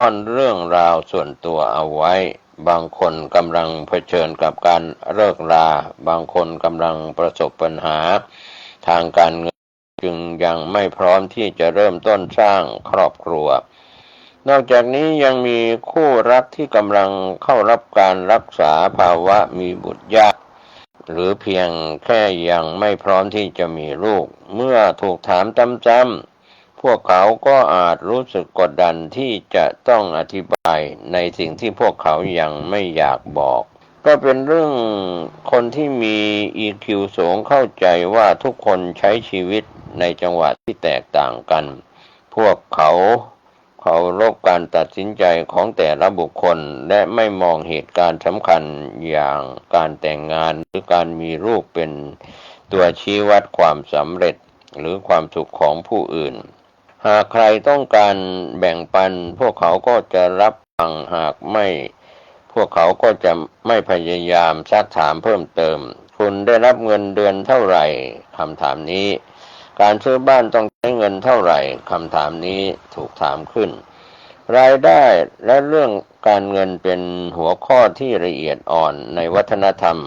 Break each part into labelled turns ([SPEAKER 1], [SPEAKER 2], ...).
[SPEAKER 1] ซ่อนเรื่องราวส่วนตัวเอาไว้บางคนกำลังเผชิญกับการเลิกราบางคนกำลังประสบปัญหาทางการเงินจึงยังไม่พร้อมที่จะเริ่มต้นสร้างครอบครัวนอกจากนี้ยังมีคู่รักที่กำลังเข้ารับการรักษาภาวะมีบุตรยากหรือเพียงแค่ยังไม่พร้อมที่จะมีลูกเมื่อถูกถามซ้ำๆพวกเขาก็อาจรู้สึกกดดันที่จะต้องอธิบายในสิ่งที่พวกเขายังไม่อยากบอกก็เป็นเรื่องคนที่มี EQ สูงเข้าใจว่าทุกคนใช้ชีวิตในจังหวะที่แตกต่างกันพวกเขาเคารพการตัดสินใจของแต่ละบุคคลและไม่มองเหตุการณ์สำคัญอย่างการแต่งงานหรือการมีลูกเป็นตัวชี้วัดความสำเร็จหรือความสุขของผู้อื่นหากใครต้องการแบ่งปันพวกเขาก็จะรับฟังหากไม่พวกเขาก็จะไม่พยายามซักถามเพิ่มเติมคุณได้รับเงินเดือนเท่าไหร่คำถามนี้การซื้อบ้านต้องใช้เงินเท่าไหร่คำถามนี้ถูกถามขึ้นรายได้และเรื่องการเงินเป็นหัวข้อที่ละเอียดอ่อนในวัฒนธรรม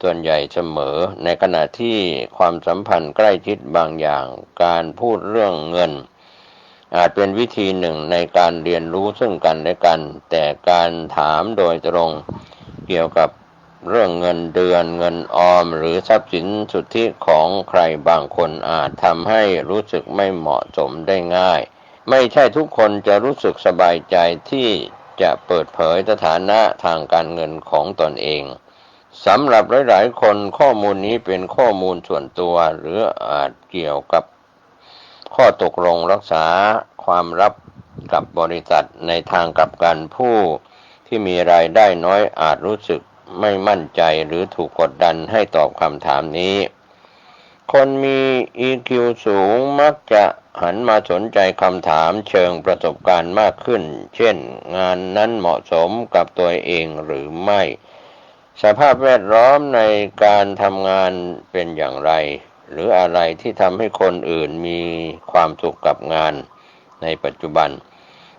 [SPEAKER 1] ส่วนใหญ่เสมอในขณะที่ความสัมพันธ์ใกล้ชิดบางอย่างการพูดเรื่องเงินอาจเป็นวิธีหนึ่งในการเรียนรู้ซึ่งกันและกันแต่การถามโดยตรงเกี่ยวกับเรื่องเงินเดือนเงินออมหรือทรัพย์สินสุทธิของใครบางคนอาจทำให้รู้สึกไม่เหมาะสมได้ง่ายไม่ใช่ทุกคนจะรู้สึกสบายใจที่จะเปิดเผยสถานะทางการเงินของตนเองสำหรับหลายๆคนข้อมูลนี้เป็นข้อมูลส่วนตัวหรืออาจเกี่ยวกับข้อตกลงรักษาความลับกับบริษัทในทางกลับกันผู้ที่มีรายได้น้อยอาจรู้สึกไม่มั่นใจหรือถูกกดดันให้ตอบคำถามนี้คนมี EQ สูงมักจะหันมาสนใจคำถามเชิงประสบการณ์มากขึ้นเช่นงานนั้นเหมาะสมกับตัวเองหรือไม่สภาพแวดล้อมในการทำงานเป็นอย่างไรหรืออะไรที่ทำให้คนอื่นมีความสุขกับงานในปัจจุบัน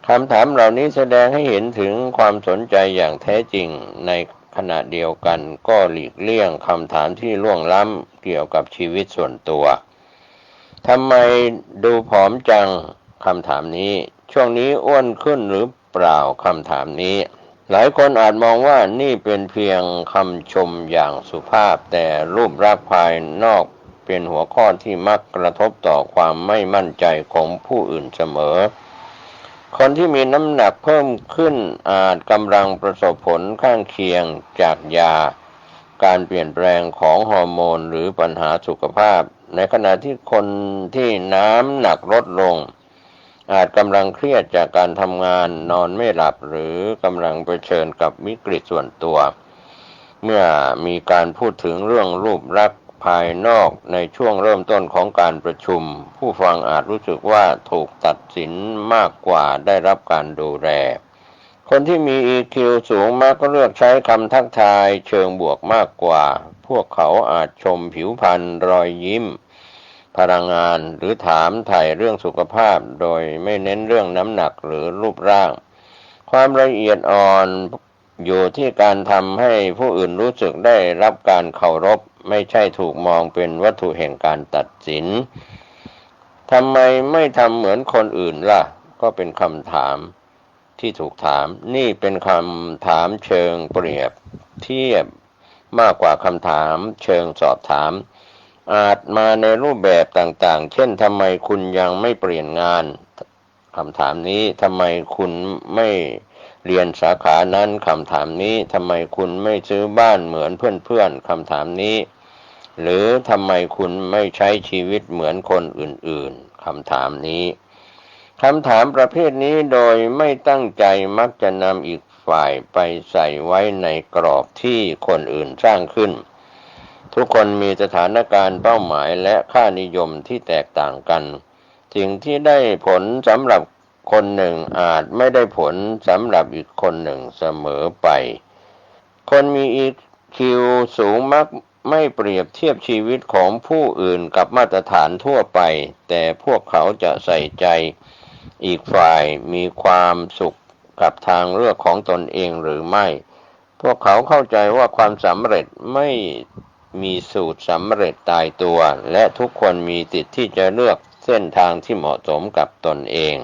[SPEAKER 1] คำถามเหล่านี้แสดงให้เห็นถึงความสนใจอย่างแท้จริงในขณะเดียวกันก็หลีกเลี่ยงคำถามที่ล่วงล้ำเกี่ยวกับชีวิตส่วนตัวทำไมดูผอมจังคำถามนี้ช่วงนี้อ้วนขึ้นหรือเปล่าคำถามนี้หลายคนอาจมองว่านี่เป็นเพียงคำชมอย่างสุภาพแต่รูปลักษณ์ภายนอกเป็นหัวข้อที่มักกระทบต่อความไม่มั่นใจของผู้อื่นเสมอคนที่มีน้ำหนักเพิ่มขึ้นอาจกำลังประสบผลข้างเคียงจากยาการเปลี่ยนแปลงของฮอร์โมนหรือปัญหาสุขภาพในขณะที่คนที่น้ำหนักลดลงอาจกำลังเครียดจากการทำงานนอนไม่หลับหรือกำลังเผชิญกับวิกฤตส่วนตัวเมื่อมีการพูดถึงเรื่องรูปลักษณ์ภายนอกในช่วงเริ่มต้นของการประชุมผู้ฟังอาจรู้สึกว่าถูกตัดสินมากกว่าได้รับการดูแลคนที่มี EQ สูงมักเลือกใช้คำทักทายเชิงบวกมากกว่าพวกเขาอาจชมผิวพรรณรอยยิ้มพลังงานหรือถามไถ่เรื่องสุขภาพโดยไม่เน้นเรื่องน้ำหนักหรือรูปร่างความละเอียดอ่อนอยู่ที่การทำให้ผู้อื่นรู้สึกได้รับการเคารพไม่ใช่ถูกมองเป็นวัตถุแห่งการตัดสินทำไมไม่ทำเหมือนคนอื่นล่ะก็เป็นคำถามที่ถูกถามนี่เป็นคำถามเชิงเปรียบเทียบมากกว่าคำถามเชิงสอบถามอาจมาในรูปแบบต่างๆเช่นทำไมคุณยังไม่เปลี่ยนงานคำถามนี้ทำไมคุณไม่เรียนสาขานั้นคำถามนี้ทำไมคุณไม่ซื้อบ้านเหมือนเพื่อนๆคำถามนี้หรือทำไมคุณไม่ใช้ชีวิตเหมือนคนอื่นๆคำถามนี้คำถามประเภทนี้โดยไม่ตั้งใจมักจะนำอีกฝ่ายไปใส่ไว้ในกรอบที่คนอื่นสร้างขึ้นทุกคนมีสถานการณ์เป้าหมายและค่านิยมที่แตกต่างกันสิ่งที่ได้ผลสำหรับคนหนึ่งอาจไม่ได้ผลสำหรับอีกคนหนึ่งเสมอไปคนมี EQ สูงมักไม่เปรียบเทียบชีวิตของผู้อื่นกับมาตรฐานทั่วไปแต่พวกเขาจะใส่ใจอีกฝ่ายมีความสุข กับทางเลือกของตนเองหรือไม่พวกเขาเข้าใจว่าความสำเร็จไม่มีสูตรสำเร็จตายตัวและทุกคนมีสิทธิ์ที่จะเลือกเส้นทางที่เหมาะสมกับตนเอง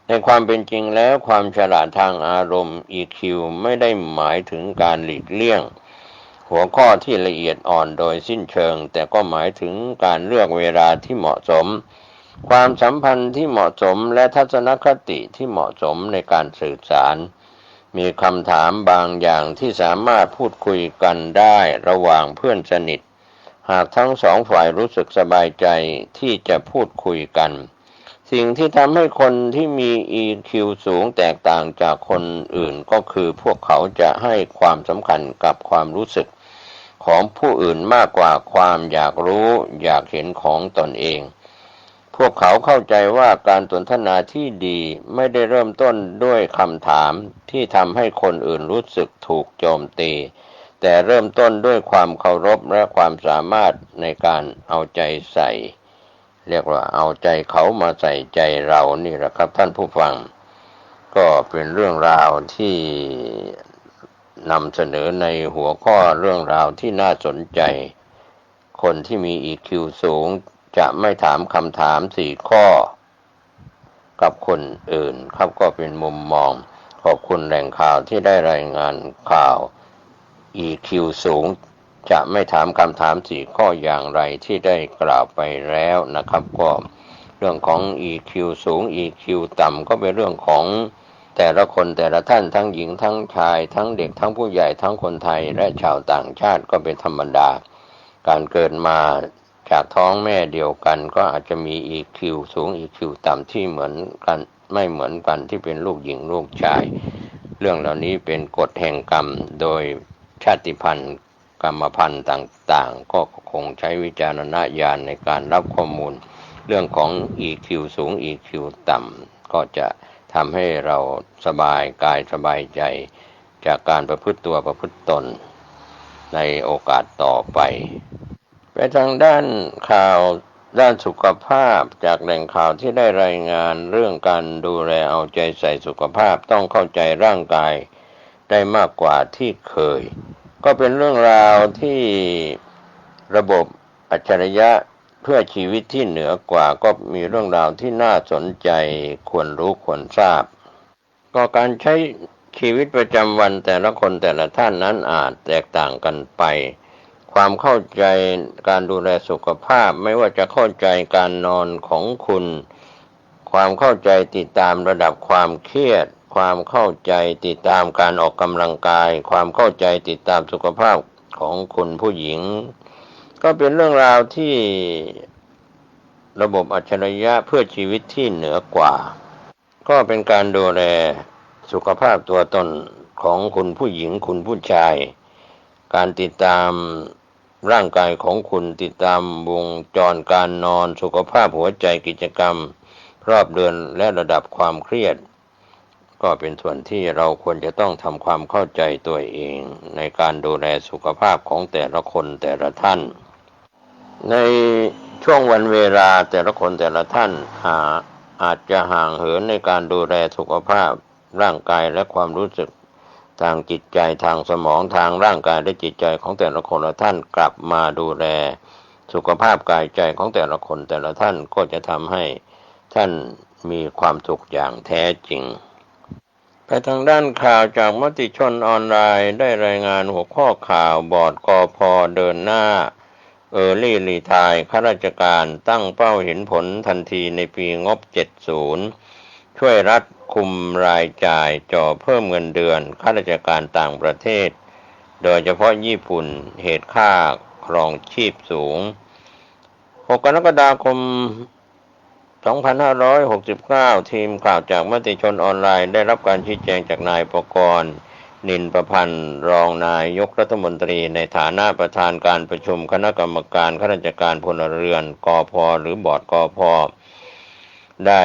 [SPEAKER 1] ในความเป็นจริงแล้วความฉลาดทางอารมณ์ EQ ไม่ได้หมายถึงการหลีกเลี่ยงหัวข้อที่ละเอียดอ่อนโดยสิ้นเชิงแต่ก็หมายถึงการเลือกเวลาที่เหมาะสมความสัมพันธ์ที่เหมาะสมและทัศนคติที่เหมาะสมในการสื่อสารมีคำถามบางอย่างที่สามารถพูดคุยกันได้ระหว่างเพื่อนสนิทหากทั้งสองฝ่ายรู้สึกสบายใจที่จะพูดคุยกันสิ่งที่ทำให้คนที่มี EQ สูงแตกต่างจากคนอื่นก็คือพวกเขาจะให้ความสำคัญกับความรู้สึกของผู้อื่นมากกว่าความอยากรู้อยากเห็นของตนเองพวกเขาเข้าใจว่าการสนทนาที่ดีไม่ได้เริ่มต้นด้วยคำถามที่ทำให้คนอื่นรู้สึกถูกโจมตีแต่เริ่มต้นด้วยความเคารพและความสามารถในการเอาใจใส่เรียกว่าเอาใจเขามาใส่ใจเรานี่แหละครับท่านผู้ฟังก็เป็นเรื่องราวที่นำเสนอในหัวข้อเรื่องราวที่น่าสนใจคนที่มี EQ สูงจะไม่ถามคำถาม4ข้อกับคนอื่นครับก็เป็นมุมมองขอบคุณแหล่งข่าวที่ได้รายงานข่าว EQ สูงจะไม่ถามคำถาม4ข้ออย่างไรที่ได้กล่าวไปแล้วนะครับก็เรื่องของ EQ สูง EQ ต่ำก็เป็นเรื่องของแต่ละคนแต่ละท่านทั้งหญิงทั้งชายทั้งเด็กทั้งผู้ใหญ่ทั้งคนไทยและชาวต่างชาติก็เป็นธรรมดาการเกิดมาจากท้องแม่เดียวกันก็อาจจะมี EQ สูง EQ ต่ำที่เหมือนกันไม่เหมือนกันที่เป็นลูกหญิงลูกชายเรื่องเหล่านี้เป็นกฎแห่งกรรมโดยชาติพันธุ์กรรมพันธุ์ต่างๆก็คงใช้วิจารณญาณในการรับข้อมูลเรื่องของ EQ สูง EQ ต่ำก็จะทำให้เราสบายกายสบายใจจากการประพฤติตัวประพฤติตนในโอกาสต่อไปไปทางด้านข่าวด้านสุขภาพจากแหล่งข่าวที่ได้รายงานเรื่องการดูแลเอาใจใส่สุขภาพต้องเข้าใจร่างกายได้มากกว่าที่เคยก็เป็นเรื่องราวที่ระบบอัจฉริยะเพื่อชีวิตที่เหนือกว่าก็มีเรื่องราวที่น่าสนใจควรรู้ควรทราบก็การใช้ชีวิตประจำวันแต่ละคนแต่ละท่านนั้นอาจแตกต่างกันไปความเข้าใจการดูแลสุขภาพไม่ว่าจะเข้าใจการนอนของคุณความเข้าใจติดตามระดับความเครียดความเข้าใจติดตามการออกกำลังกายความเข้าใจติดตามสุขภาพของคุณผู้หญิงก็เป็นเรื่องราวที่ระบบอัจฉริยะเพื่อชีวิตที่เหนือกว่าก็เป็นการดูแลสุขภาพตัวตนของคุณผู้หญิงคุณผู้ชายการติดตามร่างกายของคุณติดตามวงจรการนอนสุขภาพหัวใจกิจกรรมรอบเดือนและระดับความเครียดก็เป็นส่วนที่เราควรจะต้องทำความเข้าใจตัวเองในการดูแลสุขภาพของแต่ละคนแต่ละท่านในช่วงวันเวลาแต่ละคนแต่ละท่านอาจจะห่างเหินในการดูแลสุขภาพร่างกายและความรู้สึกทางจิตใจทางสมองทางร่างกายและจิตใจของแต่ละคนละท่านกลับมาดูแลสุขภาพกายใจของแต่ละคนแต่ละท่านก็จะทำให้ท่านมีความสุขอย่างแท้จริงไปทางด้านข่าวจากมติชนออนไลน์ได้รายงานหัวข้อข่าวบอร์ดกพ.เดินหน้าEarly Retire ข้าราชการตั้งเป้าเห็นผลทันทีในปีงบ70ช่วยรัฐคุมรายจ่ายจ่อเพิ่มเงินเดือนข้าราชการต่างประเทศโดยเฉพาะญี่ปุ่นเหตุค่าครองชีพสูง6 กรกฎาคม 2569 ทีมข่าวจากมติชนออนไลน์ได้รับการชี้แจงจากนายประกรณ์นินประพันธ์รองนายกรัฐมนตรีในฐานะประธานการประชุมคณะกรรมการข้าราชการพลเรือนกพ.หรือบอร์ดกพ.ได้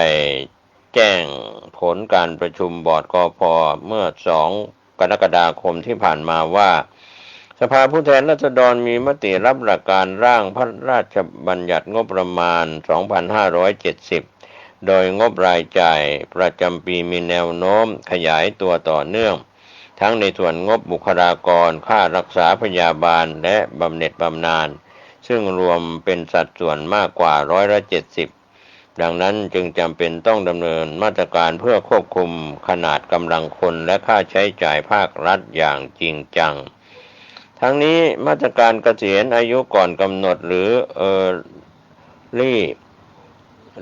[SPEAKER 1] แจ้งผลการประชุมบอร์ดกพ.เมื่อ2 กรกฎาคมที่ผ่านมาว่าสภาผู้แทนราษฎรมีมติรับหลักการร่างพระราชบัญญัติงบประมาณ 2570 โดยงบรายจ่ายประจำปีมีแนวโน้มขยายตัวต่อเนื่องทั้งในส่วนงบบุคลากรค่ารักษาพยาบาลและบำเหน็จบำนาญซึ่งรวมเป็นสัดส่วนมากกว่า70%ดังนั้นจึงจำเป็นต้องดำเนินมาตรการเพื่อควบคุมขนาดกำลังคนและค่าใช้จ่ายภาครัฐอย่างจริงจังทั้งนี้มาตรการเกษียณอายุก่อนกำหนดหรือ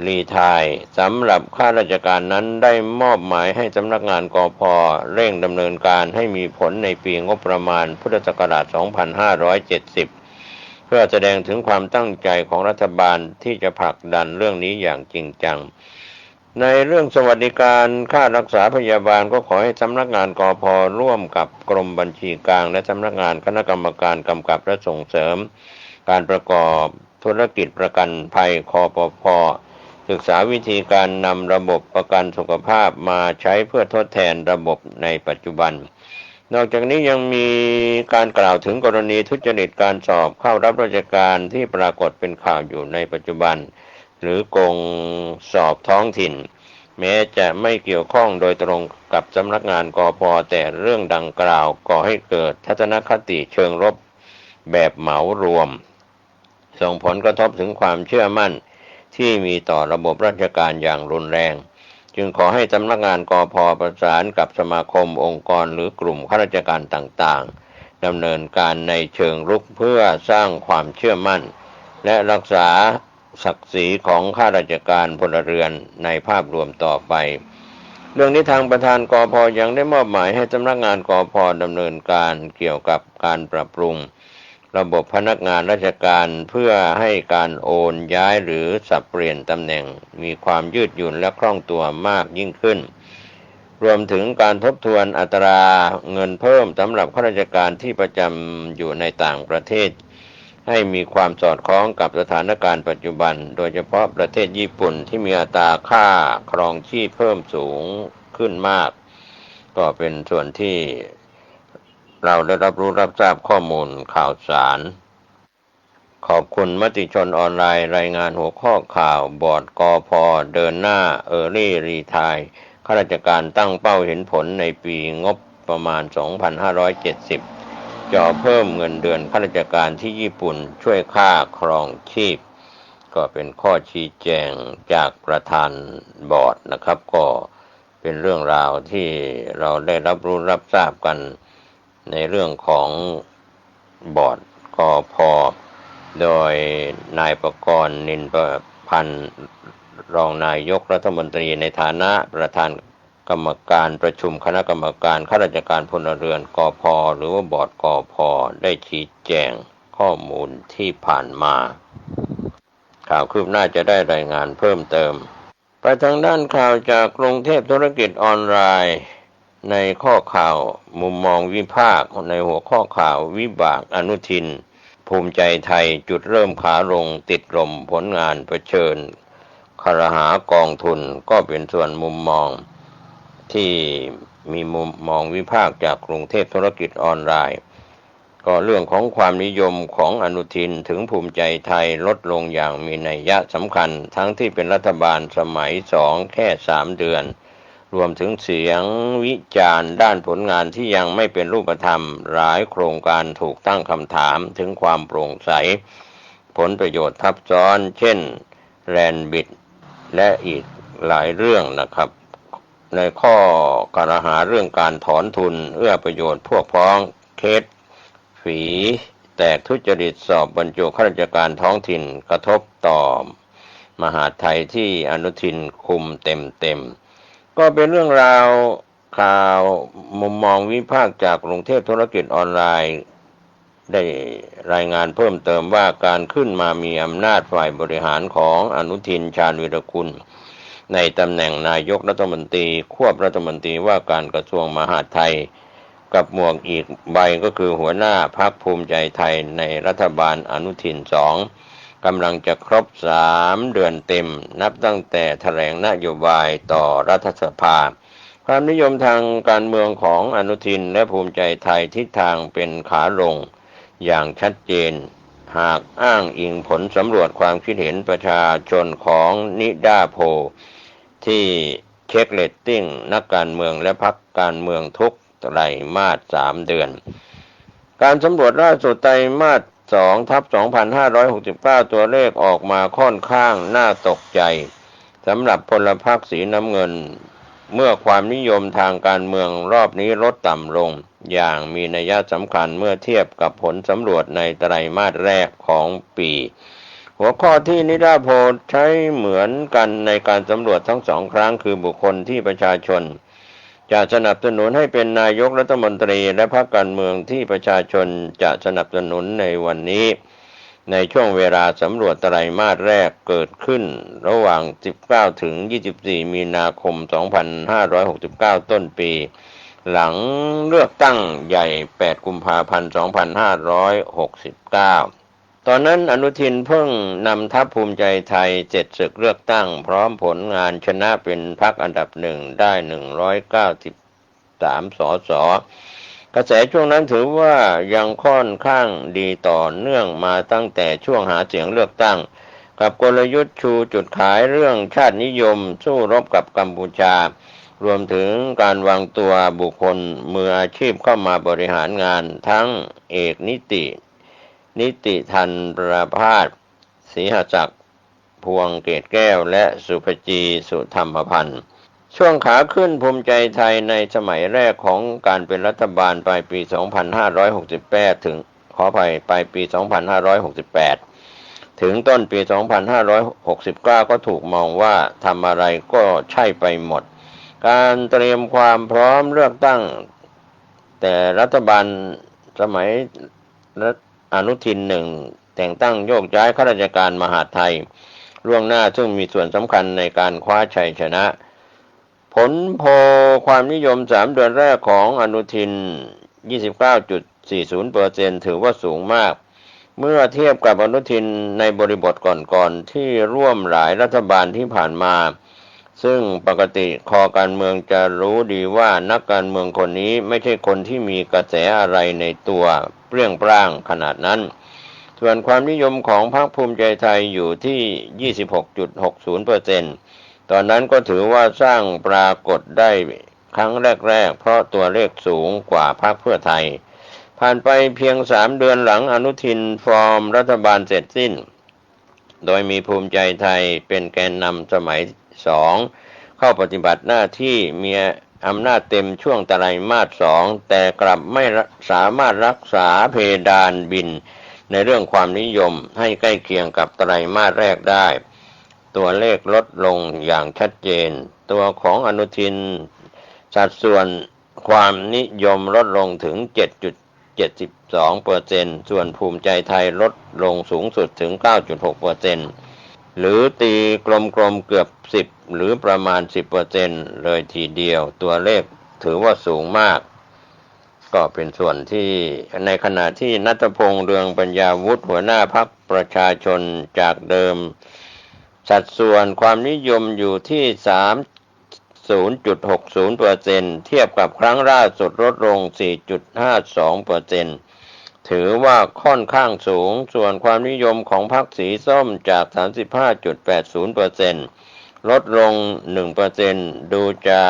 [SPEAKER 1] รีไทร์สำหรับข้าราชการนั้นได้มอบหมายให้สำนักงานกพ.เร่งดำเนินการให้มีผลในปีงบประมาณพุทธศักราช 2570 เพื่อแสดงถึงความตั้งใจของรัฐบาลที่จะผลักดันเรื่องนี้อย่างจริงจังในเรื่องสวัสดิการค่ารักษาพยาบาลก็ขอให้สำนักงานกพ.ร่วมกับกรมบัญชีกลางและสำนักงานคณะกรรมการกำกับและส่งเสริมการประกอบธุรกิจประกันภัยคปภ.ศึกษาวิธีการนำระบบประกันสุขภาพมาใช้เพื่อทดแทนระบบในปัจจุบันนอกจากนี้ยังมีการกล่าวถึงกรณีทุจริตการสอบเข้ารับราชการที่ปรากฏเป็นข่าวอยู่ในปัจจุบันหรือโกงสอบท้องถิ่นแม้จะไม่เกี่ยวข้องโดยตรงกับสำนักงานกพ.แต่เรื่องดังกล่าวก่อให้เกิดทัศนคติเชิงลบแบบเหมารวมส่งผลกระทบถึงความเชื่อมั่นที่มีต่อระบบราชการอย่างรุนแรงจึงขอให้สำนักงานกพ.ประสานกับสมาคมองค์กรหรือกลุ่มข้าราชการต่างๆดำเนินการในเชิงรุกเพื่อสร้างความเชื่อมั่นและรักษาศักดิ์ศรีของข้าราชการพลเรือนในภาพรวมต่อไปเรื่องนี้ทางประธานกพ.ยังได้มอบหมายให้สำนักงานกพ.ดำเนินการเกี่ยวกับการปรับปรุงระบบพนักงานราชการเพื่อให้การโอนย้ายหรือสับเปลี่ยนตำแหน่งมีความยืดหยุ่นและคล่องตัวมากยิ่งขึ้นรวมถึงการทบทวนอัตราเงินเพิ่มสำหรับข้าราชการที่ประจำอยู่ในต่างประเทศให้มีความสอดคล้องกับสถานการณ์ปัจจุบันโดยเฉพาะประเทศญี่ปุ่นที่มีอัตราค่าครองชีพเพิ่มสูงขึ้นมากก็เป็นส่วนที่เราได้รับรู้รับทราบข้อมูลข่าวสารขอบคุณมติชนออนไลน์รายงานหัวข้อข่าวบอร์ดกพ.เดินหน้ารีไทร์ข้าราชการตั้งเป้าเห็นผลในปีงบประมาณ 2570 จ่อเพิ่มเงินเดือนข้าราชการที่ญี่ปุ่นช่วยค่าครองชีพก็เป็นข้อชี้แจงจากประธานบอร์ดนะครับก็เป็นเรื่องราวที่เราได้รับรู้รับทราบกันในเรื่องของบอร์ดกพ.โดยนายประกรณ์นินประพันธ์รองนายกรัฐมนตรีในฐานะประธานกรรมการประชุมคณะกรรมการข้าราชการพลเรือนกพ.หรือว่าบอร์ดกพ.ได้ชี้แจงข้อมูลที่ผ่านมาข่าวคืบหน้าจะได้รายงานเพิ่มเติมไปทางด้านข่าวจากกรุงเทพธุรกิจออนไลน์ในข้อข่าวมุมมองวิพากษ์ในหัวข้อข่าววิบากอนุทินภูมิใจไทยจุดเริ่มขาลงติดลมผลงานเผชิญครหากองทุนก็เป็นส่วนมุมมองที่มีมุมมองวิพากษ์จากกรุงเทพธุรกิจออนไลน์ก็เรื่องของความนิยมของอนุทินถึงภูมิใจไทยลดลงอย่างมีนัยสำคัญทั้งที่เป็นรัฐบาลสมัย2แค่3เดือนรวมถึงเสียงวิจารณ์ด้านผลงานที่ยังไม่เป็นรูปธรรมหลายโครงการถูกตั้งคำถามถึงความโปร่งใสผลประโยชน์ทับซ้อนเช่นแรนบิดและอีกหลายเรื่องนะครับในข้อกล่าวหาเรื่องการถอนทุนเอื้อประโยชน์พวกพ้องเคสฝีแตกทุจริตสอบบรรจุข้าราชการท้องถิ่นกระทบต่อมหาดไทยที่อนุทินคุมเต็มก็เป็นเรื่องราวข่าวมุมมองวิพากษ์จากกรุงเทพธุรกิจออนไลน์ได้รายงานเพิ่มเติมว่าการขึ้นมามีอำนาจฝ่ายบริหารของอนุทินชาญวีรกุลในตำแหน่งนายกรัฐมนตรีควบรัฐมนตรีว่าการกระทรวงมหาดไทยกับหมวกอีกใบก็คือหัวหน้าพรรคภูมิใจไทยในรัฐบาลอนุทิน2กำลังจะครบ3เดือนเต็มนับตั้งแต่แถลงนโยบายต่อรัฐสภาความนิยมทางการเมืองของอนุทินและภูมิใจไทยทิศทางเป็นขาลงอย่างชัดเจนหากอ้างอิงผลสำรวจความคิดเห็นประชาชนของนิดาโพล ที่เช็คเรตติ้งนักการเมืองและพรรคการเมืองทุกไตรมาส3 เดือน การสำรวจล่าสุดไตรมาส2/2569ตัวเลขออกมาค่อนข้างน่าตกใจสำหรับพลพรรคสีน้ำเงินเมื่อความนิยมทางการเมืองรอบนี้ลดต่ำลงอย่างมีนัยสำคัญเมื่อเทียบกับผลสำรวจในไตรมาสแรกของปีหัวข้อที่นิดาโพลใช้เหมือนกันในการสำรวจทั้งสองครั้งคือบุคคลที่ประชาชนจะสนับสนุนให้เป็นนายกรัฐมนตรีและพรรคการเมืองที่ประชาชนจะสนับสนุนในวันนี้ในช่วงเวลาสำรวจไตรมาสแรกเกิดขึ้นระหว่าง19ถึง24มีนาคม2569ต้นปีหลังเลือกตั้งใหญ่8กุมภาพันธ์2569ตอนนั้นอนุทินเพิ่งนำทัพภูมิใจไทยเสร็จศึกเลือกตั้งพร้อมผลงานชนะเป็นพรรคอันดับ1ได้193 สสกระแสช่วงนั้นถือว่ายังค่อนข้างดีต่อเนื่องมาตั้งแต่ช่วงหาเสียงเลือกตั้งกับกลยุทธ์ชูจุดขายเรื่องชาตินิยมสู้รบกับกัมพูชารวมถึงการวางตัวบุคคลมืออาชีพเข้ามาบริหารงานทั้งเอกนิติธันประภาสศรีหศักดิ์พวงเกตแก้วและสุภจีสุธรรมพันธ์ช่วงขาขึ้นภูมิใจไทยในสมัยแรกของการเป็นรัฐบาลปลายปี2568ถึงขออภัยปลายปี2568ถึงต้นปี2569ก็ถูกมองว่าทำอะไรก็ใช่ไปหมดการเตรียมความพร้อมเลือกตั้งแต่รัฐบาลสมัยอนุทิน1แต่งตั้งโยกย้ายข้าราชการมหาดไทยล่วงหน้าซึ่งมีส่วนสำคัญในการคว้าชัยชนะผลโพลความนิยม3 เดือนแรกของอนุทิน 29.40% ถือว่าสูงมากเมื่อเทียบกับอนุทินในบริบทก่อนๆที่ร่วมหลายรัฐบาลที่ผ่านมาซึ่งปกติคอการเมืองจะรู้ดีว่านักการเมืองคนนี้ไม่ใช่คนที่มีกระแสอะไรในตัวเปรี้ยงปร้างขนาดนั้นส่วนความนิยมของพรรคภูมิใจไทยอยู่ที่ 26.60%ตอนนั้นก็ถือว่าสร้างปรากฏได้ครั้งแรกๆเพราะตัวเลขสูงกว่าพรรคเพื่อไทยผ่านไปเพียง3 เดือนหลังอนุทินฟอร์มรัฐบาลเสร็จสิ้นโดยมีภูมิใจไทยเป็นแกนนำสมัย2เข้าปฏิบัติหน้าที่มีอำนาจเต็มช่วงไตรมาส2แต่กลับไม่สามารถรักษาเพดานบินในเรื่องความนิยมให้ใกล้เคียงกับไตรมาสแรกได้ตัวเลขลดลงอย่างชัดเจนตัวของอนุทินสัดส่วนความนิยมลดลงถึง 7.72% ส่วนภูมิใจไทยลดลงสูงสุดถึง 9.6%หรือตีกลมๆเกือบ10หรือประมาณ 10% เลยทีเดียวตัวเลขถือว่าสูงมากก็เป็นส่วนที่ในขณะที่ณัฐพงษ์เรืองปัญญาวุฒิหัวหน้าพรรคประชาชนจากเดิมสัดส่วนความนิยมอยู่ที่ 30.60% เทียบกับครั้งล่าสุดลดลง 4.52% ถือว่าค่อนข้างสูงส่วนความนิยมของพรรคสีส้มจาก 35.80% ลดลง 1% ดูจะ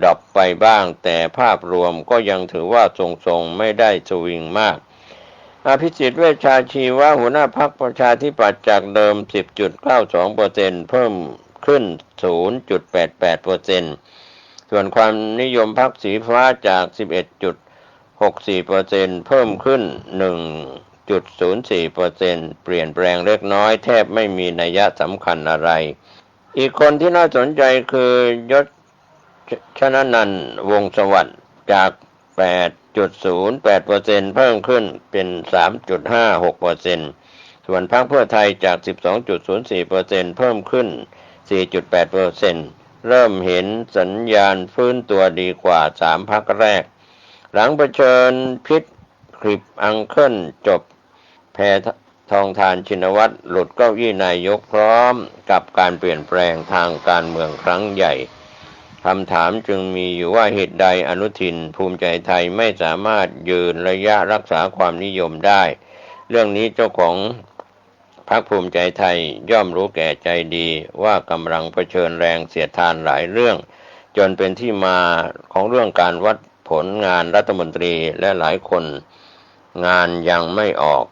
[SPEAKER 1] ดรอปไปบ้างแต่ภาพรวมก็ยังถือว่าทรงๆไม่ได้สวิงมากอภิสิทธิ์เวชชาชีวะหัวหน้าพรรคประชาธิปัตย์จากเดิม 10.92% เพิ่มขึ้น 0.88% ส่วนความนิยมพรรคสีฟ้าจาก 11.64% เพิ่มขึ้น 1.04% เปลี่ยนแปลงเล็กน้อยแทบไม่มีนัยสำคัญอะไรอีกคนที่น่าสนใจคือยศชนะนันท์วงศ์สวัสดิ์จาก 8.08% เพิ่มขึ้นเป็น 3.56% ส่วนพรรคเพื่อไทยจาก 12.04% เพิ่มขึ้น 4.8% เริ่มเห็นสัญญาณฟื้นตัวดีกว่า3พรรคแรกหลังเผชิญพิษคลิปอังเคิลจบแพทองธารชินวัตรหลุดเก้าอี้นายกพร้อมกับการเปลี่ยนแปลงทางการเมืองครั้งใหญ่คำถามจึงมีอยู่ว่าเหตุใดอนุทินภูมิใจไทยไม่สามารถยืนระยะรักษาความนิยมได้เรื่องนี้เจ้าของ พรรคภูมิใจไทยย่อมรู้แก่ใจดีว่ากำลังเผชิญแรงเสียดทานหลายเรื่องจนเป็นที่มาของเรื่องการวัดผลงานรัฐมนตรีและหลายคนงานยังไม่ออก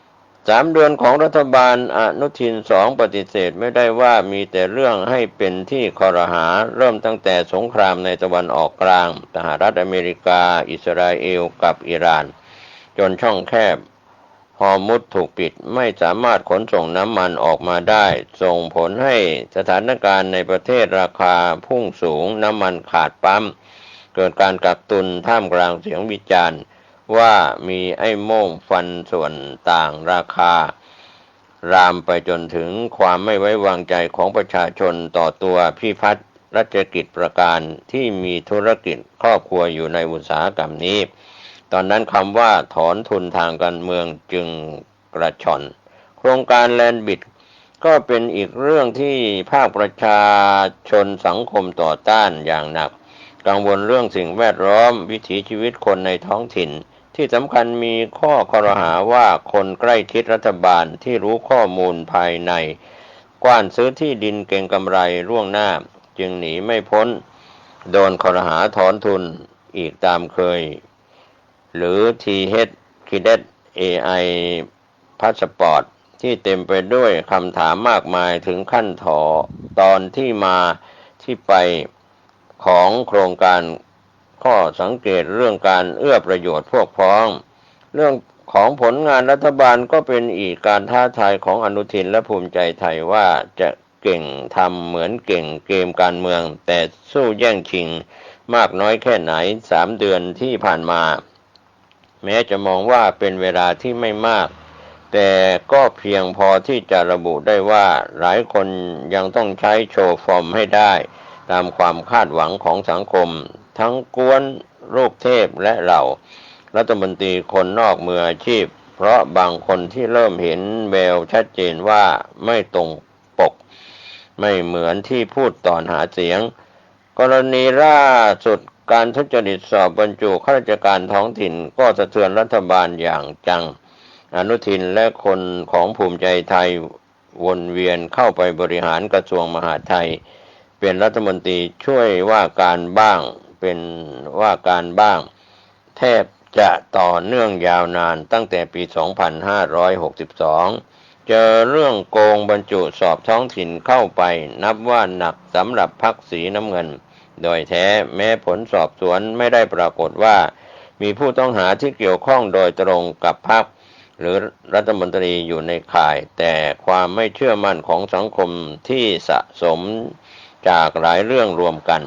[SPEAKER 1] 3 เดือนของรัฐบาลอนุทิน2ปฏิเสธไม่ได้ว่ามีแต่เรื่องให้เป็นที่ครหาเริ่มตั้งแต่สงครามในตะวันออกกลางสหรัฐอเมริกาอิสราเอลกับอิหร่านจนช่องแคบฮอร์มุซถูกปิดไม่สามารถขนส่งน้ำมันออกมาได้ส่งผลให้สถานการณ์ในประเทศราคาพุ่งสูงน้ำมันขาดปั๊มเกิดการกักตุนท่ามกลางเสียงวิจารณ์ว่ามีไอ้โม่งฟันส่วนต่างราคารามไปจนถึงความไม่ไว้วางใจของประชาชนต่อตัวพี่พัฒน์รัชกิจประการที่มีธุรกิจครอบครัวอยู่ในอุตสาหกรรมนี้ตอนนั้นคำว่าถอนทุนทางการเมืองจึงกระชอนโครงการแลนด์บิดก็เป็นอีกเรื่องที่ภาคประชาชนสังคมต่อต้านอย่างหนักกังวลเรื่องสิ่งแวดล้อมวิถีชีวิตคนในท้องถิ่นที่สำคัญมีข้อครหาว่าคนใกล้ชิดรัฐบาลที่รู้ข้อมูลภายในกว้านซื้อที่ดินเก่งกำไรล่วงหน้าจึงหนีไม่พ้นโดนครหาถอนทุนอีกตามเคยหรือ TH Cadet AI พาสปอร์ตที่เต็มไปด้วยคำถามมากมายถึงขั้นตอนที่มาที่ไปของโครงการข้อสังเกตเรื่องการเอื้อประโยชน์พวกพ้องเรื่องของผลงานรัฐบาลก็เป็นอีกการท้าทายของอนุทินและภูมิใจไทยว่าจะเก่งทำเหมือนเก่งเกมการเมืองแต่สู้แย่งชิงมากน้อยแค่ไหน3 เดือนที่ผ่านมาแม้จะมองว่าเป็นเวลาที่ไม่มากแต่ก็เพียงพอที่จะระบุได้ว่าหลายคนยังต้องใช้โชว์ฟอร์มให้ได้ตามความคาดหวังของสังคมทั้งกวนรูปเทพและเหล่ารัฐมนตรีคนนอกมืออาชีพเพราะบางคนที่เริ่มเห็นแววชัดเจนว่าไม่ตรงปกไม่เหมือนที่พูดตอนหาเสียงกรณีล่าสุดการทุจริตสอบบรรจุข้าราชการท้องถิ่นก็สะเทือนรัฐบาลอย่างจังอนุทินและคนของภูมิใจไทยวนเวียนเข้าไปบริหารกระทรวงมหาดไทยเป็นรัฐมนตรีช่วยว่าการบ้างเป็นว่าการบ้างแทบจะต่อเนื่องยาวนานตั้งแต่ปี 2562 เจอเรื่องโกงบรรจุสอบท้องถิ่นเข้าไปนับว่าหนักสำหรับพรรคสีน้ำเงินโดยแท้แม้ผลสอบสวนไม่ได้ปรากฏว่ามีผู้ต้องหาที่เกี่ยวข้องโดยตรงกับพรรคหรือรัฐมนตรีอยู่ในข่ายแต่ความไม่เชื่อมั่นของสังคมที่สะสมจากหลายเรื่องรวมกัน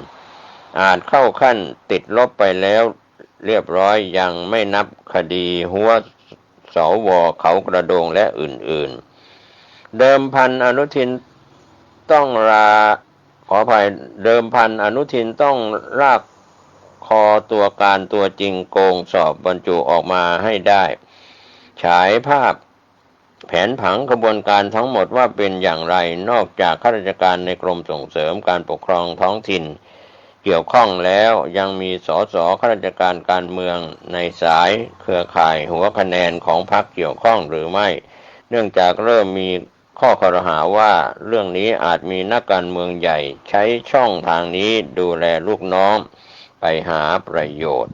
[SPEAKER 1] อาจเข้าขั้นติดลบไปแล้วเรียบร้อยยังไม่นับคดีหัวสวเขากระโดงและอื่นๆเดิมพันอนุทินต้องขออภัยเดิมพันอนุทินต้องลากคอตัวการตัวจริงโกงสอบบรรจุออกมาให้ได้ฉายภาพแผนผังกระบวนการทั้งหมดว่าเป็นอย่างไรนอกจากข้าราชการในกรมส่งเสริมการปกครองท้องถิ่นเกี่ยวข้องแล้วยังมีสสข้าราชการการเมืองในสายเครือข่ายหัวคะแนนของพรรคเกี่ยวข้องหรือไม่เนื่องจากเริ่มมีข้อครหาว่าเรื่องนี้อาจมีนักการเมืองใหญ่ใช้ช่องทางนี้ดูแลลูกน้องไปหาประโยชน์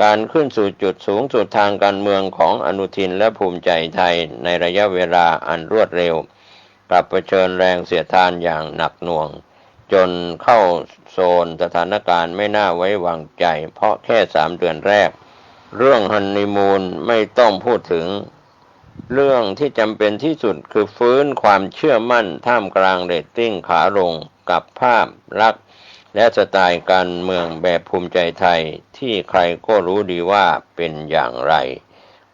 [SPEAKER 1] การขึ้นสู่จุดสูงสุดทางการเมืองของอนุทินและภูมิใจไทยในระยะเวลาอันรวดเร็วกลับเผชิญแรงเสียดทานอย่างหนักหน่วงจนเข้าโซนสถานการณ์ไม่น่าไว้วางใจเพราะแค่3 เดือนแรกเรื่องฮันนีมูนไม่ต้องพูดถึงเรื่องที่จำเป็นที่สุดคือฟื้นความเชื่อมั่นท่ามกลางเรตติ้งขาลงกับภาพลักษณ์และสไตล์การเมืองแบบภูมิใจไทยที่ใครก็รู้ดีว่าเป็นอย่างไร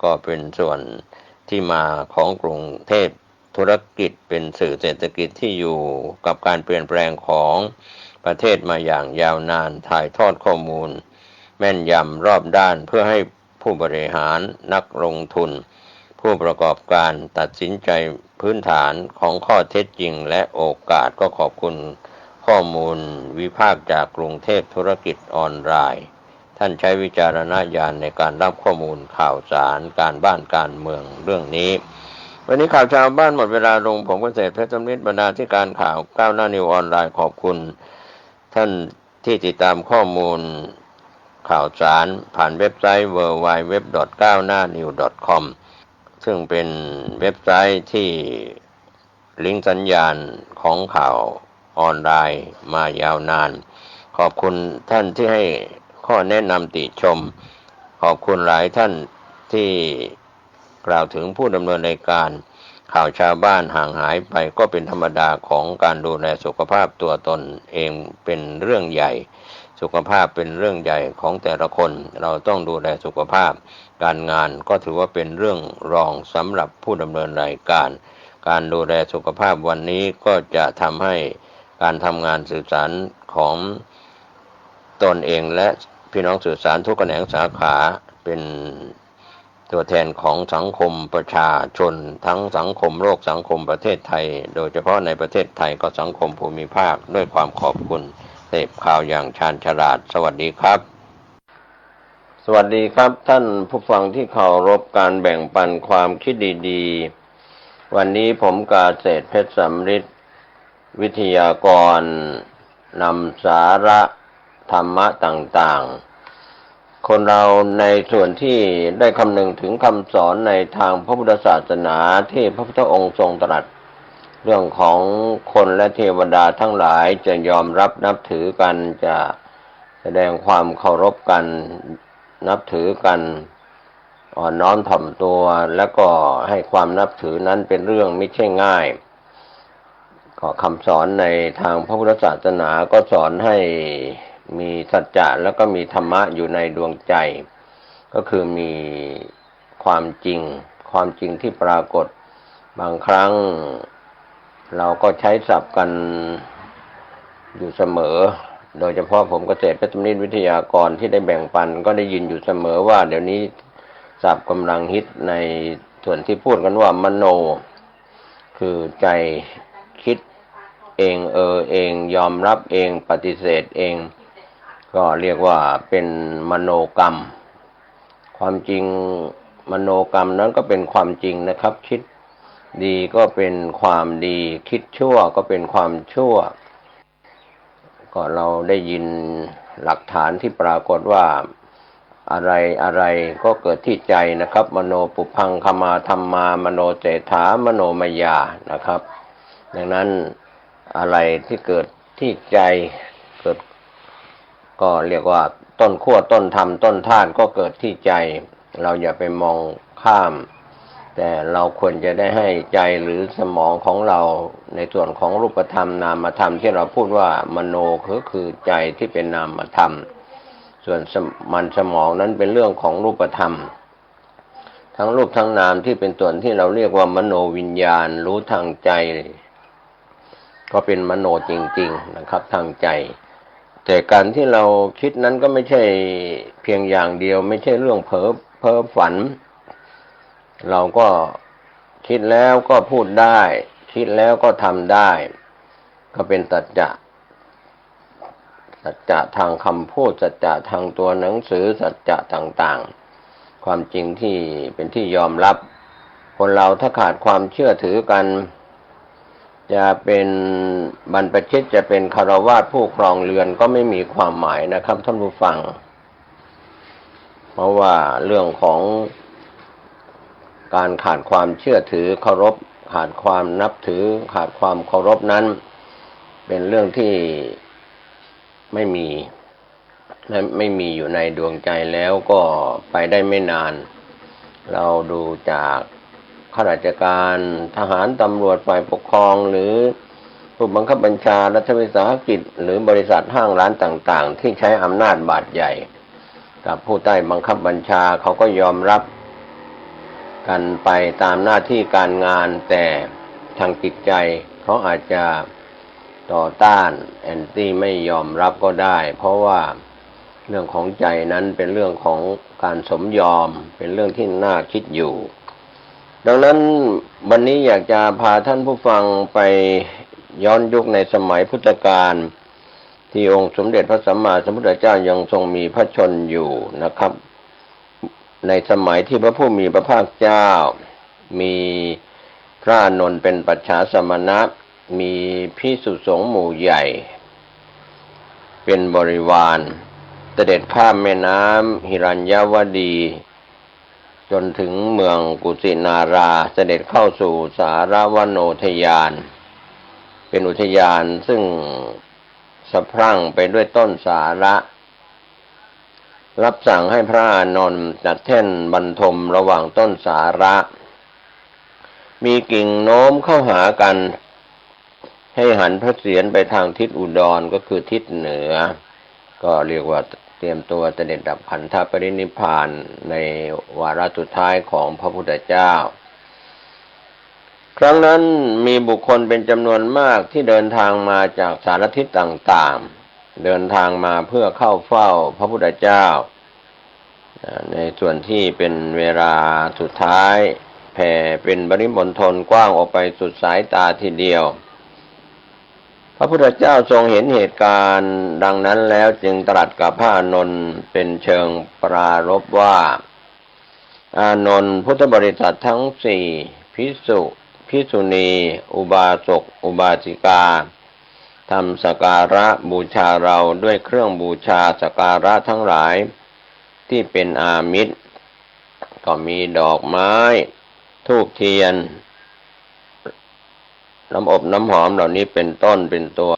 [SPEAKER 1] ก็เป็นส่วนที่มาของกรุงเทพธุรกิจเป็นสื่อเศรษฐกิจที่อยู่กับการเปลี่ยนแปลงของประเทศมาอย่างยาวนานถ่ายทอดข้อมูลแม่นยำรอบด้านเพื่อให้ผู้บริหารนักลงทุนผู้ประกอบการตัดสินใจพื้นฐานของข้อเท็จจริงและโอกาสก็ขอบคุณข้อมูลวิพากษ์จากกรุงเทพธุรกิจออนไลน์ท่านใช้วิจารณญาณในการรับข้อมูลข่าวสารการบ้านการเมืองเรื่องนี้ วันนี้ข่าวชาวบ้านหมดเวลาลงผมเกษตรเพชรสำริดบรรณาธิการข่าวก้าวหน้านิวออนไลน์ขอบคุณท่านที่ติดตามข้อมูลข่าวสารผ่านเว็บไซต์ www.gawnahnew.com ซึ่งเป็นเว็บไซต์ที่ลิงก์สัญญาณของข่าวออนไลน์มายาวนานขอบคุณท่านที่ให้ข้อแนะนำติชมขอบคุณหลายท่านที่กล่าวถึงผู้ดำเนินรายการข่าวชาวบ้านห่างหายไปก็เป็นธรรมดาของการดูแลสุขภาพตัวตนเองเป็นเรื่องใหญ่สุขภาพเป็นเรื่องใหญ่ของแต่ละคนเราต้องดูแลสุขภาพการงานก็ถือว่าเป็นเรื่องรองสำหรับผู้ดำเนินรายการการดูแลสุขภาพวันนี้ก็จะทำให้การทำงานสื่อสารของตนเองและพี่น้องสื่อสารทุกแขนงสาขาเป็นตัวแทนของสังคมประชาชนทั้งสังคมโลกสังคมประเทศไทยโดยเฉพาะในประเทศไทยก็สังคมภูมิภาคด้วยความขอบคุณเสพข่าวอย่างชาญฉลาดสวัสดีครับสวัสดีครับท่านผู้ฟังที่เคารพการแบ่งปันความคิดดีๆวันนี้ผมกาเศรษฐ์เพชรสำริดวิทยากรนำสาระธรรมะต่างๆคนเราในส่วนที่ได้คำนึงถึงคำสอนในทางพระพุทธศาสนาที่พระพุทธองค์ทรงตรัสเรื่องของคนและเทวดาทั้งหลายจะยอมรับนับถือกันจะแสดงความเคารพกันนับถือกันอ่อนน้อมถ่อมตัวแล้วก็ให้ความนับถือนั้นเป็นเรื่องไม่ใช่ง่ายก็คำสอนในทางพระพุทธศาสนาก็สอนให้มีสัจจะแล้วก็มีธรรมะอยู่ในดวงใจก็คือมีความจริงที่ปรากฏบางครั้งเราก็ใช้ศัพท์กันอยู่เสมอโดยเฉพาะผมเกษตรเพชรสำริดวิทยากรที่ได้แบ่งปันก็ได้ยินอยู่เสมอว่าเดี๋ยวนี้ศัพท์กำลังฮิตในส่วนที่พูดกันว่ามโนคือใจคิดเองเองยอมรับเองปฏิเสธเองก็เรียกว่าเป็นมโนกรรมความจริงมโนกรรมนั้นก็เป็นความจริงนะครับคิดดีก็เป็นความดีคิดชั่วก็เป็นความชั่วก็เราได้ยินหลักฐานที่ปรากฏว่าอะไรก็เกิดที่ใจนะครับมโนปุพังคมาธัมมามโนเศรษฐามโนมยานะครับดังนั้นอะไรที่เกิดที่ใจเกิดก็เรียกว่าต้นขั้วต้นธรรมต้นธาตุก็เกิดที่ใจเราอย่าไปมองข้ามแต่เราควรจะได้ให้ใจหรือสมองของเราในส่วนของรูปธรรมนามธรรมที่เราพูดว่ามโนคือใจที่เป็นนามธรรมส่วนสมองนั้นเป็นเรื่องของรูปธรรมทั้งรูปทั้งนามที่เป็นส่วนที่เราเรียกว่ามโนวิญญาณรู้ทางใจก็เป็นมโนจริงๆนะครับทางใจแต่การที่เราคิดนั้นก็ไม่ใช่เพียงอย่างเดียวไม่ใช่เรื่องเพ้อฝันเราก็คิดแล้วก็พูดได้คิดแล้วก็ทำได้ก็เป็นสัจจะทางคำพูดสัจจะทางตัวหนังสือสัจจะต่างๆความจริงที่เป็นที่ยอมรับคนเราถ้าขาดความเชื่อถือกันจะเป็นบรรพชิตจะเป็นฆราวาสผู้ครองเรือนก็ไม่มีความหมายนะครับท่านผู้ฟังเพราะว่าเรื่องของการขาดความเชื่อถือเคารพขาดความนับถือขาดความเคารพนั้นเป็นเรื่องที่ไม่มีอยู่ในดวงใจแล้วก็ไปได้ไม่นานเราดูจากข้าราชการทหารตำรวจฝ่ายปกครองหรือผู้บังคับบัญชารัฐวิสาหกิจหรือบริษัทห้างร้านต่างๆที่ใช้อำนาจบาดใหญ่กับผู้ใต้บังคับบัญชาเขาก็ยอมรับกันไปตามหน้าที่การงานแต่ทางจิตใจเขาอาจจะต่อต้านแอนตี้ไม่ยอมรับก็ได้เพราะว่าเรื่องของใจนั้นเป็นเรื่องของการสมยอมเป็นเรื่องที่น่าคิดอยู่ดังนั้นวันนี้อยากจะพาท่านผู้ฟังไปย้อนยุคในสมัยพุทธกาลที่องค์สมเด็จพระสัมมาสัมพุทธเจ้ายังทรงมีพระชนอยู่นะครับในสมัยที่พระผู้มีพระภาคเจ้ามี พระอานนท์เป็นปัจฉาสมณะมีภิกษุสงฆ์หมู่ใหญ่เป็นบริวารเสด็จข้ามแม่น้ำหิรัญยวดีจนถึงเมืองกุสินาราเสด็จเข้าสู่สารวโนทยานเป็นอุทยานซึ่งสะพรั่งไปด้วยต้นสาระรับสั่งให้พระอานนท์จัดแท่นบรรทมระหว่างต้นสาระมีกิ่งโน้มเข้าหากันให้หันพระเศียรไปทางทิศอุดรก็คือทิศเหนือก็เรียกว่าเตรียมตัวเสด็จดับขันธปรินิพพานในวาระสุดท้ายของพระพุทธเจ้าครั้งนั้นมีบุคคลเป็นจำนวนมากที่เดินทางมาจากสารทิศต่างๆเดินทางมาเพื่อเข้าเฝ้าพระพุทธเจ้าในส่วนที่เป็นเวลาสุดท้ายแผ่เป็นปริมณฑลกว้างออกไปสุดสายตาทีเดียวพระพุทธเจ้าทรงเห็นเหตุการณ์ดังนั้นแล้วจึงตรัสกับพระอานนท์เป็นเชิงปรารภว่าอานนท์พุทธบริษัททั้งสี่ภิกษุภิกษุณีอุบาสกอุบาสิกาทำสักการะบูชาเราด้วยเครื่องบูชาสักการะทั้งหลายที่เป็นอามิตรก็มีดอกไม้ธูปเทียนน้ำอบน้ำหอมเหล่านี้เป็นต้นเป็นตัว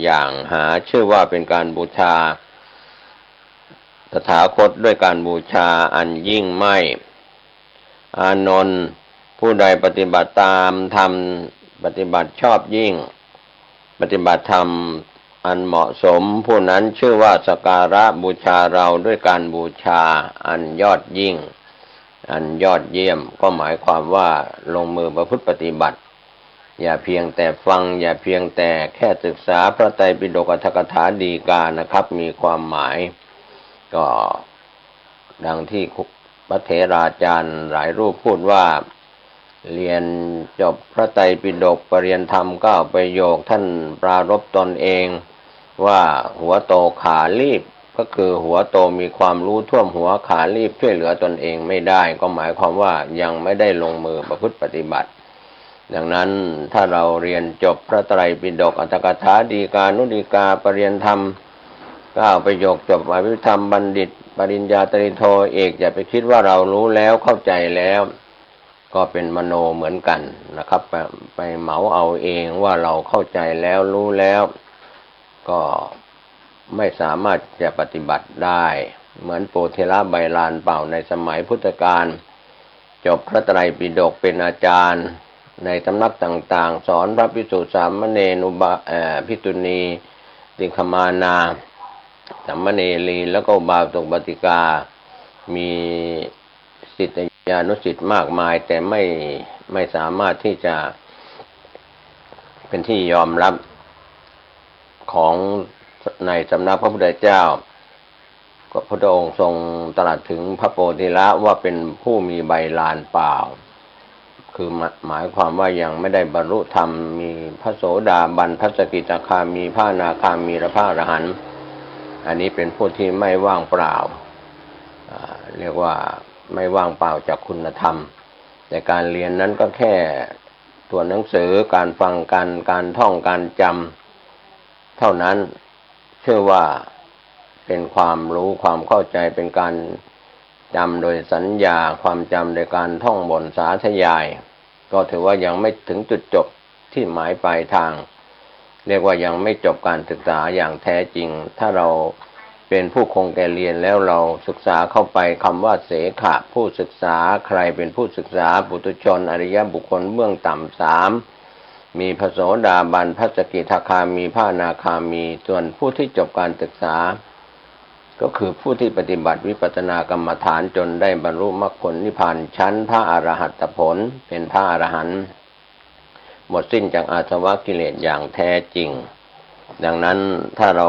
[SPEAKER 1] อย่างหาชื่อว่าเป็นการบูชาตถาคตด้วยการบูชาอันยิ่งไม่อานนท์ผู้ใดปฏิบัติตามธรรมปฏิบัติชอบยิ่งปฏิบัติธรรมอันเหมาะสมผู้นั้นชื่อว่าสักการะบูชาเราด้วยการบูชาอันยอดยิ่งอันยอดเยี่ยมก็หมายความว่าลงมือประพฤติปฏิบัติอย่าเพียงแต่ฟังอย่าเพียงแต่แค่ศึกษาพระไตรปิฎกอรรถกถาฎีกานะครับมีความหมายก็ดังที่พระเถราจารย์หลายรูปพูดว่าเรียนจบพระไตรปิฎกปริยนธรรม9ประโยคท่านปรารภตนเองว่าหัวโตขาลีบก็คือหัวโตมีความรู้ท่วมหัวขาลีบช่วยเหลือตนเองไม่ได้ก็หมายความว่ายังไม่ได้ลงมือประพฤติปฏิบัติดังนั้นถ้าเราเรียนจบพระไตรปิฎกอรรถกถาฎีกานุฎีกาปริยนธรรม9ประโยคจบอภิธรรมบัณฑิตปริญญาตรีโทเอกอย่าไปคิดว่าเรารู้แล้วเข้าใจแล้วก็เป็นมโนเหมือนกันนะครับไปเหมาเอาเองว่าเราเข้าใจแล้วรู้แล้วก็ไม่สามารถจะปฏิบัติได้เหมือนโปธิละใบลานเป่าในสมัยพุทธกาลจบพระไตรปิฎกเป็นอาจารย์ในสำนักต่างๆสอนพระภิกษุสามเณรภิกษุณีติฆมานาสามเณรีแล้วก็อุบาสกอุบาสิกามีศิษยานุศิษย์มากมายแต่ไม่สามารถที่จะเป็นที่ยอมรับของในสำนักพระพุทธเจ้าก็พระองค์ทรงตรัสถึงพระโพธิละว่าเป็นผู้มีใบลานเปล่าคือหมายความว่ายังไม่ได้บรรลุธรรมมีพระโสดาบันพระสกิทาคามีพระอนาคามีและพระอรหันต์อันนี้เป็นผู้ที่ไม่ว่างเปล่าเรียกว่าไม่ว่างเปล่าจากคุณธรรมแต่การเรียนนั้นก็แค่ตัวหนังสือการฟังการท่องการจำเท่านั้นเชื่อว่าเป็นความรู้ความเข้าใจเป็นการจำโดยสัญญาความจำโดยการท่องบนสาธยายก็ถือว่ายังไม่ถึงจุดจบที่หมายปลายทางเรียกว่ายังไม่จบการศึกษาอย่างแท้จริงถ้าเราเป็นผู้คงแก่เรียนแล้วเราศึกษาเข้าไปคำว่าเสขะผู้ศึกษาใครเป็นผู้ศึกษาปุถุชนอริยบุคคลเบื้องต่ำสามมีพระโสดาบันพระสกิทาคามีพระอนาคามีส่วนผู้ที่จบการศึกษาก็คือผู้ที่ปฏิบัติวิปัสสนากรรมฐานจนได้บรรลุมรรคผลนิพพานชั้นพระอรหัตผลเป็นพระอรหันต์หมดสิ้นจากอาสวะกิเลสอย่างแท้จริงดังนั้นถ้าเรา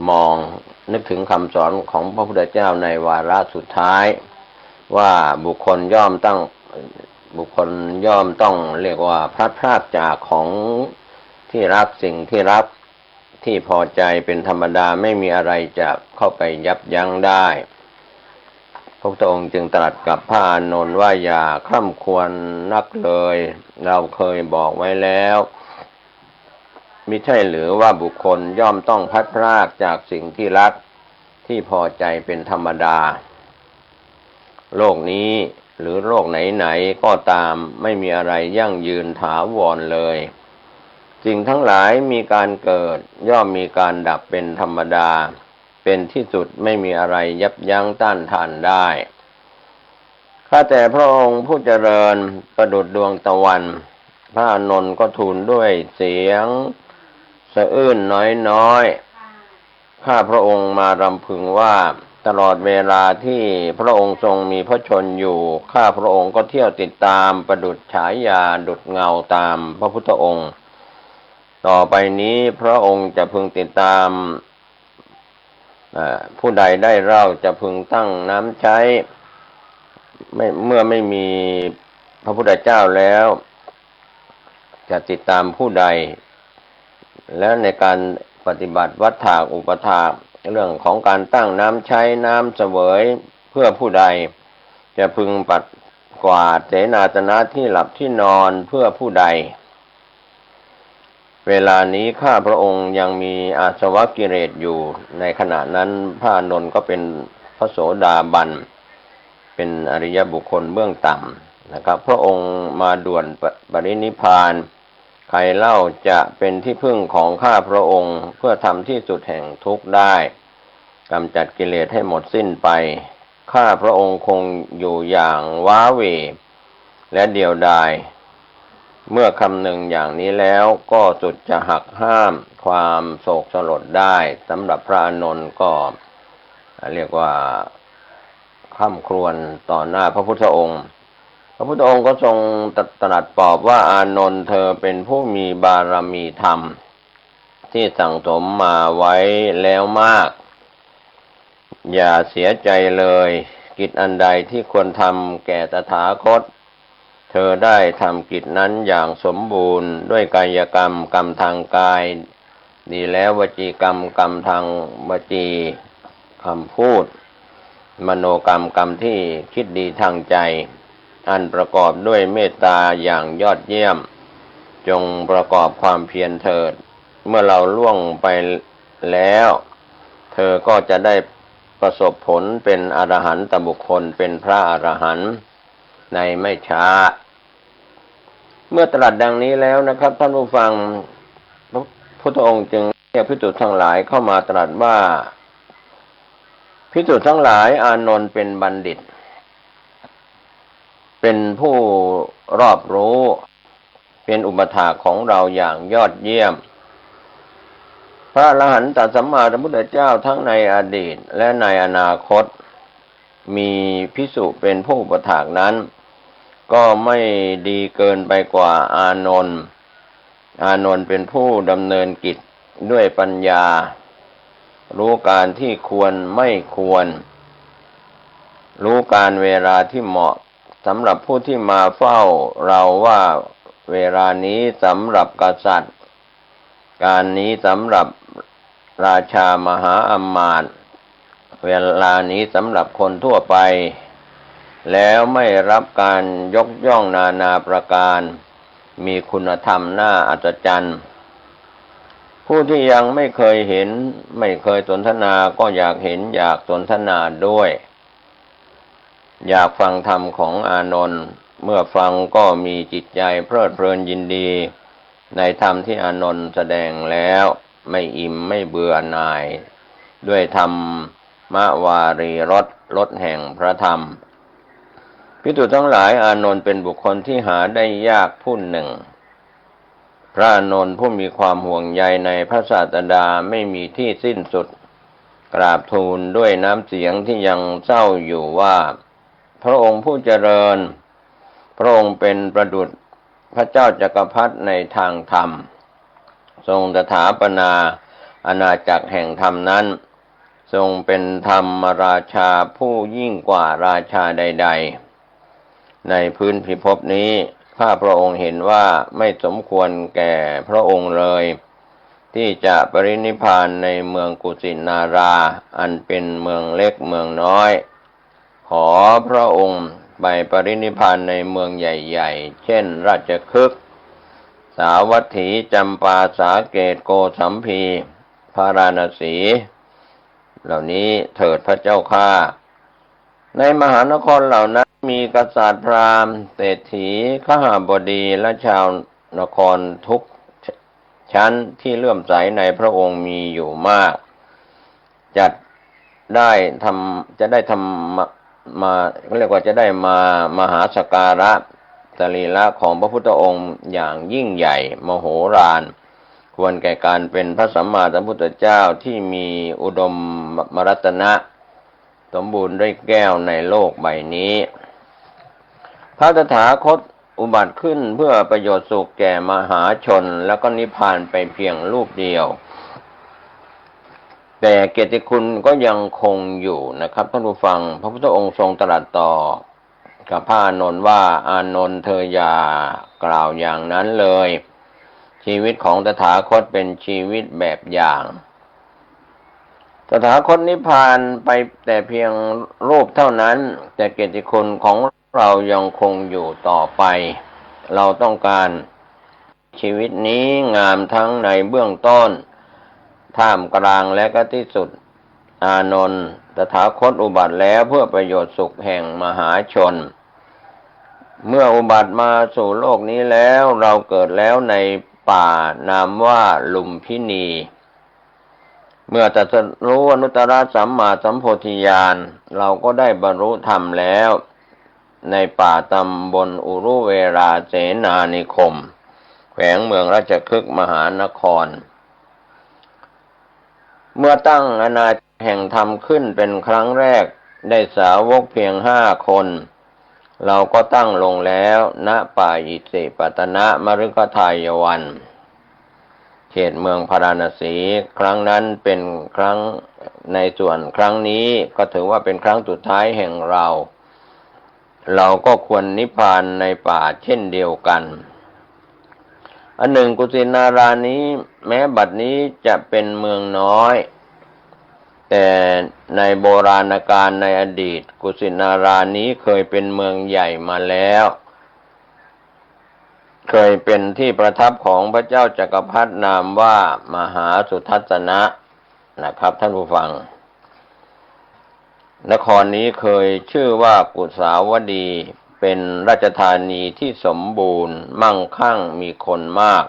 [SPEAKER 1] มองนึกถึงคำสอนของพระพุทธเจ้าในวาระสุดท้ายว่าบุคคลย่อมต้องเรียกว่าพลัดพรากจากของที่รักสิ่งที่รักที่พอใจเป็นธรรมดาไม่มีอะไรจะเข้าไปยับยั้งได้ พระพุทธองค์จึงตรัสกับพระอานนท์ว่าอย่าคร่ำครวญนักเลยเราเคยบอกไว้แล้วมิใช่หรือว่าบุคคลย่อมต้องพลัดพรากจากสิ่งที่รักที่พอใจเป็นธรรมดาโลกนี้หรือโลกไหนๆก็ตามไม่มีอะไรยั่งยืนถาวรเลยสิ่งทั้งหลายมีการเกิดย่อมมีการดับเป็นธรรมดาเป็นที่สุดไม่มีอะไรยับยั้งต้านทานได้ข้าแต่พระองค์ผู้เจริญประดุจดวงตะวันพระอานนท์ก็ทูลด้วยเสียงสะอื้นน้อยๆข้าพระองค์มารำพึงว่าตลอดเวลาที่พระองค์ทรงมีพระชนอยู่ข้าพระองค์ก็เที่ยวติดตามประดุจฉายาดุจเงาตามพระพุทธองค์ต่อไปนี้พระองค์จะพึงติดตามผู้ใดได้เล่าจะพึงตั้งน้ำใช้เมื่อไม่มีพระพุทธเจ้าแล้วจะติดตามผู้ใดและในการปฏิบัติวัฏฏะอุปถากเรื่องของการตั้งน้ำใช้น้ำเสวยเพื่อผู้ใดจะพึงปัดกวาดเสนาสนะที่หลับที่นอนเพื่อผู้ใดเวลานี้ข้าพระองค์ยังมีอาสวะกิเลสอยู่ในขณะนั้นพระอานนท์ก็เป็นพระโสดาบันเป็นอริยบุคคลเบื้องต่ำนะครับพระองค์มาด่วนปรินิพพานใครเล่าจะเป็นที่พึ่งของข้าพระองค์เพื่อทำที่สุดแห่งทุกข์ได้กำจัดกิเลสให้หมดสิ้นไปข้าพระองค์คงอยู่อย่างว้าเหวและเดียวดายเมื่อคำหนึ่งอย่างนี้แล้วก็สุดจะหักห้ามความโศกสลดได้สำหรับพระอานนท์ก็เรียกว่าคร่ำครวญต่อหน้าพระพุทธองค์พระพุทธองค์ก็ทรงตรัสปลอบว่าอานนท์เธอเป็นผู้มีบารมีธรรมที่สั่งสมมาไว้แล้วมากอย่าเสียใจเลยกิจอันใดที่ควรทำแก่ตถาคตเธอได้ทำกิจนั้นอย่างสมบูรณ์ด้วยกายกรรมกรรมทางกายดีแล้ววจีกรรมกรรมทางวจีคำพูดมโนกรรมกรรมที่คิดดีทางใจอันประกอบด้วยเมตตาอย่างยอดเยี่ยมจงประกอบความเพียรเถิดเมื่อเราล่วงไปแล้วเธอก็จะได้ประสบผลเป็นอรหันตบุคคลเป็นพระอรหันต์ในไม่ช้าเมื่อตรัสดังนี้แล้วนะครับท่านผู้ฟังพระพุทธองค์จึงเรียกภิกษุทั้งหลายเข้ามาตรัสว่าภิกษุทั้งหลายอานนท์เป็นบัณฑิตเป็นผู้รอบรู้เป็นอุปถากของเราอย่างยอดเยี่ยมพระอรหันตสัมมาสัมพุทธเจ้าทั้งในอดีตและในอนาคตมีภิกษุเป็นผู้อุปถากนั้นก็ไม่ดีเกินไปกว่าอานนท์เป็นผู้ดำเนินกิจด้วยปัญญารู้การที่ควรไม่ควรรู้การเวลาที่เหมาะสำหรับผู้ที่มาเฝ้าเราว่าเวลานี้สำหรับกษัตริย์การนี้สำหรับราชามหาอมาตย์เวลานี้สำหรับคนทั่วไปแล้วไม่รับการยกย่องนานาประการมีคุณธรรมน่าอัศจรรย์ผู้ที่ยังไม่เคยเห็นไม่เคยสนทนาก็อยากเห็นอยากสนทนาด้วยอยากฟังธรรมของอานนท์เมื่อฟังก็มีจิตใจเพลิดเพลินยินดีในธรรมที่อานนท์แสดงแล้วไม่อิ่มไม่เบื่อหน่ายด้วยธรรมวารีรสแห่งพระธรรมภิกษุทั้งหลายอานนท์เป็นบุคคลที่หาได้ยากผู้หนึ่งพระอานนท์ผู้มีความห่วงใยในพระศาสดาไม่มีที่สิ้นสุดกราบทูลด้วยน้ำเสียงที่ยังเศร้าอยู่ว่าพระองค์ผู้เจริญพระองค์เป็นประดุจพระเจ้าจักรพรรดิในทางธรรมทรงสถาปนาอาณาจักรแห่งธรรมนั้นทรงเป็นธรรมราชาผู้ยิ่งกว่าราชาใดๆในพื้นพิภพนี้ข้าพระองค์เห็นว่าไม่สมควรแก่พระองค์เลยที่จะปรินิพพานในเมืองกุสินาราอันเป็นเมืองเล็กเมืองน้อยข ขอพระองค์ไปปรินิพพานในเมืองใหญ่ๆเช่นราชคฤห์สาวัตถีจำปาสาเกตโกสัมพีพาราณสีเหล่านี้เถิดพระเจ้าข้าในมหานครเหล่านั้นมีกษัตริย์พราหมณ์เศรษฐีขหบดีและชาวนครทุกชั้นที่เลื่อมใสในพระองค์มีอยู่มากจะได้ทำมาเรียกว่าจะได้มามหาสักการะสรีระของพระพุทธองค์อย่างยิ่งใหญ่มโหฬารควรแก่การเป็นพระสัมมาสัมพุทธเจ้าที่มีอุดมมรัตนะสมบูรณ์ด้วยแก้วในโลกใบนี้พระตถาคตอุบัติขึ้นเพื่อประโยชน์สุขแก่มหาชนแล้วก็นิพพานไปเพียงรูปเดียวแต่เกียรติคุณก็ยังคงอยู่นะครับท่านผู้ฟังพระพุทธองค์ทรงตรัสต่อกับพระอานนท์ว่าอานนท์เธออย่ากล่าวอย่างนั้นเลยชีวิตของตถาคตเป็นชีวิตแบบอย่างตถาคตนิพพานไปแต่เพียงรูปเท่านั้นแต่เกียรติคุณของเรายังคงอยู่ต่อไปเราต้องการชีวิตนี้งามทั้งในเบื้องต้นท่ามกลางและก็ที่สุดอานนท์ตถาคตอุบัติแล้วเพื่อประโยชน์สุขแห่งมหาชนเมื่ออุบัติมาสู่โลกนี้แล้วเราเกิดแล้วในป่านามว่าลุมพินีเมื่อตรัสรู้อนุตตรสัมมาสัมโพธิญาณเราก็ได้บรรลุธรรมแล้วในป่าตำบลอุรุเวราเสนานิคมแขวงเมืองราชคฤห์มหานครเมื่อตั้งอาณาจักรแห่งธรรมขึ้นเป็นครั้งแรกได้สาวกเพียง5 คนเราก็ตั้งลงแล้วณป่าอิสิปตนะมฤคทายวันเขตเมืองพาราณสีครั้งนั้นเป็นครั้งในส่วนครั้งนี้ก็ถือว่าเป็นครั้งสุดท้ายแห่งเราก็ควรนิพพานในป่าเช่นเดียวกันอันหนึ่งกุสินารานี้แม้บัดนี้จะเป็นเมืองน้อยแต่ในโบราณกาลในอดีตกุสินารานี้เคยเป็นเมืองใหญ่มาแล้วเคยเป็นที่ประทับของพระเจ้าจักรพรรดินามว่ามหาสุทัศนะนะครับท่านผู้ฟังนครนี้เคยชื่อว่ากุสาวดีเป็นราชธานีที่สมบูรณ์มั่งคั่งมีคนมาก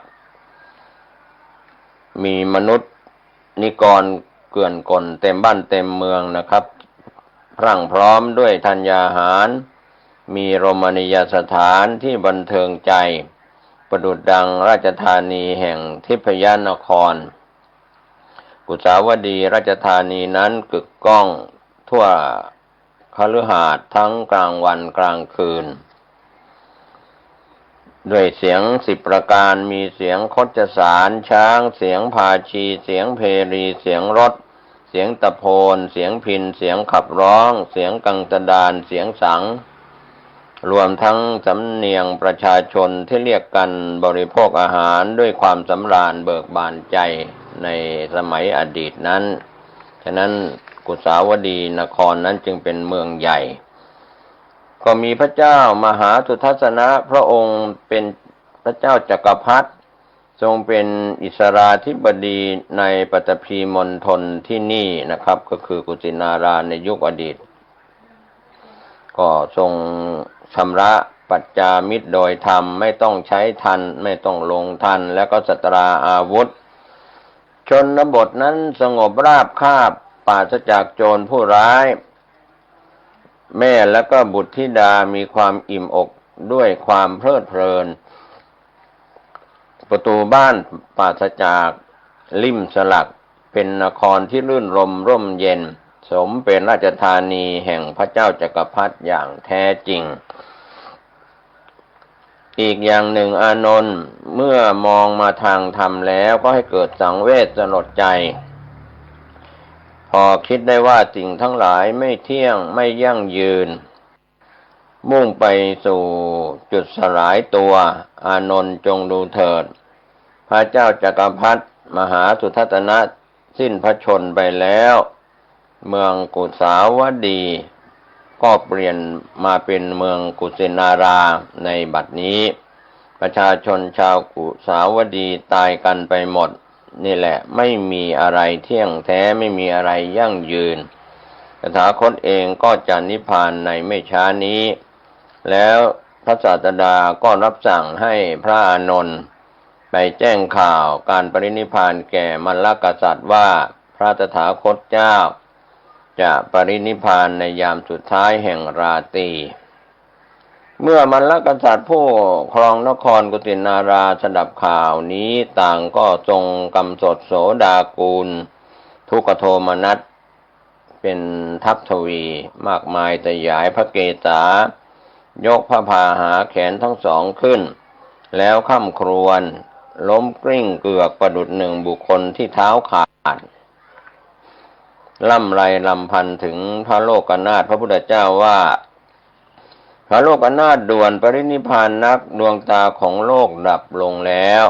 [SPEAKER 1] มีมนุษย์นิกรเกลื่อนกลเต็มบ้านเต็มเมืองนะครับพรั่งพร้อมด้วยธัญญาหารมีโรมณียสถานที่บันเทิงใจประดุจดังราชธานีแห่งทิพยนครกุสาวดีราชธานีนั้นกึกก้องทั่วคฤหาสน์ทั้งกลางวันกลางคืนด้วยเสียง10 ประการมีเสียงคชสารช้างเสียงพาชีเสียงเพรีเสียงรถเสียงตะโพนเสียงพิณเสียงขับร้องเสียงกังตดานเสียงสังรวมทั้งสำเนียงประชาชนที่เรียกกันบริโภคอาหารด้วยความสำราญเบิกบานใจในสมัยอดีตนั้นฉะนั้นกุสาวดีนครนั้นจึงเป็นเมืองใหญ่ก็มีพระเจ้ามหาสุทัศนะพระองค์เป็นพระเจ้าจักรพรรดิทรงเป็นอิสราธิบดีในปฐพีมณฑลที่นี่นะครับก็คือกุสินาราในยุคอดีตก็ทรงชำระปัจจามิตรโดยธรรมไม่ต้องใช้ทัณฑ์ไม่ต้องลงทัณฑ์แล้วก็สตราอาวุธชนบทนั้นสงบราบคาบปราศจากโจรผู้ร้ายแม่และก็บุตรธิดามีความอิ่มอกด้วยความเพลิดเพลินประตูบ้านปราศจากลิ่มสลักเป็นนครที่รื่นรมร่มเย็นสมเป็นราชธานีแห่งพระเจ้าจักรพรรดิอย่างแท้จริงอีกอย่างหนึ่งอานนท์เมื่อมองมาทางธรรมแล้วก็ให้เกิดสังเวชสลดใจพอคิดได้ว่าสิ่งทั้งหลายไม่เที่ยงไม่ยั่งยืนมุ่งไปสู่จุดสลายตัวอานนท์จงดูเถิดพระเจ้าจักรพรรดิมหาสุทัศนะสิ้นพระชนม์ไปแล้วเมืองกุสาวดี ก็เปลี่ยนมาเป็นเมืองกุสินาราในบัดนี้ประชาชนชาวกุสาวดีตายกันไปหมดนี่แหละไม่มีอะไรเที่ยงแท้ไม่มีอะไรยั่งยืนตถาคตเองก็จะนิพพานในไม่ช้านี้แล้วพระศาสดาก็รับสั่งให้พระอานนท์ไปแจ้งข่าวการปรินิพพานแก่มัลลกษัตริย์ว่าพระตถาคตเจ้าจะปรินิพพานในยามสุดท้ายแห่งราตรีเมื่อมัลลกษัตริย์ผู้ครองนครกุสินาราสดับข่าวนี้ต่างก็ทรงกำสดโสดากูลทุกขโทมนัสเป็นทัพทวีมากมายแต่ยายพระเกศายกพระพาหาแขนทั้งสองขึ้นแล้วค่ำครวญล้มกลิ้งเกือกประดุจหนึ่งบุคคลที่เท้าขาดล่ำไรลำพันถึงพระโลกนาถพระพุทธเจ้าว่าพระโลกนาถด่วนปรินิพพานนักดวงตาของโลกดับลงแล้ว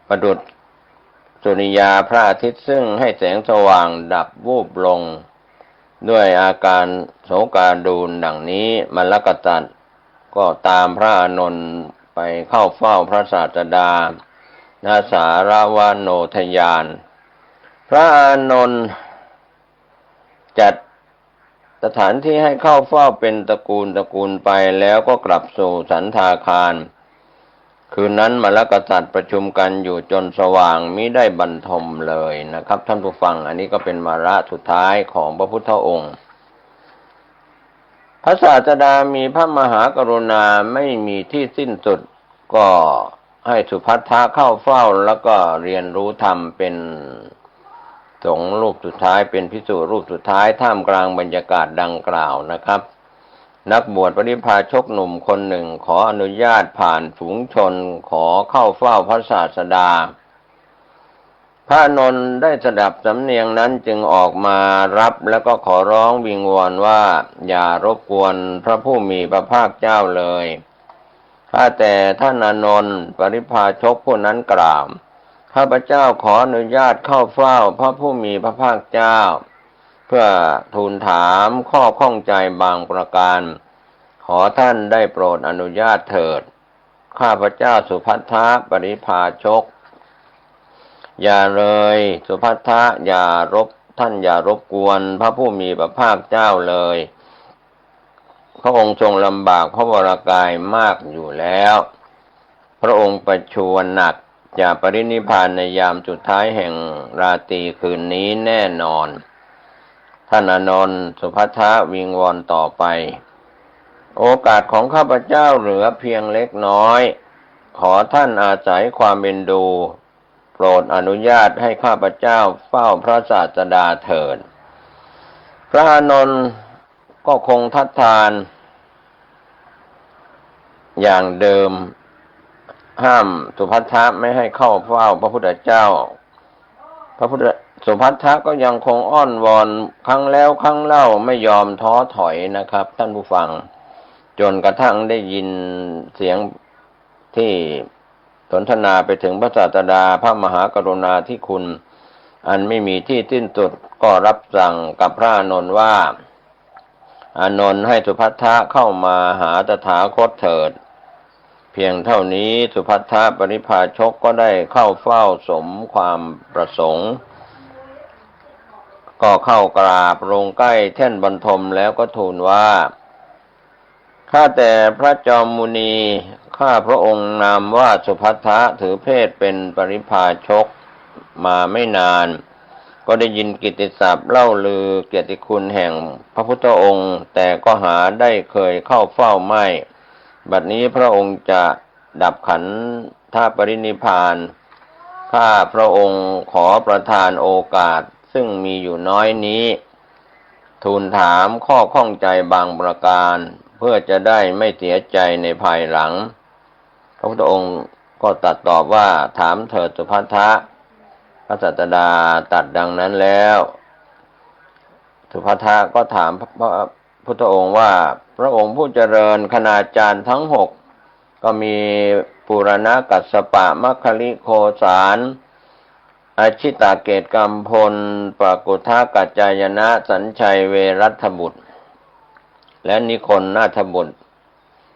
[SPEAKER 1] ประดุจสุริยาพระอาทิตย์ซึ่งให้แสงสว่างดับวูบลงด้วยอาการโศกาดูลดังนี้มัลลกษัตริย์ก็ตามพระอานนท์ไปเข้าเฝ้าพระศาสดาณสารวโนทยานพระอานนท์จัดสถานที่ให้เข้าเฝ้าเป็นตระกูลไปแล้วก็กลับสู่สันทาคารคืนนั้นมัลลกษัตริย์ประชุมกันอยู่จนสว่างมิได้บรรทมเลยนะครับท่านผู้ฟังอันนี้ก็เป็นวาระสุดท้ายของพระพุทธองค์พระศาสดามีพระมหากรุณาไม่มีที่สิ้นสุดก็ให้สุภัททะเข้าเฝ้าแล้วก็เรียนรู้ธรรมเป็นสงฆ์รูปสุดท้ายเป็นภิกษุรูปสุดท้ายท่ามกลางบรรยากาศดังกล่าวนะครับนักบวชปริพาชกหนุ่มคนหนึ่งขออนุญาตผ่านฝูงชนขอเข้าเฝ้าพระศาสดาพระนนท์ได้สดับสำเนียงนั้นจึงออกมารับแล้วก็ขอร้องวิงวอนว่าอย่ารบกวนพระผู้มีพระภาคเจ้าเลยข้าแต่ท่านอานนท์ปริพาชกผู้นั้นกล่าวข้าพเจ้าขออนุญาตเข้าเฝ้าพระผู้มีพระภาคเจ้าเพื่อทูลถามข้อข้องใจบางประการขอท่านได้โปรดอนุญาตเถิดข้าพเจ้าสุภัททะปริพาชกอย่าเลยสุภัททะท่านอย่ารบกวนพระผู้มีพระภาคเจ้าเลยพระองค์ทรงลำบากพระวรกายมากอยู่แล้วพระองค์ประชวรหนักจะปรินิพพานในยามสุดท้ายแห่งราตรีคืนนี้แน่นอนท่านอานนท์สุภัททะวิงวอนต่อไปโอกาสของข้าพเจ้าเหลือเพียงเล็กน้อยขอท่านอาศัยความเอ็นดูโปรดอนุญาตให้ข้าพเจ้าเฝ้าพระศาสดาเถิดพระอานนท์ก็คงทัดทานอย่างเดิมห้ามสุภัททะไม่ให้เข้าเฝ้าพระพุทธเจ้าสุภัททะก็ยังคงอ้อนวอนครั้งแล้วครั้งเล่าไม่ยอมท้อถอยนะครับท่านผู้ฟังจนกระทั่งได้ยินเสียงที่สนทนาไปถึงพระศาสดาพระมหากรุณาธิคุณอันไม่มีที่สิ้นสุดก็รับสั่งกับพระอานนท์ว่าอานนท์ให้สุภัททะเข้ามาหาตถาคตเถิดเพียงเท่านี้สุภัททะปริพาชกก็ได้เข้าเฝ้าสมความประสงค์ก็เข้ากราบลงใกล้แท่นบรรทมแล้วก็ทูลว่าข้าแต่พระจอมมุนีข้าพระองค์นามว่าสุภัททะถือเพศเป็นปริพาชกมาไม่นานก็ได้ยินกิตติศัพท์เล่าลือเกียรติคุณแห่งพระพุทธองค์แต่ก็หาได้เคยเข้าเฝ้าไม่บัดนี้พระองค์จะดับขันธปรินิพพานข้าพระองค์ขอประทานโอกาสซึ่งมีอยู่น้อยนี้ทูลถามข้อข้องใจบางประการเพื่อจะได้ไม่เสียใจในภายหลังพระพุทธองค์ก็ตรัสตอบว่าถามเถิดสุภัททะพระศาสดาตรัสดังนั้นแล้วสุภัททะก็ถามพระพุทธองค์ว่าพระองค์ผู้เจริญคณาจารย์ทั้งหกก็มีปุรณกัสสปะมัคคลิโคสารอาชิตาเกตกัมพลปกุทากัจจายนะสัญชัยเวรัตถบุตร และนิคลนาถบุตร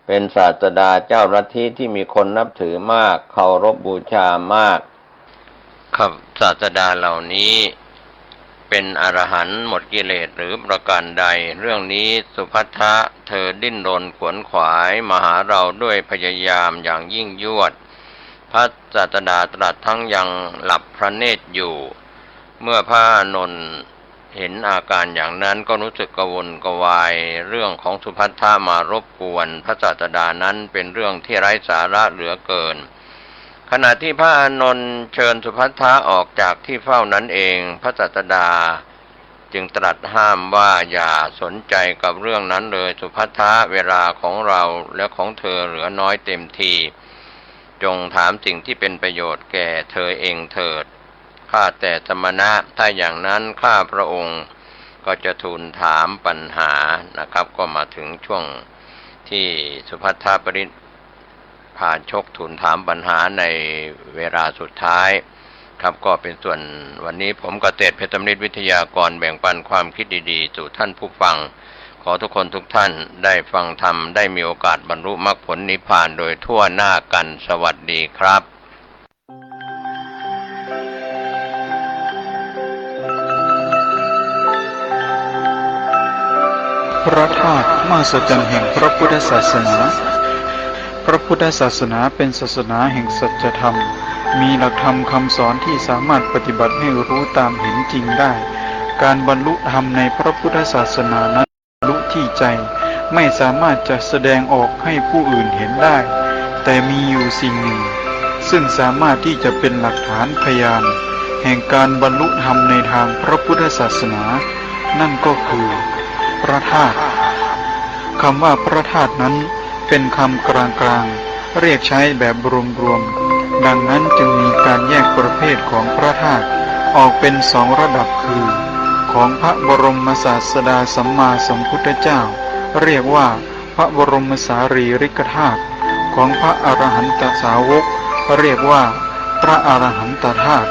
[SPEAKER 1] เป็นศาสดาเจ้าลัทธิที่มีคนนับถือมากเคารพบูชามากครับศาสดาเหล่านี้เป็นอรหันต์หมดกิเลสหรือประการใดเรื่องนี้สุภัททะเธอดิ้นรนขวนขวายมาหาเราด้วยพยายามอย่างยิ่งยวดพระศาสดาตรัสทั้งยังหลับพระเนตรอยู่เมื่อพระอานนท์เห็นอาการอย่างนั้นก็รู้สึกกระวนกระวายเรื่องของสุภัททะมารบกวนพระศาสดานั้นเป็นเรื่องที่ไร้สาระเหลือเกินขณะที่พระอานนท์เชิญสุภัททะออกจากที่เฝ้านั้นเองพระศาสดาจึงตรัสห้ามว่าอย่าสนใจกับเรื่องนั้นเลยสุภัททะเวลาของเราและของเธอเหลือน้อยเต็มทีจงถามสิ่งที่เป็นประโยชน์แก่เธอเองเถิดข้าแต่สมณะถ้าอย่างนั้นข้าพระองค์ก็จะทูลถามปัญหานะครับก็มาถึงช่วงที่สุภัททะปริพาชกทูลถามปัญหาในเวลาสุดท้ายครับก็เป็นส่วนวันนี้ผมเกษตรเพชรมฤทธิ์วิทยากรแบ่งปันความคิดดีๆสู่ท่านผู้ฟังขอทุกคนทุกท่านได้ฟังธรรมได้มีโอกาสบรรลุมรรคผลนิพพานโดยทั่วหน้ากันสวัสดีครับ
[SPEAKER 2] พระธาตุมหัศจรรย์แห่งพระพุทธศาสนาพระพุทธศาสนาเป็นศาสนาแห่งสัจธรรมมีหลักธรรมคำสอนที่สามารถปฏิบัติให้รู้ตามเห็นจริงได้การบรรลุธรรมในพระพุทธศาสนานั้นบรรลุที่ใจไม่สามารถจะแสดงออกให้ผู้อื่นเห็นได้แต่มีอยู่สิ่งหนึ่งซึ่งสามารถที่จะเป็นหลักฐานพยานแห่งการบรรลุธรรมในทางพระพุทธศาสนานั่นก็คือพระธาตุคำว่าพระธาตุนั้นเป็นคำกลางๆเรียกใช้แบบรวมๆดังนั้นจึงมีการแยกประเภทของพระธาตุออกเป็นสองระดับคือของพระบรมศาสดาสัมมาสัมพุทธเจ้าเรียกว่าพระบรมสารีริกธาตุของพระอรหันตสาวกเรียกว่าพระอรหันตธาตุ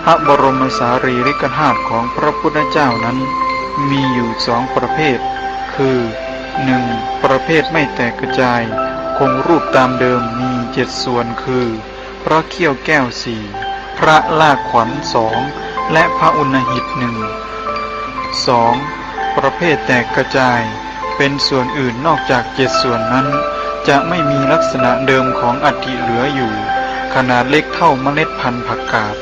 [SPEAKER 2] พระบรมสารีริกธาตุของพระพุทธเจ้านั้นมีอยู่สองประเภทคือ 1. ประเภทไม่แตกกระจายคงรูปตามเดิมมี7ส่วนคือพระเขี้ยวแก้ว4พระลากขวัญ2และพระอุณหิต1 2. ประเภทแตกกระจายเป็นส่วนอื่นนอกจาก7ส่วนนั้นจะไม่มีลักษณะเดิมของอัฐิเหลืออยู่ขนาดเล็กเท่าเมล็ดพันธุ์ผักกาด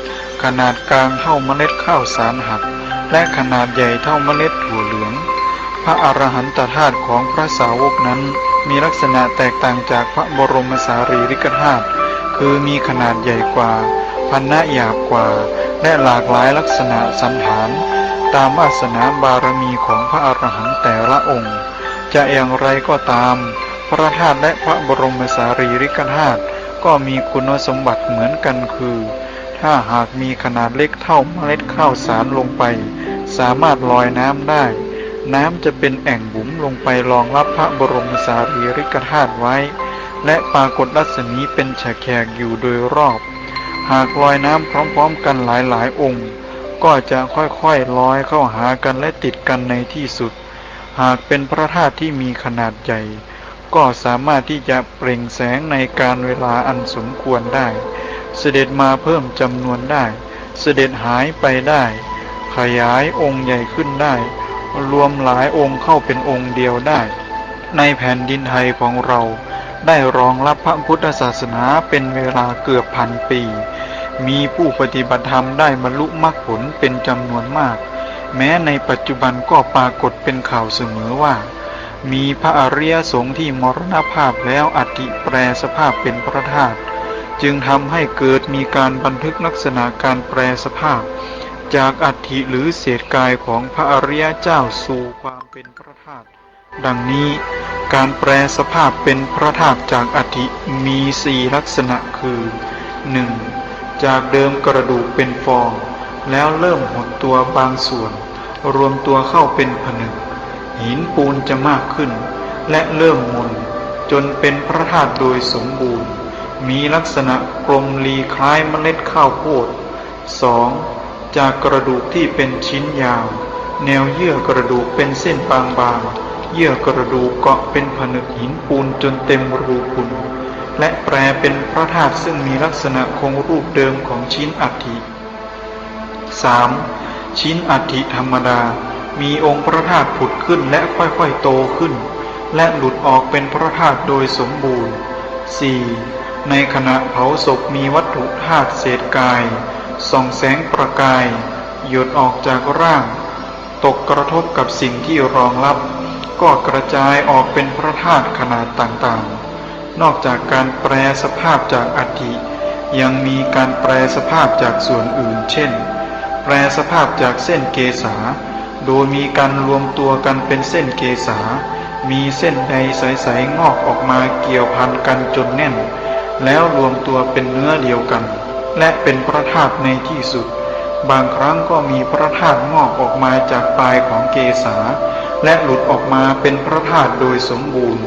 [SPEAKER 2] ขนาดกลางเท่าเมล็ดข้าวสารหักและขนาดใหญ่เท่าเมล็ดถั่วเหลืองพระอรหันตธาตุของพระสาวกนั้นมีลักษณะแตกต่างจากพระบรมสารีริกธาตุคือมีขนาดใหญ่กว่าพรรณะหยาบกว่าและหลากหลายลักษณะสันฐานตามวาสนาบารมีของพระอรหันต์แต่ละองค์จะอย่างไรก็ตามพระธาตุและพระบรมสารีริกธาตุก็มีคุณสมบัติเหมือนกันคือถ้าหากมีขนาดเล็กเท่าเมล็ดข้าวสารลงไปสามารถลอยน้ำได้น้ำจะเป็นแอ่งบุ๋มลงไปรองรับพระบรมสารีริกธาตุไว้และปรากฏรัศมีเป็นแฉกๆอยู่โดยรอบหากลอยน้ำพร้อมๆกันหลายๆองค์ก็จะค่อยๆลอยเข้าหากันและติดกันในที่สุดหากเป็นพระธาตุที่มีขนาดใหญ่ก็สามารถที่จะเปล่งแสงในการเวลาอันสมควรได้เสด็จมาเพิ่มจำนวนได้เสด็จหายไปได้ขยายองค์ใหญ่ขึ้นได้รวมหลายองค์เข้าเป็นองค์เดียวได้ในแผ่นดินไทยของเราได้รองรับพระพุทธศาสนาเป็นเวลาเกือบ1,000 ปีมีผู้ปฏิบัติธรรมได้บรรลุมรรคผลเป็นจำนวนมากแม้ในปัจจุบันก็ปรากฏเป็นข่าวเสมอว่ามีพระอริยสงฆ์ที่มรณภาพแล้วอัฐิแปรสภาพเป็นพระธาตุจึงทำให้เกิดมีการบันทึกลักษณะการแปรสภาพจากอัฐิหรือเศษกายของพระอริยเจ้าสู่ความเป็นพระธาตุดังนี้การแปรสภาพเป็นพระธาตุจากอัฐิมี4ลักษณะคือ 1. จากเดิมกระดูกเป็นฟองแล้วเริ่มหดตัวบางส่วนรวมตัวเข้าเป็นผนึกหินปูนจะมากขึ้นและเริ่มมนจนเป็นพระธาตุโดยสมบูรณ์มีลักษณะกลมรีคล้ายเมล็ดข้าวโพด 2. จากกระดูกที่เป็นชิ้นยาวแนวเยื่อกระดูกเป็นเส้นบางๆ เยื่อกระดูกเกาะเป็นผนึกหินปูนจนเต็มรูพุนและแปลเป็นพระธาตุซึ่งมีลักษณะคงรูปเดิมของชิ้นอัฐิ 3. ชิ้นอัฐิธรรมดามีองค์พระธาตุผุดขึ้นและค่อยๆโตขึ้นและหลุดออกเป็นพระธาตุโดยสมบูรณ์ 4. ในขณะเผาศพมีวัตถุธาตุเศษกายส่องแสงประกายหยดออกจากร่างตกกระทบกับสิ่งที่รองรับก็กระจายออกเป็นพระธาตุขนาดต่างๆนอกจากการแปรสภาพจากอัฐิยังมีการแปรสภาพจากส่วนอื่นเช่นแปรสภาพจากเส้นเกษาโดยมีการรวมตัวกันเป็นเส้นเกษามีเส้นใยใสๆงอกออกมาเกี่ยวพันกันจนแน่นแล้วรวมตัวเป็นเนื้อเดียวกันและเป็นพระธาตุในที่สุดบางครั้งก็มีพระธาตุงอกออกมาจากปลายของเกษาและหลุดออกมาเป็นพระธาตุโดยสมบูรณ์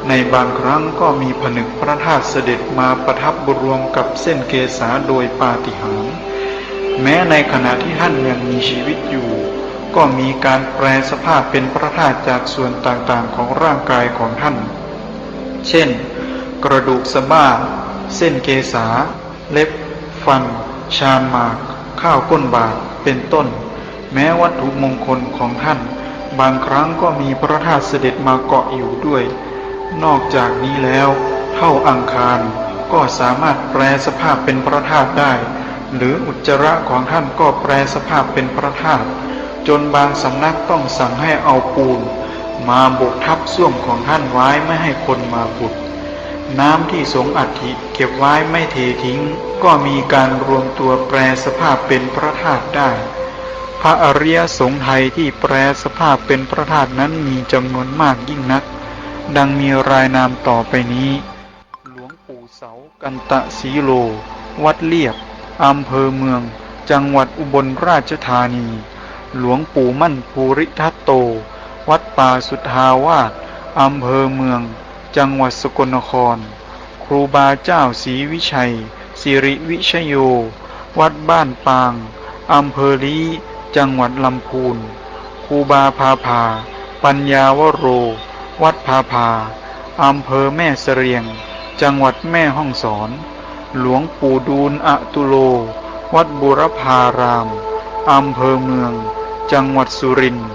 [SPEAKER 2] ในบางครั้งก็มีผนึกพระธาตุเสด็จมาประทับรวมกับเส้นเกษาโดยปาฏิหาริย์แม้ในขณะที่ท่านยังมีชีวิตอยู่ก็มีการแปลสภาพเป็นพระธาตุจากส่วนต่างๆของร่างกายของท่านเช่นกระดูกสะบ้าเส้นเกษาเล็บฟันชานหมากข้าวก้นบาทเป็นต้นแม้วัตถุมงคลของท่านบางครั้งก็มีพระธาตุเสด็จมาเกาะอยู่ด้วยนอกจากนี้แล้วเท่าอังคารก็สามารถแปลสภาพเป็นพระธาตุได้หรืออุจจาระของท่านก็แปลสภาพเป็นพระธาตุจนบางสำนักต้องสั่งให้เอาปูนมาโบกทับส้วมของท่านไว้ไม่ให้คนมาขุดน้ำที่สงอัฐิเก็บไว้ไม่เททิ้งก็มีการรวมตัวแปลสภาพเป็นพระธาตุได้พระอริยสงฆ์ไทยที่แปลสภาพเป็นพระธาตุนั้นมีจำนวนมากยิ่งนักดังมีรายนามต่อไปนี้หลวงปู่เสากันตะสีโลวัดเลียบอำเภอเมืองจังหวัดอุบลราชธานีหลวงปู่มั่นภูริทัตโตวัดป่าสุทธาวาสอำเภอเมืองจังหวัดสกลนครครูบาเจ้าศรีวิชัยสิริวิชโยวัดบ้านปางอำเภอลี้จังหวัดลำพูนครูบาพาภาปัญญาวโรวัดพาภาอำเภอแม่เสรียงจังหวัดแม่ฮ่องสอนหลวงปู่ดูลอตุโลวัดบุรพารามอำเภอเมืองจังหวัดสุรินทร์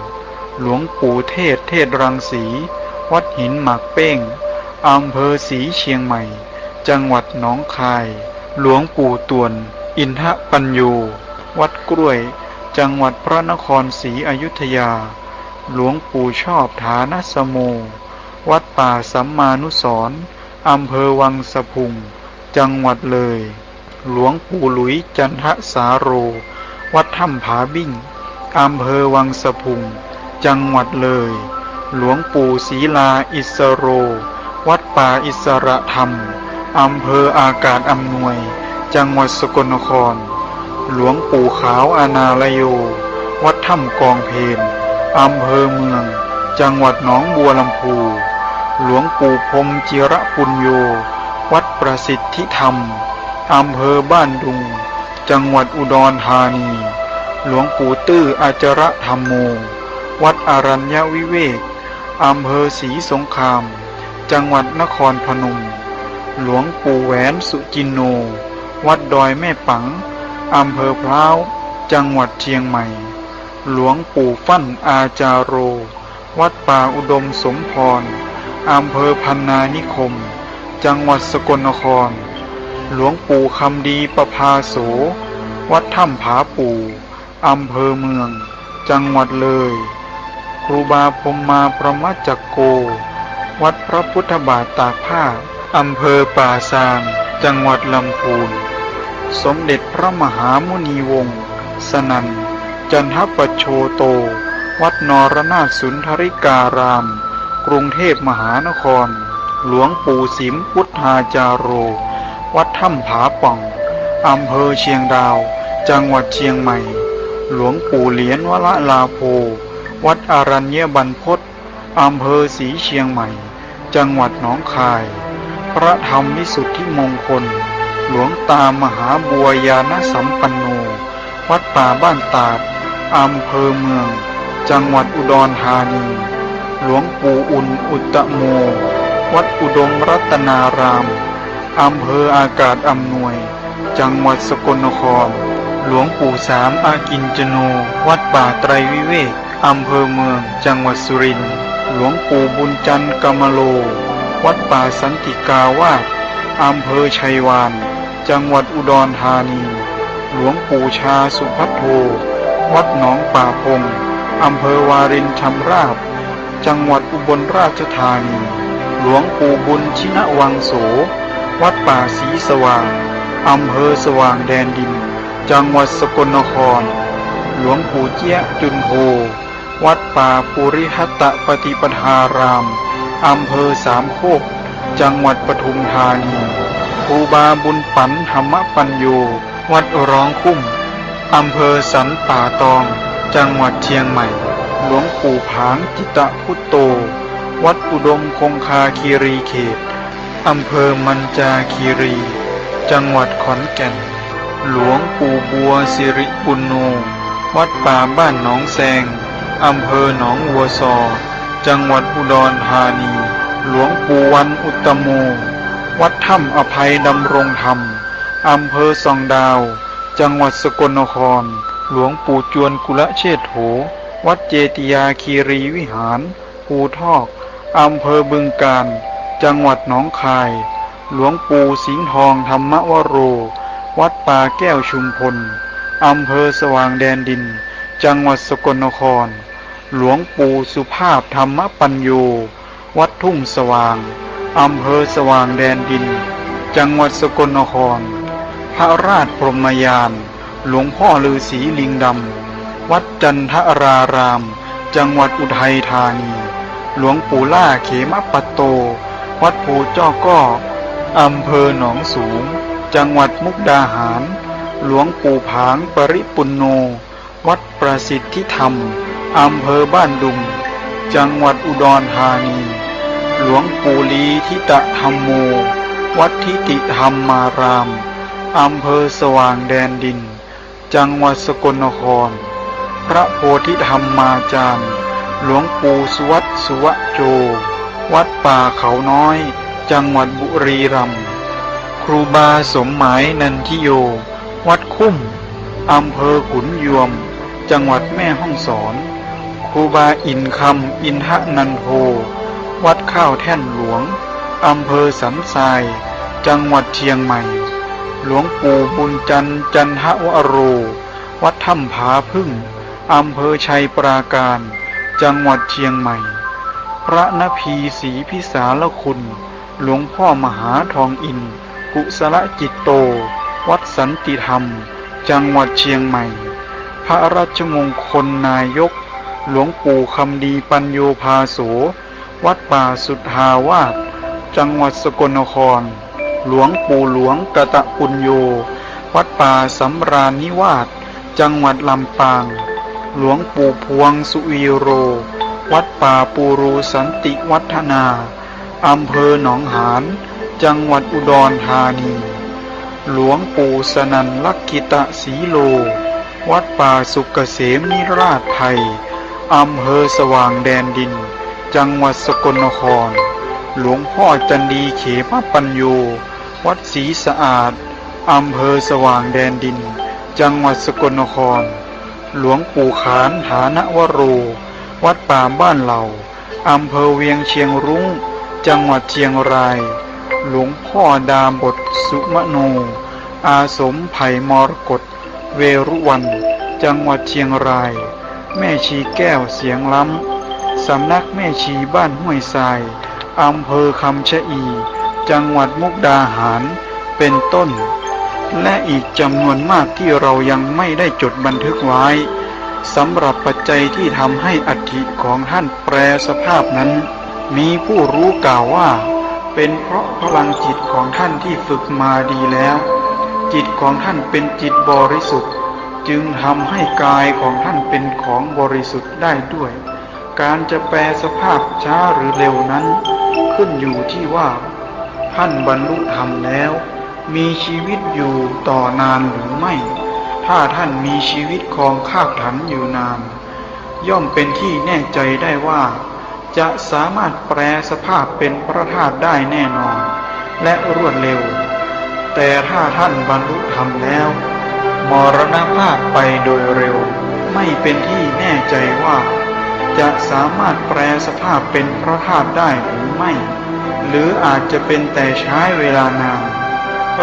[SPEAKER 2] หลวงปู่เทศเทศรังสีวัดหินหมากเป้งอำเภอศรีเชียงใหม่จังหวัดหนองคายหลวงปู่ต่วนอินทปัญโยวัดกล้วยจังหวัดพระนครศรีอยุธยาหลวงปู่ชอบฐานสโมวัดป่าสัมมานุสรณ์อำเภอวังสะพุงจังหวัดเลยหลวงปู่หลุยจันทสาโรวัดถ้ำผาบิ่งอำเภอวังสะพุงจังหวัดเลยหลวงปู่ศรีลาอิสโรวัดป่าอิสระธรรมอำเภออากาศอำนวยจังหวัดสกลนครหลวงปู่ขาวอานาลโยวัดถ้ำกองเพนอำเภอเมืองจังหวัดหนองบัวลำพูหลวงปู่พรหมจิรปุญโยวัดประสิทธิธรรมอำเภอบ้านดุงจังหวัดอุดรธานีหลวงปู่ตื้ออาจระธรรมโมวัดอรัญญวิเวกอำเภอศรีสงครามจังหวัดนครพนมหลวงปู่แหวนสุจินโนวัดดอยแม่ปังอำเภอพร้าวจังหวัดเชียงใหม่หลวงปู่ฟั่นอาจาโรวัดป่าอุดมสมพรอำเภอพันนานิคมจังหวัดสกลนครหลวงปู่คำดีประภาโสวัดถ้ำผาปู่อำเภอเมืองจังหวัดเลยครูบาพรหมาประมัจจโกวัดพระพุทธบาทตากผ้าอำเภอป่าซางจังหวัดลำพูนสมเด็จพระมหามุนีวงศ์สนั่นจันทปัชโชโตวัดนรนาถสุนทริการามกรุงเทพมหานครหลวงปู่สิมพุทธาจาโรวัดถ้ำผาป่องอำเภอเชียงดาวจังหวัดเชียงใหม่หลวงปู่เหรียญวละลาโภวัดอรัญญบรรพตอำเภอศรีเชียงใหม่จังหวัดหนองคายพระธรรมวิสุทธิมงคลหลวงตามหาบัวยานสัมปันโนวัดป่าบ้านตาดอำเภอเมืองจังหวัดอุดรธานี หลวงปู่อุ่นอุตตโมวัดอุดมรัตนารามอำเภออากาศอำนวยจังหวัดสกลนครหลวงปู่สามอากินจโนวัดป่าไตรวิเวกอำเภอเมืองจังหวัดสุรินทร์หลวงปู่บุญจันทร์กมโลวัดป่าสันติกาวาสอำเภอชัยวานจังหวัดอุดรธานีหลวงปู่ชาสุภัทโทวัดหนองป่าพงอำเภอวารินชำราบจังหวัดอุบลราชธานีหลวงปู่บุญชินวังโสวัดป่าศรีสว่างอำเภอสว่างแดนดินจังหวัดสกลนครหลวงปู่เจี๊ยจุนโฮวัดป่าปุริหัตตปฏิปทารามอำเภอสามโคกจังหวัดปทุมธานีครูบาบุญปันธรรมปัญโยวัดร้องคุ้มอำเภอสันป่าตองจังหวัดเชียงใหม่หลวงปู่ผางจิตพุตโตวัดอุดมคงคาคีรีเขตอำเภอมัญจาคีรีจังหวัดขอนแก่นหลวงปู่บัวสิริปุณโญวัดป่าบ้านหนองแซงอำเภอหนองวัวซอจังหวัดอุดรธานีหลวงปู่วันอุตตโมวัดถ้ำอภัยดำรงธรรมอำเภอส่องดาวจังหวัดสกลนครหลวงปู่จวนกุลเชษโถวัดเจติยาคีรีวิหารภูทอกอำเภอบึงกาฬจังหวัดหนองคายหลวงปู่สิงห์ทองธรรมวโรวัดป่าแก้วชุมพลอำเภอสว่างแดนดินจังหวัดสกลนครหลวงปู่สุภาพธรรมปัญโยวัดทุ่งสว่างอำเภอสว่างแดนดินจังหวัดสกลนครพระราชพรหมยานหลวงพ่อฤาษีลิงดำวัดจันทรารามจังหวัดอุทัยธานีหลวงปู่ล่าเขมปัตโตวัดภูจ้อก้ออำเภอหนองสูงจังหวัดมุกดาหารหลวงปู่ผางปริปุณโญวัดประสิทธิธรรมอำเภอบ้านดุงจังหวัดอุดรธานีหลวงปู่ลีทิตธรรมโมวัดทิติธรรมารามอำเภอสว่างแดนดินจังหวัดสกลนครพระโพธิธรรมาจารย์หลวงปู่สุวัตสุวโจวัดป่าเขาน้อยจังหวัดบุรีรัมย์ครูบาสมหมายนันทิโยวัดคุ้มอำเภอขุนยวมจังหวัดแม่ฮ่องสอนครูบาอินคำอินทนันโทวัดข้าวแท่นหลวงอำเภอสันทรายจังหวัดเชียงใหม่หลวงปู่บุญจันทร์จันทวโรวัดถ้ำผาพึ่งอำเภอชัยปราการจังหวัดเชียงใหม่พระนพีศรีพิสารคุณหลวงพ่อมหาทองอินกุศลจิตโตวัดสันติธรรมจังหวัดเชียงใหม่พระราชมงคลนายกหลวงปู่คำดีปัญโยภาโสวัดป่าสุทธาวาสจังหวัดสกลนครหลวงปู่หลวงกตปุญโญวัดป่าสำราญนิวาสจังหวัดลำปางหลวงปู่พวงสุวีโรวัดป่าปูรูสันติวัฒนาอำเภอหนองหานจังหวัดอุดรธานีหลวงปู่สนันลักขิตสีโลวัดป่าสุกเกษมนิราชไทยอำเภอสว่างแดนดินจังหวัดสกลนครหลวงพ่อจันดีเขมปัญโยวัดศรีสะอาดอำเภอสว่างแดนดินจังหวัดสกลนครหลวงปู่ขานฐานวโรวัดป่าบ้านเหล่าอำเภอเวียงเชียงรุ้งจังหวัดเชียงรายหลวงพ่อดามบทสุมโนอาสมไผ่มรกตเวรุวันจังหวัดเชียงรายแม่ชีแก้วเสียงล้ำสำนักแม่ชีบ้านห้วยทรายอำเภอคำชะอีจังหวัดมุกดาหารเป็นต้นและอีกจำนวนมากที่เรายังไม่ได้จดบันทึกไว้สำหรับปัจจัยที่ทำให้อัฐิของท่านแปรสภาพนั้นมีผู้รู้กล่าวว่าเป็นเพราะพลังจิตของท่านที่ฝึกมาดีแล้วจิตของท่านเป็นจิตบริสุทธิ์จึงทำให้กายของท่านเป็นของบริสุทธิ์ได้ด้วยการจะแปลสภาพช้าหรือเร็วนั้นขึ้นอยู่ที่ว่าท่านบรรลุธรรมแล้วมีชีวิตอยู่ต่อนานหรือไม่ถ้าท่านมีชีวิตครองคาบถันอยู่นานย่อมเป็นที่แน่ใจได้ว่า จะสามารถแปลสภาพเป็นพระธาตุได้แน่นอนและรวดเร็วแต่ถ้าท่านบรรลุธรรมแล้วมรณภาพไปโดยเร็วไม่เป็นที่แน่ใจว่าจะสามารถแปลสภาพเป็นพระธาตุได้หรือไม่หรืออาจจะเป็นแต่ใช้เวลานาน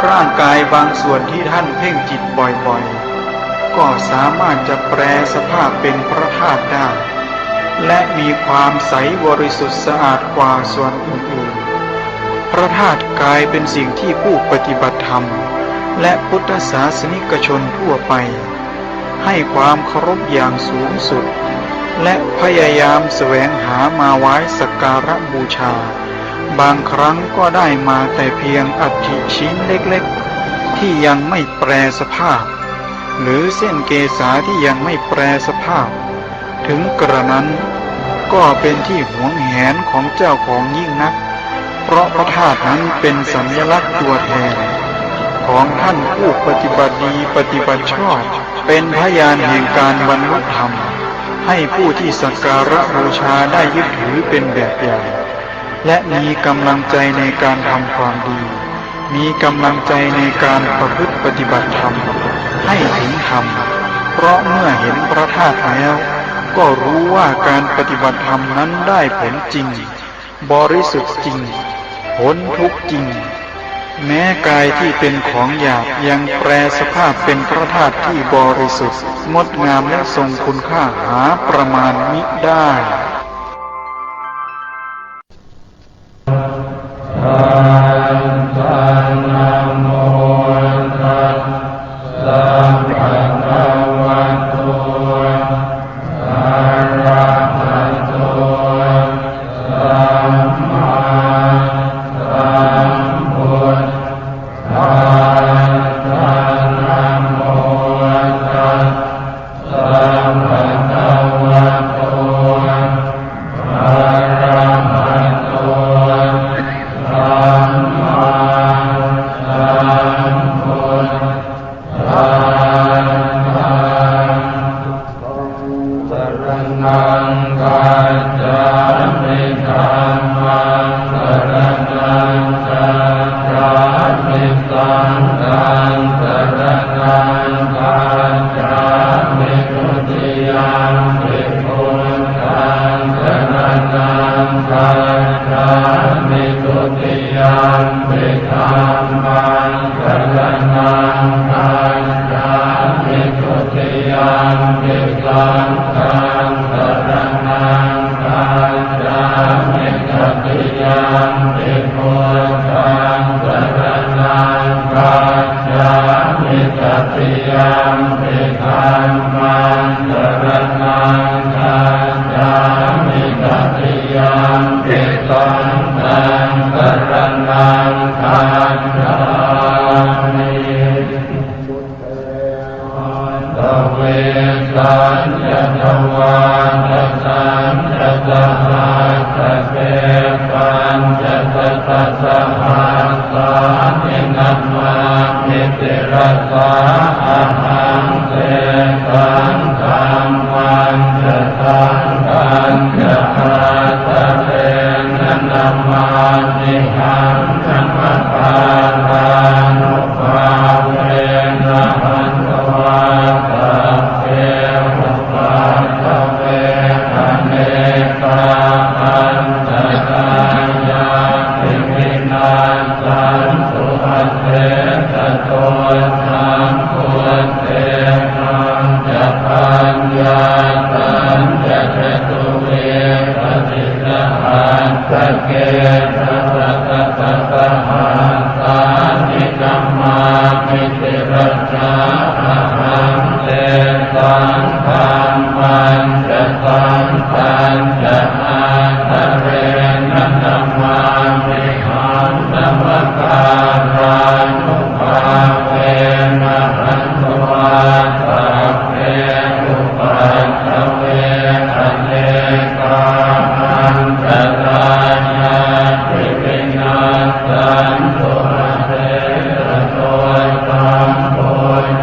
[SPEAKER 2] ร่างกายบางส่วนที่ท่านเพ่งจิตบ่อยๆก็สามารถจะแปลสภาพเป็นพระธาตุได้และมีความใสบริสุทธิ์สะอาดกว่าส่วนอื่นๆพระธาตุกายเป็นสิ่งที่ผู้ปฏิบัติธรรมและพุทธศาสนิกชนทั่วไปให้ความเคารพอย่างสูงสุดและพยายามแสวงหามาไว้สักการะบูชาบางครั้งก็ได้มาแต่เพียงอัฐิชิ้นเล็กๆที่ยังไม่แปรสภาพหรือเส้นเกศาที่ยังไม่แปรสภาพถึงกระนั้นก็เป็นที่หวงแหนของเจ้าของยิ่งนักเพราะพระธาตุนั้นเป็นสัญลักษณ์ตัวแทนของท่านผู้ปฏิบัติดีปฏิบัติชอบเป็นพยานแห่งการบรรลุธรรมให้ผู้ที่สักการะบูชาได้ยึดถือเป็นแบบอย่างและมีกำลังใจในการทำความดีมีกำลังใจในการประพฤติปฏิบัติธรรมให้ถึงธรรมเพราะเมื่อเห็นพระธาตุแล้วก็รู้ว่าการปฏิบัติธรรมนั้นได้ผลจริงบริสุทธิ์จริงพ้นทุกข์จริงแม้กายที่เป็นของหยาบยังแปรสภาพเป็นพระธาตุที่บริสุทธิ์งดงามและทรงคุณค่าหาประมาณมิได้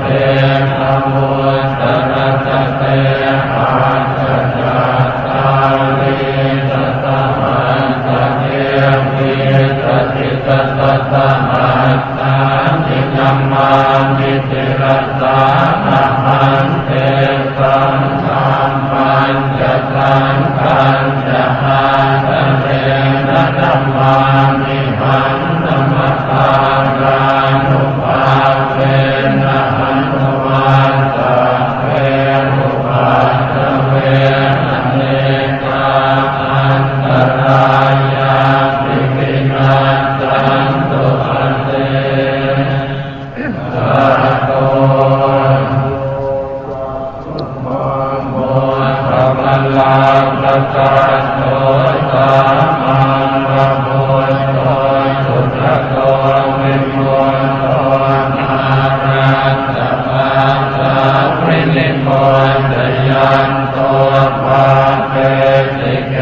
[SPEAKER 3] เ มานิหันธรรมตารานุภาเวนะหันตุวันตะเวรุปัสสะเวนะเนกาอันตรายาปิวินาศสันตุอันเตสัตโตโมทะมลาภัสสะโตสัมมาสัมพุทโธสุตโตวิมุตโตนารัสสะมาสัพพินิโพธยันโตภาเวติเก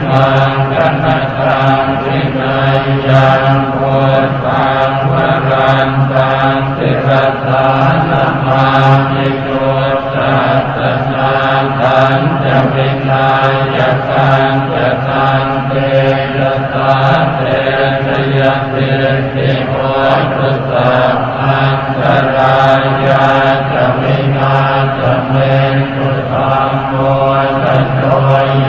[SPEAKER 3] มังกัณตังวินัยยันพุทธังวรันตังสิรสานะมามิตุสัตตนาทันจะวินัยกันจะทันเตยะสาเตยะเตติโหตุสัพพันตรายาจะวินาศเมตุธัมโมสันโตโย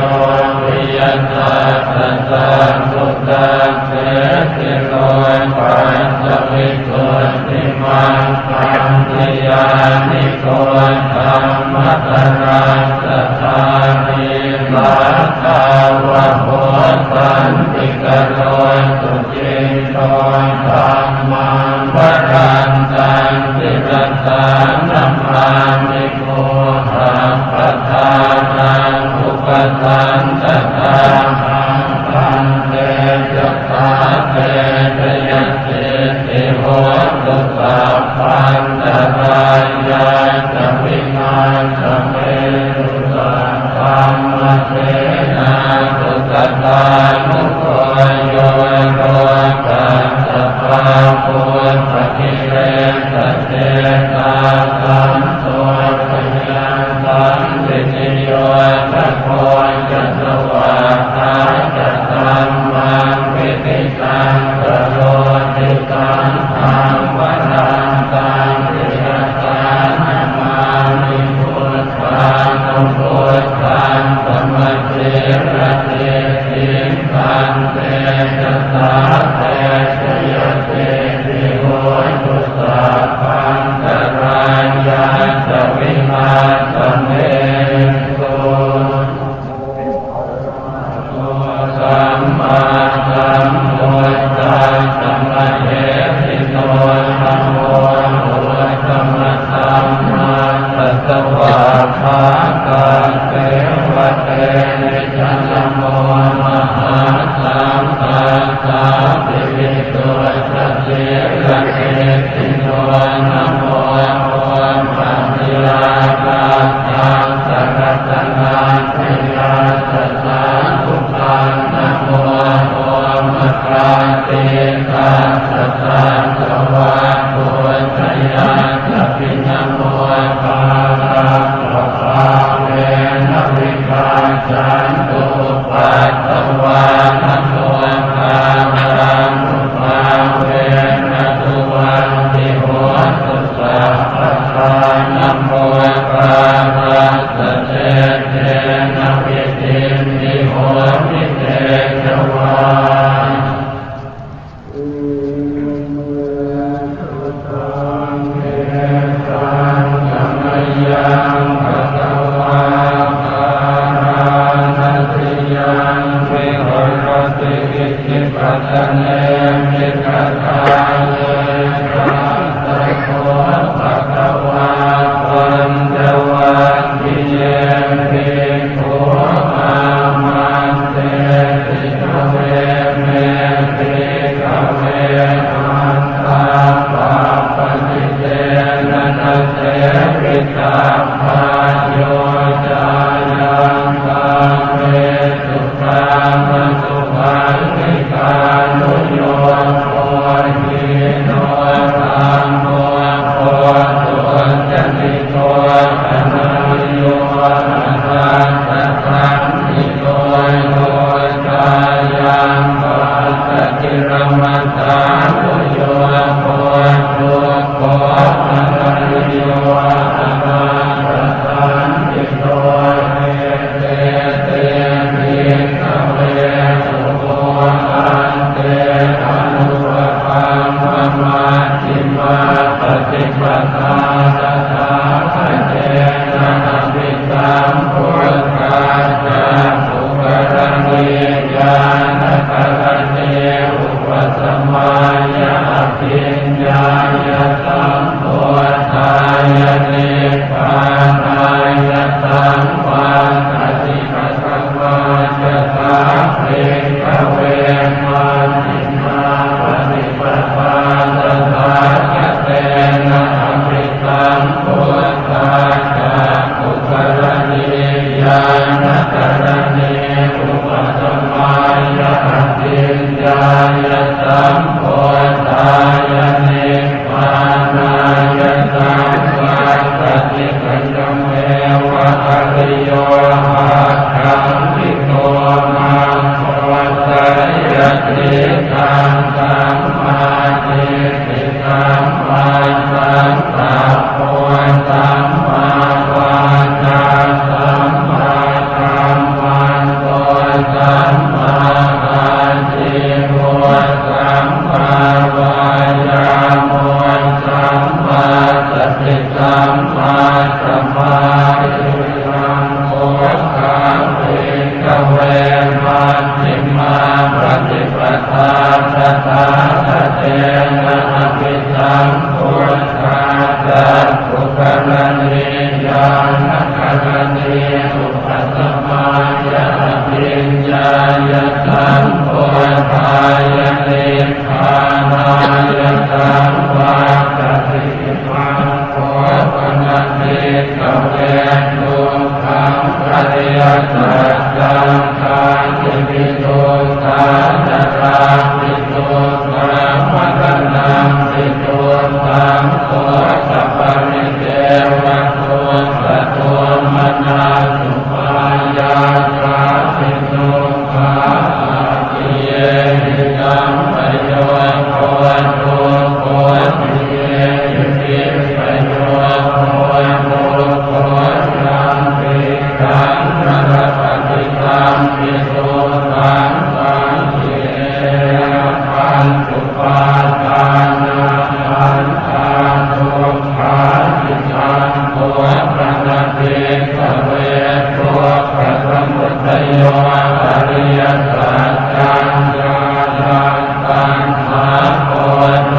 [SPEAKER 3] วิยัสสะสัสสะสุตังเสติโลปัสสะวิสุทธิมังคันติยานิโกธัมมัตรัสสะทานิลาภาวะโหตันติกะโรสุจินโตธัมมังวรันตังสิรสานะมามิโมหังปัฏฐานังอุปสันตถาหังพันเตจัตตาเตชยเตติโหตุสัพพันตรายาจะวินาศเมตุสัพพัมมะเสนาสุตตานุโกโยโรกัสสะภาปุถะกิเลสเจตาสันโตปยันตังวินิโยทะโพจัสวะทาจัตตัมมังวิติตังกโรติตังธัมมรังตังวิยัสสานะมามิพุทธานุพุทธังสมะเสระเตติตังเตจัสสาเตชยเตติโหตุสัพพันตรายาจะวินาศเมตุสัมมาสัมพุทธัสสะมะเหสิโตธัมโมพุทธัมมัสสัมมาสัสสะวะภะคะเตวะเตนิจันนะโมมหาสัมปัสสะภิวิตุสัจเจระเกติโนนะโมโอปัญญาปัสสังสัรตนาทิยาสัสสะทุปันนะโมโอมะคาติตัสสะสวะปุถยาสัพพินะโมภาราภาเวนะวิภาจันตุปัสสวะนะโมภารานุภาเวนะตุวันติโหตุสัพพะทานะโมภาราสะเจเจนะวิติมิโหติเตชวายังภะคะวะภารานัสยังวิโหติกิจจิปัสสะเนมิกตาเยสัตตโคภะคะวะวันเจวันทิเยปิโขมามันเตติภเวเมติภเวอันตาปะปะจิเตนะนะเตปิตาภาโยจายังตาเวสุตามสุขันธิกานุโยโคหิโน ติตังสัมมาทิฏฐิสัมมาสังกัปปะสัมมาวาจาสัมมากัมมันโตสัมมาอาชีวะสัมมาวายามะสัมมาสติสัมมาสมาธิสัมโพธาเวกเวมัชฌิมาปฏิปทาสตาเตนะอภิสัมพุทธาจักขุกรณีญาณกัลณีอุปสัมมาญาปิญญายสัมโพธายเนธานายสัมวาปฏิปันโฆปนะเนกเวทุขังปริยัสสัจจังทานิปิโตตาจาราปิโตปรมัตตังปิโตตังโสสัพพมิเทวะโตสัตโตมนาสุปายาตาปิโตภาติเยหิตัมปโยโคโตโคติเยหิปโยโคโตโคยัมปิตังนะปฏิตังปิโตตังสังเขปันตุปาทานาปันธาตุขาติสังโฆปนะเตกเวโตปะสมุทัยโยอริยสัจจังญาณังตัณหาโพโน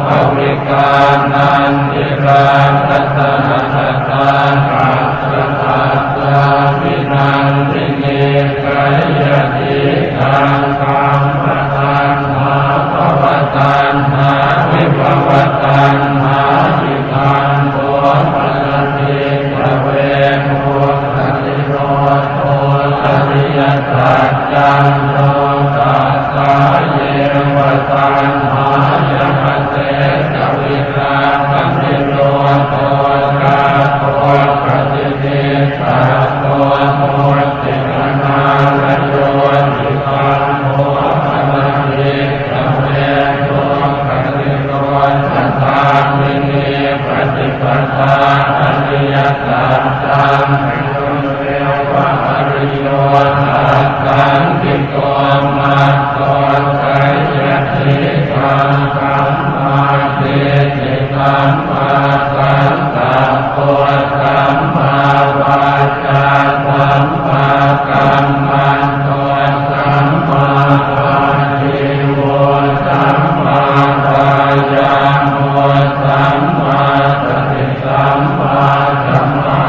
[SPEAKER 3] ภวิกานันติราคัตตะหัตถาปัสสะปัสสะวินันติเนกายติตังธัมมตัณหาภวตัณหาวิภวตัณหาวิตังโตปะเตกเวโมปฏิโนโตอริยสัจจังโลกัสสะเยวะตัณหายมเตกวิราคัมมิโนโตกาโตปฏิเทสะโตโมตินาลโยนิปันโมปะเตกเวโตปฏิโนสัทธามิเนปฏิปทาอริยสัจจังเรวะอริโยสัจจังกิโตมาโตไสยติสังกัมมาเตติสัมมาสังกัปปะสัมมาวาจาสัมมากัมมันโตสัมมาอาชีวะสัมมาวายามะสัมมาสติสัมมาสมา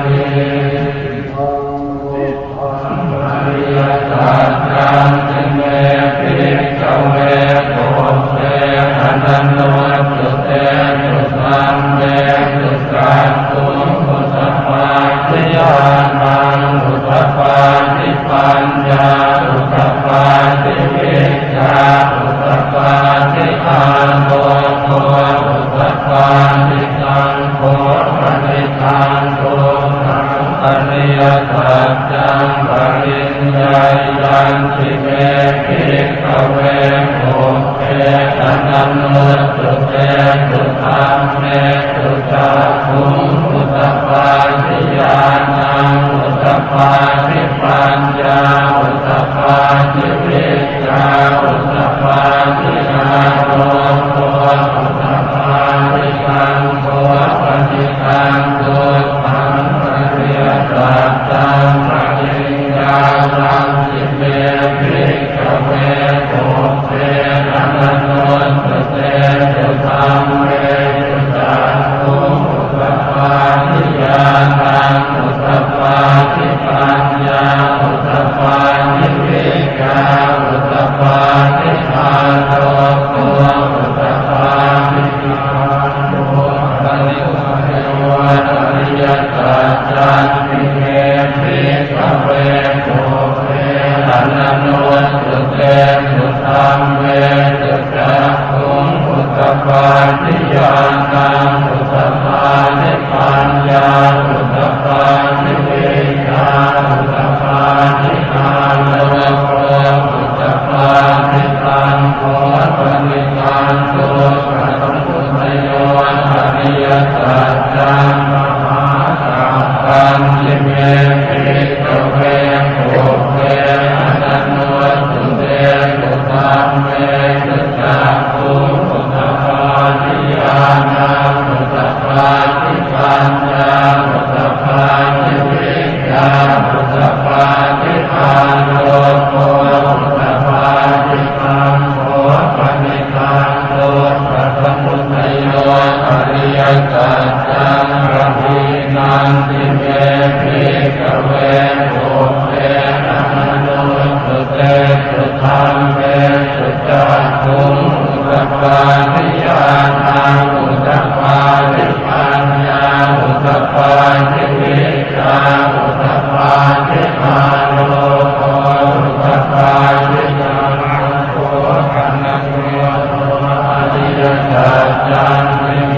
[SPEAKER 3] ธิอริยสัจจังเมภิกขเวโตเตอนันโนสุเตสุสัมเมสุสัตตุมุตปาทิยานังมุตปาทิปัญญามุตปาทิวิชชามุตปาทิอาโลโกมุตปาทิสังโฆปฏิทังโตสังอริยสัจจังปริญญายันติเมภิกขเวโมเตอนันโนสุเตสุธัมเมสุจักขุงมุตปาทิญาณังมุตปาทิปัญญามุตปาทิวิชชามุตปาทิอาโลโกมุตปาทิสังโฆปฏิตังโตสังอริยสัจจังปริญญาลังสิเมภิกขเวโตเตอนันโนสุเตสุธัมเมสุจักขุงมุตปาทิญาณังมุตปาทิปัญญามุตปาทิวิชชามุตปาทิอาโลโกมุตปาทิสังโฆปฏิปันโนอริยสัจจังเมภิกขเวโตเตอนันโนสุเตสุธัมเมสุจักขุงมุตปาทิญาณังมุตปาทิปัญญามุตปาทิวิชชามุตปาทิอาโลโกมุตปา ปนิพพานโตพระสมุทัยโยอริยสัจจังมหาสัพพันธิเมภิกขเวโภเวอนันโนสุเตสุตัมเมสุจักขุมุตตปาทิญาณังมุตตปาทิปัญญามุตตปาทิวิญญามุตตปาทิภาโลโกมุตตปาทิปังโภปนิพพานโตพระสมุทัยโยอริยสัจจังระหินันติเมภิกขเวโภเวอนันโนสุเตสุธัมเมสุจักขุมุตตปาทิญาณังมุตตปาทิปัญญามุตตปาทิวิญญามุตตปาทิภาโลโกมุตตปาทิสัมโฆกัณโนอริยสัจจังมิเม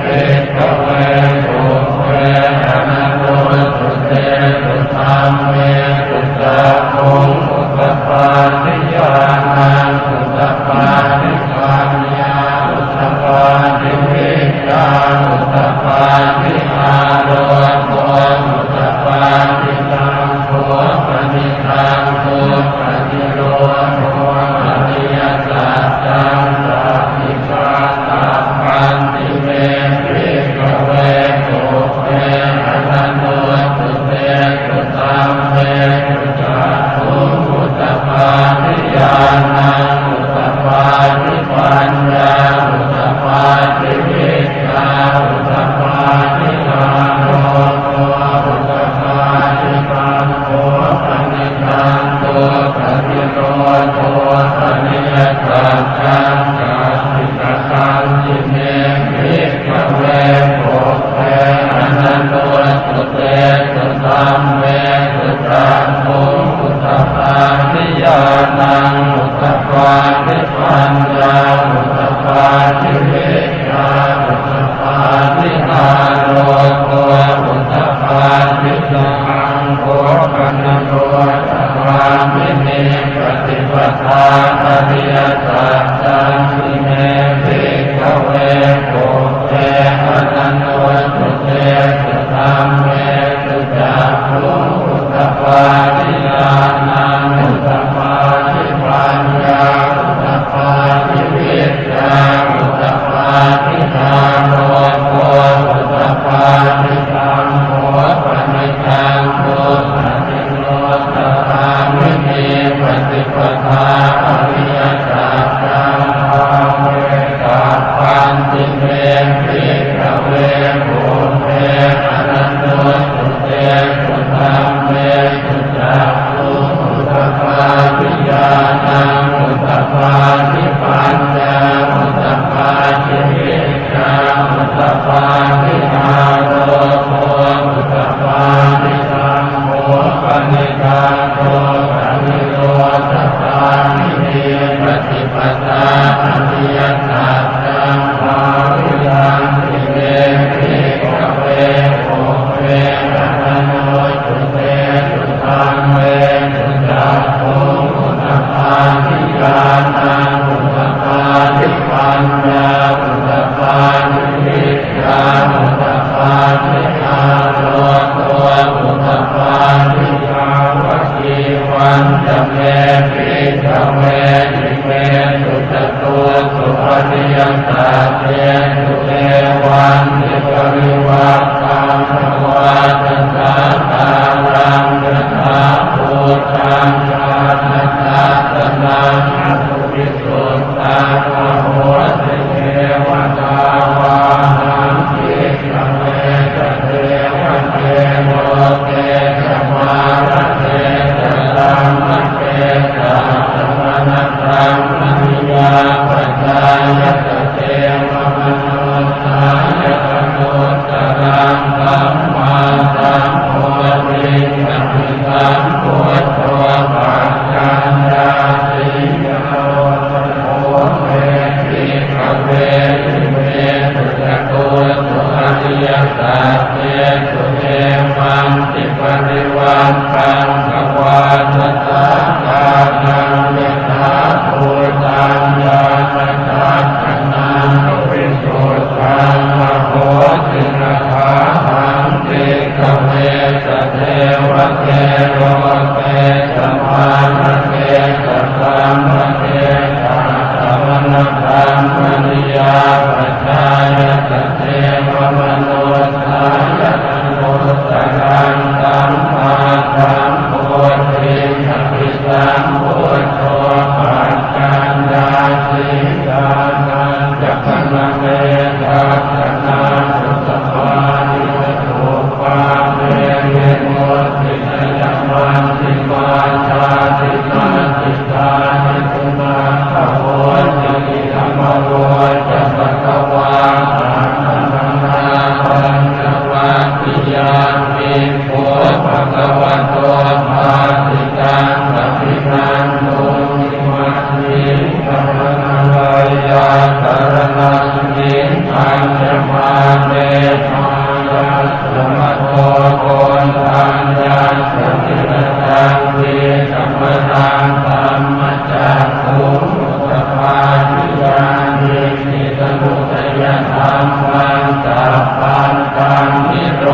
[SPEAKER 3] ภิกขเวโภเวอนันโนสุเตสุธัมเมสุจักขุมุตตปาทิญาณังมุตตปาทิปัญญามุตตปาทิวิญญามุตตปาทิภาโลโกมุตตปาทิสัมโฆปณิธังโฆปฏิโลโกอริยสัจจังสัพพิปาสัพพันติเมภิกขเวโภเวอนันโนสุเตสุธัมเมสุจักขุมุตตปาทิญาณังมุตตปาทิปัญญามุตตปาทิวิญญามุตตปาทิภาโลโกมุตตปาทิปังโภปนิพพานโตปฏิโลโกปนิยสัจจังกัปปิตตังจิเมภิกขเวโภเวอนันโนสุเตสุธัมเมสุจักขุมุตตปาทิญาณังมุตตปาทิปัญญามุตตปาทิวิญญามุตตปาทิภาโลโกมุตตปาทิสังโฆกัณโนสัพพามิเนปฏิปทาอริยสัจจังมิเมภิกขเวโภเวอนันโนสุเตสุธัมเมสุจักขุมุตตปาทิญาณังมุตตปาทิปัญญามุตตปาทิวิญญามุตตปาทิภาโลโกมุตตปาทิสัมโฆปณิธังโฆปฏิโลสภามิเนปฏิปทาอริยสัจจังภาเวสัพพันติเมภิกขเวโภเวอนันโนสุเตสุธัมเมสุจักขุมุตตปาทิญาณังมุตตปาทิปัญญามุตตปาทิวิญญามุตตปาทิภาโลโกมุตตปาทิสัมโฆปณิธังโฆปฏิโลสภามิเนปฏิปทาอริยสัจจังภาวิยันติเมภิกขเวโภเวอนันโนสุเตสุธัมเมสุจักขุมุตตปาทิญาณังมุตตปาทิปัญญามุตตปาทิวิญญามุตตปาทิภาโลโกมุตตปาทิภาวกีวันจะเมภิกขเวทิเมสุจตุสุปฏิยันตาเตสุเทวันติปริวัตตังภวาจันตาตารังยถาภูตังชาติตาตนังสุวิสุตตาภโหติเทวตาวาหังภิกขเวจะเทวเทโมเตจะมาระเทจะตังมะเตจะสมณตังมณิยาปัจจายตเทวมโนสายตโนสรังสัมมาสัมโพธิสัมมิสัมพุทโธปัจจัญญาติโยโภเว สัมมเทสะสมณธรรมมณิยาปัจจายตเทวมโนสายตโนสกังสัมมาสัมพุทธิสัพพิสัมพุทโธปัจจัญญาสิกานันจักขันเมตัสสนาสุตวานิสุปาเมเยโมติยามันติมาชาติมาติตานิตุมาภะโวติธรรมโวจัปะคะวาอะหังนาปัญญวาปิยามิโพภะคะวะโตภาสิตังปฏิปันโนนิมัสสิภะคะวะยาสารนังนิปัญญมาเมธายัสสมะโตโกณทัญญาสติตังเวสัมปทังธัมมจักขุมุตปาทิยานินิสมุทัยธัมมังสัพพันธังนิโร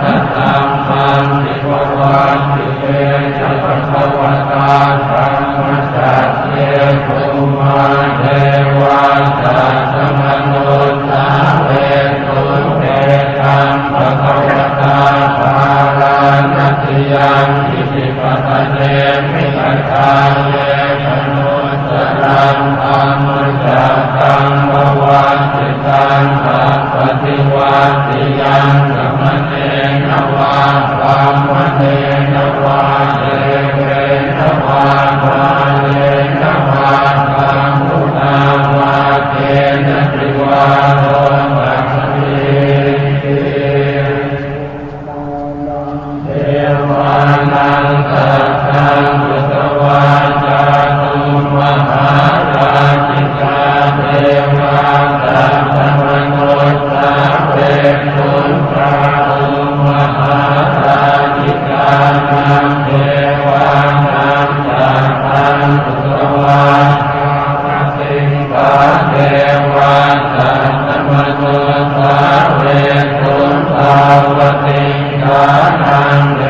[SPEAKER 3] ธธัมมังนิโรธติเตสัพพะวะตาธัมมจักเยตุมาเทวาสัตมโนสาเวตุเตธัมภะคะวะตาภารานัติยังอิติปัฏฐเนมิอัตถาเยชโนสรังธัมมจักขังภวันติตังสัพพติวันติยังสัมมเนนวาธัมมเนนวาเยเวนวามาเยนวาธัมมุตาวาเกณติวาโรมัสมิเทวานังสัพพังพุทธวาจาตุมหาราชิกาเทวาสัพพมโนสาเวตุสาตุมหาราชิกานังเทวานังสัพพังพุทธวาสิงคาเทวาสัพพมโนสาเวตุสาวติงคานังเท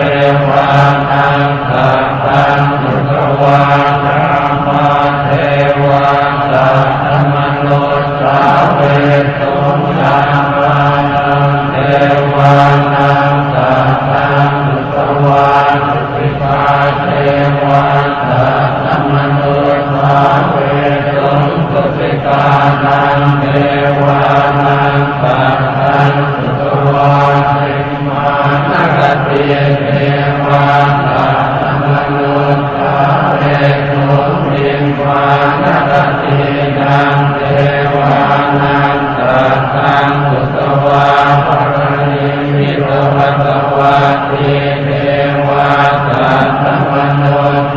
[SPEAKER 3] วานังสัพพังพุทธวานามาเทวาสัพพมโนสาเวตุนามานังเทวานังสัพพังพุทธวาสุปิปาเทวาสัพพมโนสาเวตุสุปิกานังเทวานังสัพพังพุทธวาสิมานักติเทวาสัพพมโนสาเวตุสิมานักตินังเทวานังสัพพังพุทธวาภะคะนิมิโตภะคะวะติเทวาสัพพมโน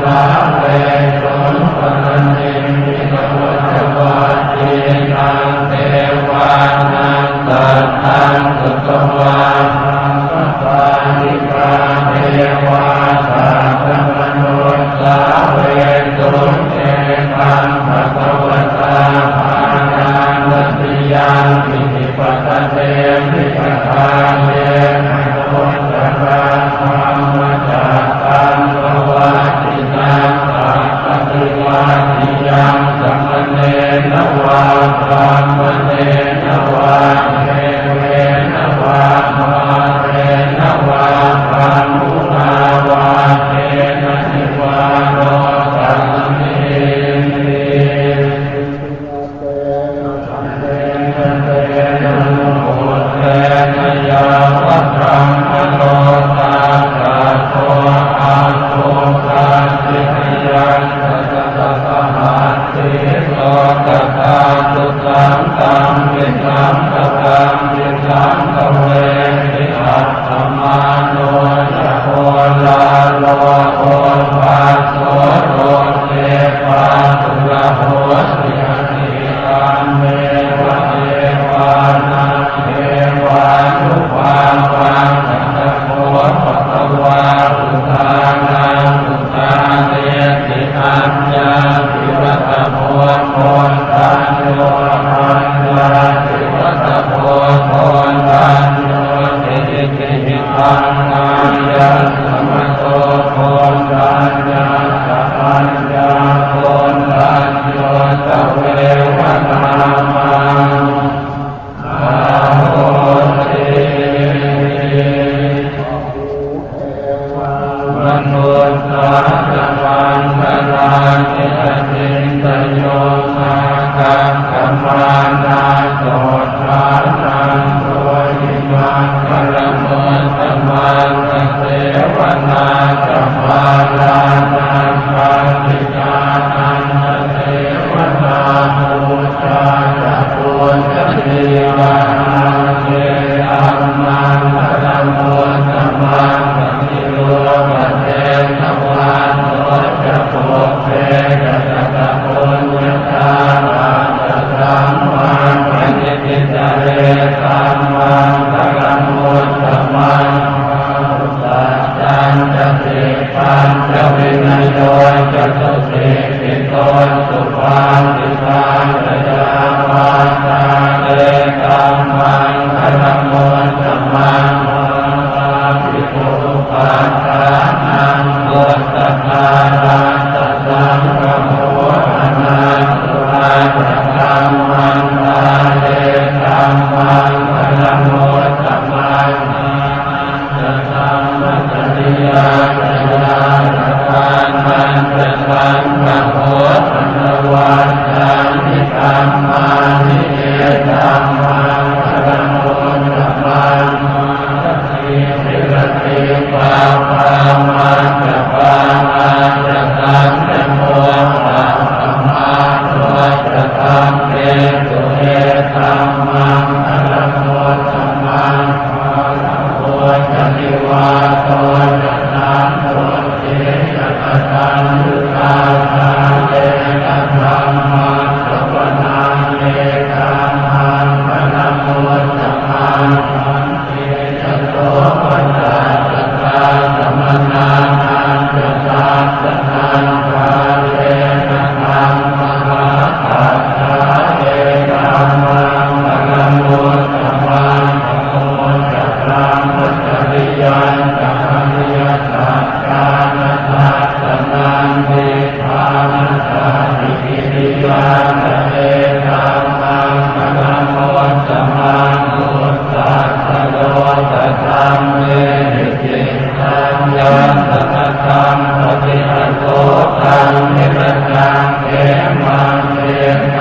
[SPEAKER 3] สาเวตุภะคะนิมิโตภะคะวะตินังเทวานังสัพพังพุทธวาปานิกาเทวาสัพพมโนสาเวตุเตตังภะคะวะตาภานานัตติยังอิติปัฏฐเนมิอัตถาเยนะโมตัสสะธัมมจักขังภวันติตังสัพพติวันติยังสัมมเนนวาธัมมเนนวาเทเวนวามาเรนวาธัมมุนาวาเทนะนิวาโรสัมมิยาวัฏังมโนตาสะโตอาโตกาสิยังสัตตะสหัสสิโลกัสสะตุสังตังวิสังกตังวิสังกเวทิอัตถมาโนจะโอลาโลโอภาโสโรเทปาตุละโหสิอนิรัมเมวะเทวานังเทวานุภาวังสัตตโคปะคะวาอุทานังอุทาเนติอัญญาติวัตโพโพตันโยหันยาติวัต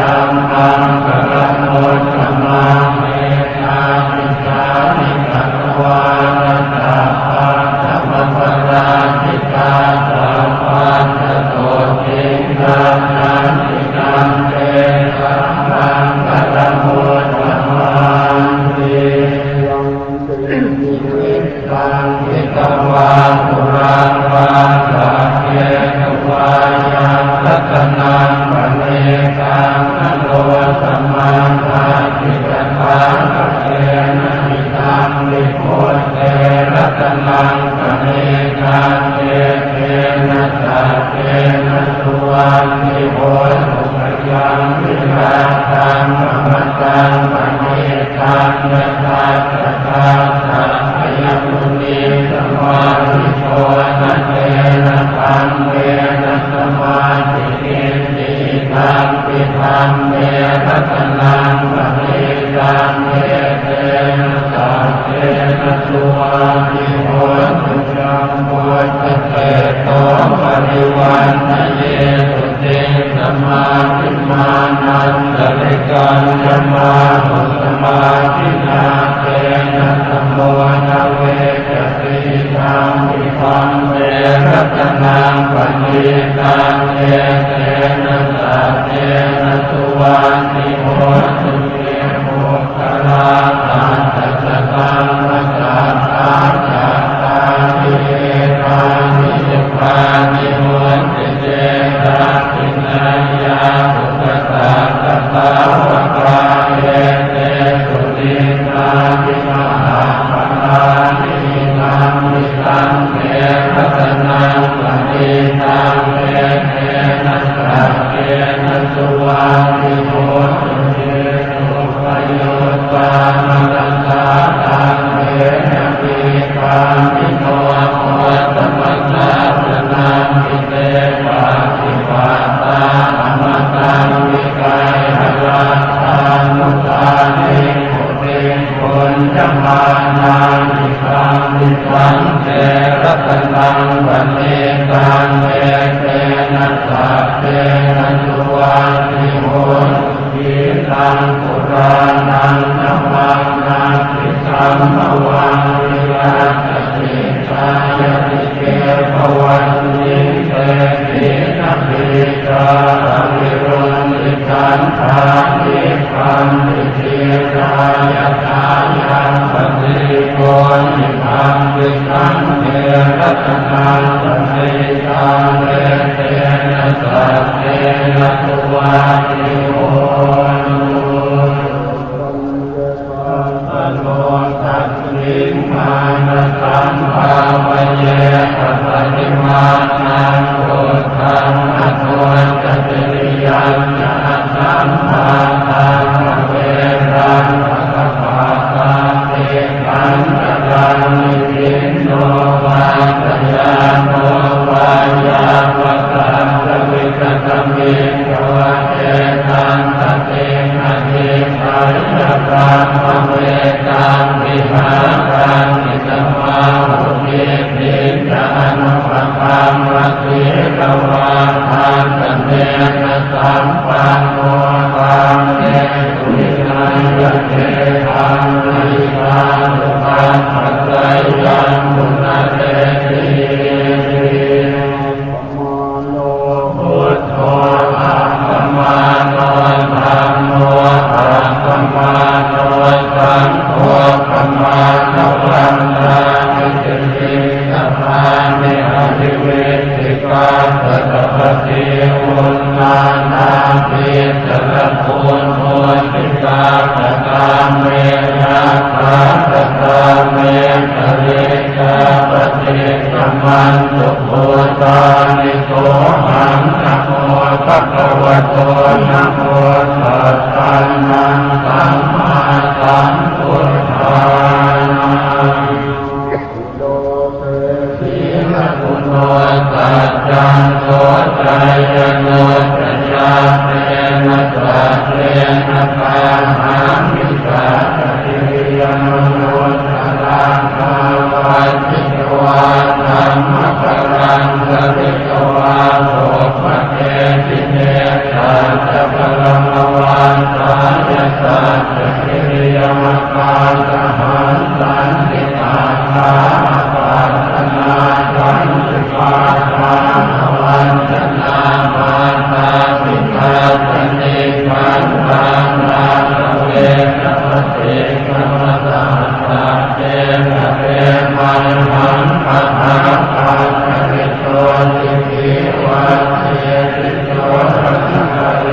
[SPEAKER 3] ธัมมังสรณโฆธัมมังเมตามิจามิกัตวานัสสะภะธัมมปราชิตาสัพพันธโสติสัพพันติกัมเตสัมมังสรณโฆธัมมังติสังคิตวาปุราวาสัพเพตวายังรัตนังปเนกังนโลสัมมาทัฏฐิตถาคเตนะมิตังวิโภเตรัตนังปเนกังเตเตนะสัพเพนะสุวรรณิโหตุขยังวิราชังอมตังปเนกังยะถาตถาสัพพยมุนีสมาธิโชนะเตนะธัมเมนะสมาธิอินทรีตังปิธัมเมรัตนังปเนกังเตเตนะสัพเพนะสุวรรณิโหตุจัมโพชเตโตปริวันทะเยสุติสัมมาทิฏฐานันตริกัญจมานุสมาธินาเตนะสัมโมนะเวจติธัมมิธัมเมรัตนังปเนกังเตเตนะสัพเพนะสุวรรณิโหตุเตโมคคลาตันตสตังมัสสาตาจัตตาริเอตานิสุปานิโหติเตระตินัยยาภุตตะตตาวะกาเยเตสุตินาภิมหาปนานินังมิตังเตรัตนังปเนกังเตเตนะสัพเพนะสุวรรณิโหตุเตโสปโยตามรัสสะตังเมนะปิปังมิโนโหตัมมัสสะนังมิเตปะทิวาตาอมตังวิกายหราทานุตานิโหติปุญจมานานิสังวิสังเตรัตนังปเนกังเตเตนะสัพเพนะสุวรรณิโหตุทิตังปุรานังธัมมังนาทิสัมภวังวิราชติชายติเกภวันติเตตินะปิจาริโรนิจันทานิพันติเทรายตายังปฏิโกนิพังวิสังเทรัตนังปเนกังเตเตนะสัพเพนะสุวรรณิโหตุโลตัสสิมานะสัมภาวะเยปะติมานังโฆธังอโทจติยัญญะสัมภาทังเวรังภะคะปะตาเตปัญจตังนิสินโนวาตยาโนวายาวะตังสวิกตมิโยเอตังตเตนะเทสายะตังเวตังวิหารังนิสัมมาหุเตปิจานุปปัมมะเทกวาทานตันเตนะสัมปันโนตังเตสุวินัยเตธัมมิตังสุปันปัสสะยังมุนเตติพุทโธอะระมะโนธัมโมอะระมะโนสังโฆธัมมานะวันตามิสิกิสัพพานิอภิเวสิกาสัตตปฏิวุณนานาภิสระภูนโหติกาปตาเมยะภาปตาเมทะเลกาปฏิสัมมันตุโภตานิโสหังนะโมภะคะวะโตนะโมตัสสะนะสัมมาสัมพุทธัสสะสีลกุโนสัจจังโสใจยโนสัจจาเตนะสัจเตนะปาหังมิสัจติยโนโนสัลลังภาวะจิตวาธัมมะปรังสริตวาโสภะเตติเตชะพะละมวะ ยัสสะกิริยมกาสหันสันติตาธาปัสสนาสันติปาทาวันชนะมาตาสิกขาปณิปันธานาเวนะปะเทกรรมตาตาเจนะเตมันหังปัฏฐาปัจจริโตสิกิวัตเตติโตรัตถะเร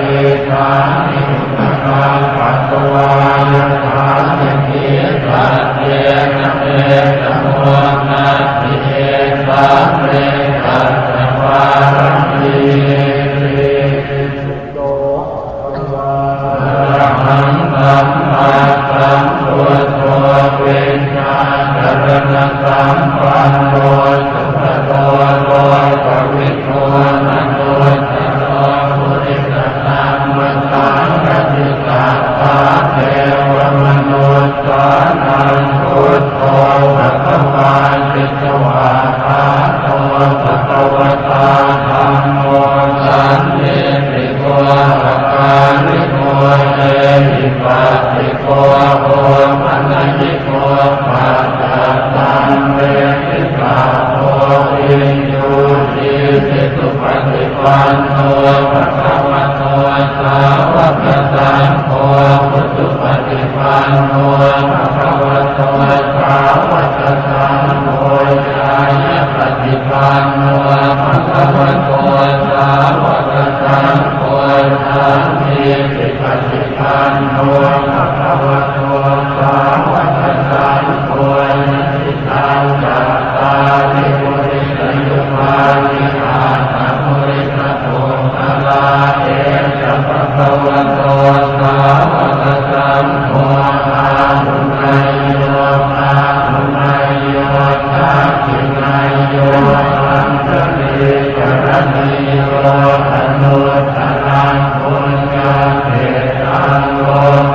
[SPEAKER 3] ธานิสังฆังปัตตวายะธาสิกิสัตเตนะเตสะโมนาทิเอสะเรตัสสะวารังติหังธัมมาสัมพุทโธเวชาจรณะสัมปันโนสุขโตโลกวิโตนะโตจะโตปุริสสัมมัสสังกติสัพพะเทวมนุสสานังพุทโธภะคะวาติสวาคาโตภะคะวะตาธัมโมสันติติโกภะกาลิโกเตหิปัสสิโกโหปัญญิโกปัสสะสัมเวทิตาโหวิญญูติสิสุปฏิปันโนภะคะวะโตสาวกสังโฆพุทธปฏิปันโนภะคะวะโตสาวกสังโฆญาณปฏิปันโนภะคะวะโตสาวกสังโฆสังฆปฏิปันโนภะคะวะโตสาวกสังโฆนิสิตังจัตตาริปุริสยุปานิอาตปุริสโภคลาเอจะภะคะวะโตสาวกสังโฆอาหุนายโยอาหุนายโยทักขินายโยอันตริกรณีโยอนุตตรังปุญญาเทตังโล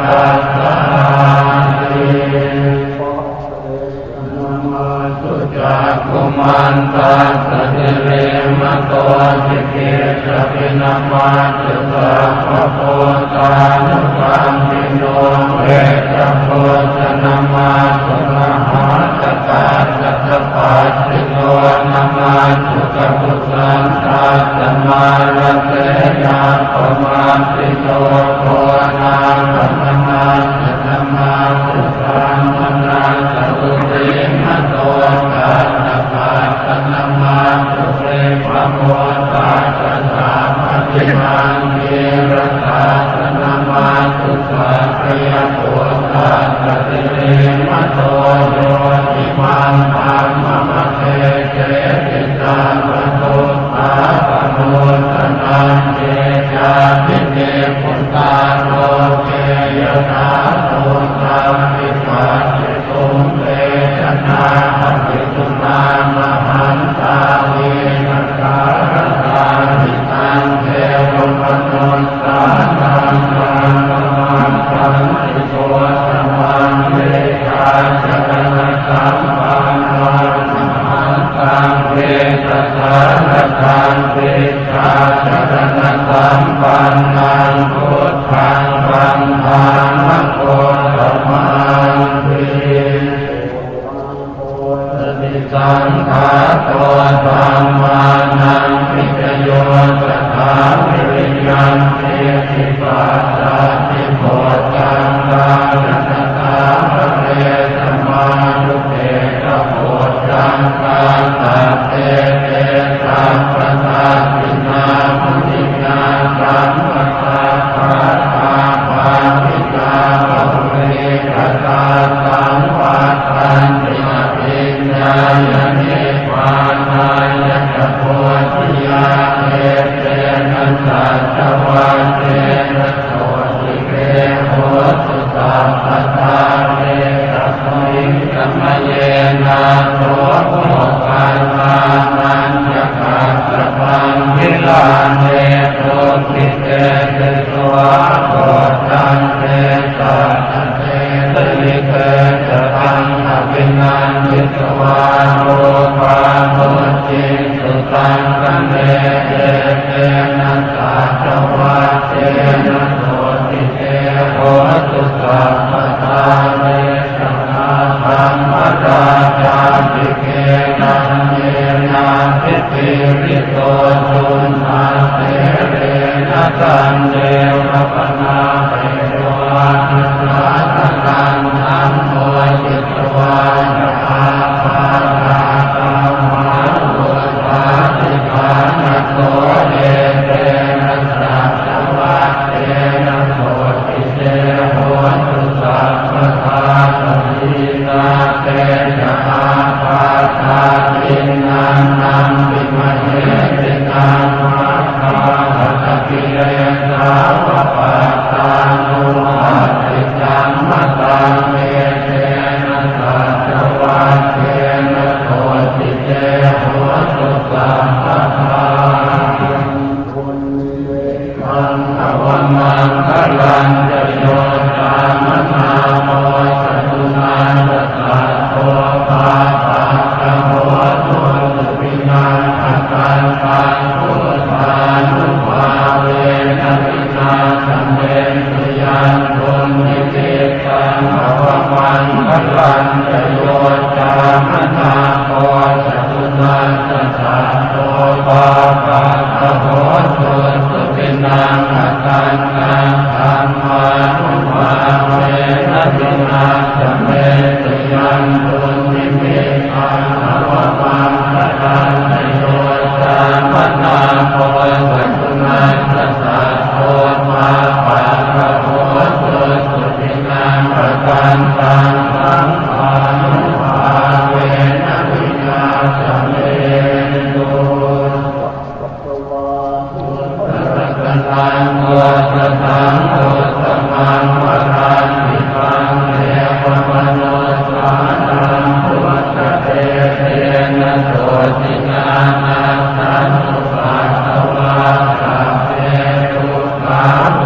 [SPEAKER 3] กัสสาติสุจักขุมันตัสสะเรมะโตสิเกสะปินะมาจุตะภะโพตานุปัมมิโนเวชะโพชนะมาสุมหาสตาสัตตปัสสิโนนะมาจุกพุสันตัสสมาระเตนะปมาสิโนโคนาคัมมาสัตมาสุสัมมนาสัตุเตนะโตกัสสะปัสสนะมาสุเรปโมตัสสะสามัจจิมังเยระตัสสนะมาสุสัพพยโพตัสสะเตมะโตโยติมังธัมมมะเทเจติสัมปะโตอาปะโนตนังเจจาพิเตปุตตาโลเกยตาโตสัมปิปัสสิตุมเตชะนาปฏิสุนามหันตาเวนะการตาหิตังเทวมนุสสานังสังฆมังสันติโกสัมมังเวชาจรณะสัมปันโนหันตังเวชสารตังเวชาจรณะสัมปันนังพุทธังธัมมังมะโคสัมมังวิสังฆาโตธัมมานังวิจโยสัทธาวิริยังเตติปัสสะติโพธังกานัตตาภะเรสมานุเตตะโพธังกาสัพเพเตสัมปทาสินามุนินาสัมปทาภาตาภาวิกาภะเวกตาสัมปัฏฐันตินะปิญญายะเนวานายะตะโพธิยาเอเตนะสัจจวัตเตนะโสติเกโหตุสัพพตาเวตัสมิงกัมมะเยนะโสโภคันมานัญญะกัสสะปังวิลาเนโตติเตเตสวะโพธังเตสัตเตตลิเกจะตังอภินันทิตวาโลภาโมจิสุตังกัมเมเตเตนะสัจจวัตเตนะโสติเต โหตุสัพพทาเวชนะธรรมราชาภิเกนันเยนาภิติริโตจุนมาเตเรนะสันเดวะปนาเปโรอานาตนังธัมโมจิตวานะอาภาราตัมมาวุฒาติภานะโตเอเตนะสัจวัตเตนะโสติเตโหตุสัพพทาสีนาเตนะอาภาธาตินังนัมปิมเหตินังมาคาหัตถิเยสาวะปัตตานุหัตถิจัมมตังเมเตนะสัจวัตเตนะโสติเตโหตุสัพพทามังควันมังคลังจะโยตามนาโมสัตุนาสัตโตภาภะกะโหตุสุปินังอัตตังปังพุทธานุภาเวนะปินาสัมเวสุยันตุนิเตตังภวมังคลังจะโยตามนาโมสัตุนาสัตโตภาภะกะโหตุสุปินังอัตตังปังธัมมานุภาเวนะปินาสัมเวสุยันตุนิเตตังภวมังคลังจะโยตามนาโมสัตุนาสัตโตภาภะกะโหตุสุปินังอัตตังปังธัมมานุภาเวนะปินาสัมเวสุตังโมสัทธังโมสัมมังวรันติปังเทวมโนสานังพุทธเตเตนะโสตินานาสันตุปัสสวะสัพเพทุกขาโภ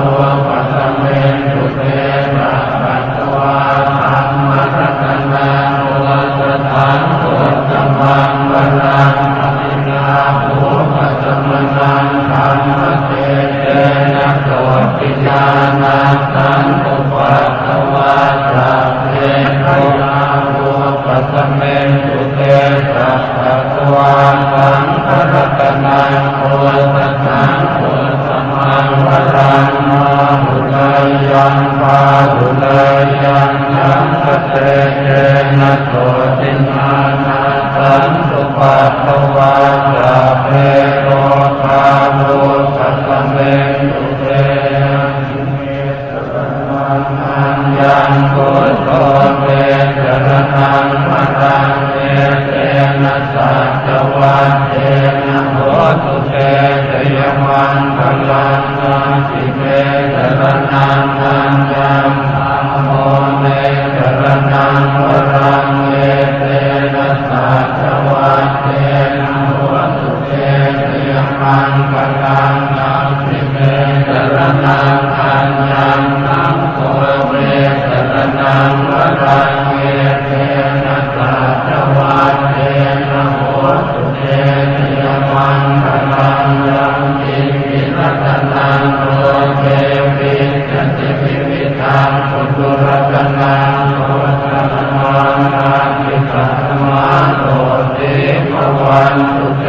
[SPEAKER 3] ปัสสเมตุเตนะปัสสวะธัมมรัตนาโมสัทธังโมสัมมังวรันตินาโภปัสสมนังธัมมเตนะโสติญาณังสันตุปัสสวะสัพเพทุกขาโภปัสสเมตุเตนะปัสสวะสังฆรัตนังโมสัทธังโมสัมมังวรังมาหุลายังปาหุลายังสังฆเตเตนะโสติญาณังสันตุปัสสวะสัพเพโลกาโลปัสสเมตุเตยังโกโตเตจรณังมรังเตเตนะสัจวัตเตนะโหตุเตชยมันคลังนาสิเมจรณังนันจังธัมโมเนจรณังวรังเตเตนะสัจวัตเตนะโหตุเตชยมันคลังนาสิเมจรณังนันจังธัมโมเนจรณังวรังเตเตนะสัจวัตเตนะโหตุเตชยมันคลังยังจิติรัตนังโลเกวิจติวิวิธังปุถุรัตนังโลกัสมานาติสัตมาโตติภวันตุเต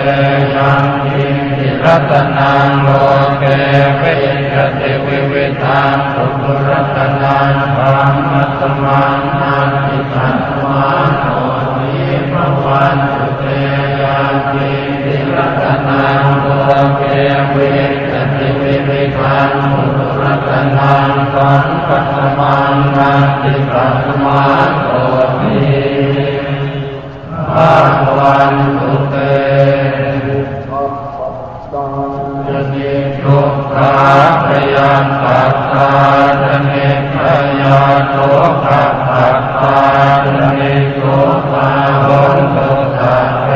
[SPEAKER 3] ยังจิติรัตนังโลเกวิจติวิวิธังปุถุรัตนังธรรมสมานาติสัตมาโตติภวันตุเตยังจิติรัตนังโลเกวิจติวิวิธังปุถุรัตนังสังฆสมานาติสัตมาโตติภวันตุเตจะนิทุกขาพยัญปัสสะจะนิพยาโสขปัสสะจะนิโสภาโหตุสัพเพ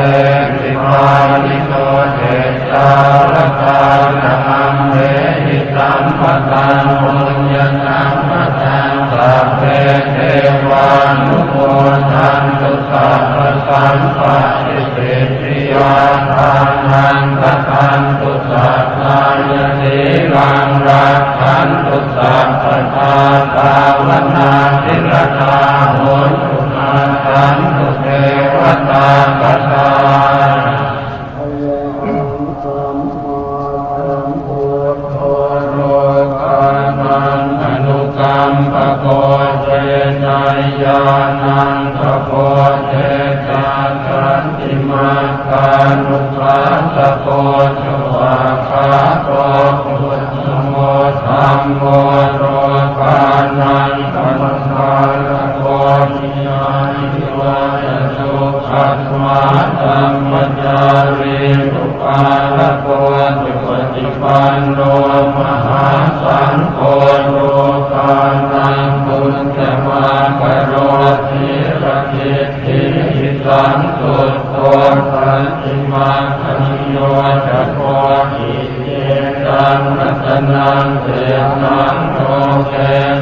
[SPEAKER 3] วิปานิโตเตจาระกานังเวหิตัมปตังปุญญตัมปตังสัพเพเทวานุโมทันตุสัพพสัมปะทิเตติยาทานังตันตุสัพพายติรังรักขันตุสัพพ ตาภาวนาทิรตาโหตุมาสันตุเทวตาปัสสาอนุกรรมปโกเจนายานังปโกเจตาสันติมาคานุภาสโกชวาคาโตพุทธโมธัมโมโรปานังปัสสาระโกมินานิวาสสุขัสมาธัมมจารีสุปาละโกจุปฏิปันโนมหาสังโฆโลกานังบุญเขมาปโรติระเกติหิสังสุตโตสันติมาคณิโยจะโกหิเยตังรัตนังเสนังโลเก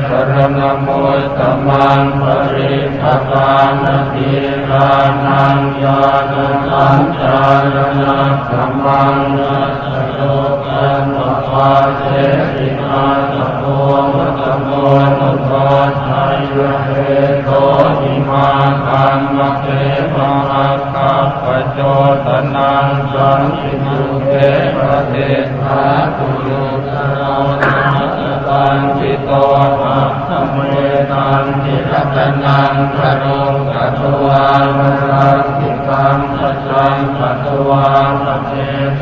[SPEAKER 3] สรณโมตตมังปริภกานติรานังญาณสัญจารณะสัมมังนัสสโลกันวะวาเสตินาสโพวัตโมนุโตชัยเรโตอิมาคัมมะเกมะคัปปโจตนังสันติสุเทประเทศาตุโยตระนัสตันติโตภะคะเมตันติรัตนังพระโลกัตวามรังติกังสัจจังปัตวาปเท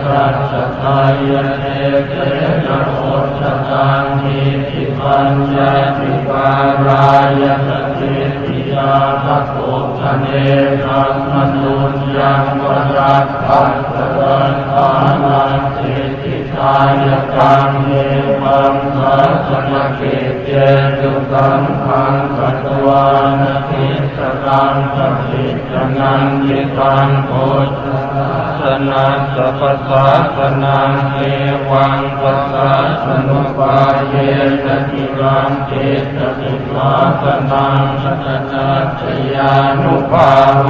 [SPEAKER 3] สัสสายเตเกนะโหตตังทิติปัญญาติปารายสติติยาภัสโสทะเนสัมมนุญญังวรัตถัสสะวันทานังเจติกายกังเยปังสัสสะเกเจตุสังขังปัตวานาทิสตังปฏิจนังยิตังโพชสนัสสะปัสสะสนังเอวังปัสสะสนุปาเยนะทิรังเจตติมาสนังสัจจะชยานุภาเว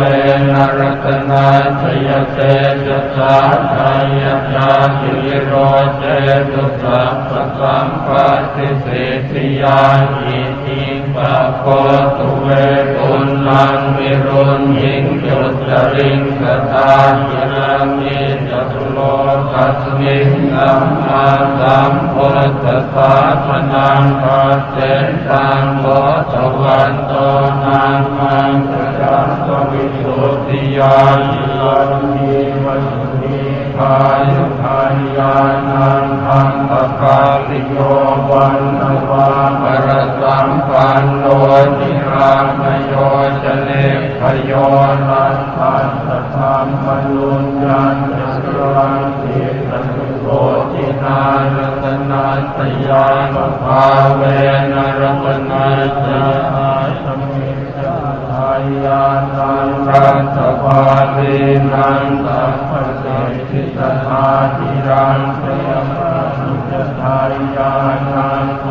[SPEAKER 3] นรัตนาชยเตจสาชยชาติโรเจตุสัพพสัมปติสิทธิยาอิทิปะโกตุเวปุณังวิรุณหิงจุจริงกตาหิรังนิจตุโลกัสมิงสัมมาสัมพุทธัสสะพนังปัสเสตังโสตวันโตนังมังสรังสวิสุทธิยานิลันทิวัสุนิพายุทายญาณังทังตกาลิโยวันนวาปรสัมปันโนติรามโยจเนพโยนัสสันตธรรมมนุญญันตรังติสตุโกจินารัตนาสยานภาเวนรัตนาสยาสมิจทายานังรัตภาลีนังสัพพเสติสธาธิรังเสมิจทายานังโพ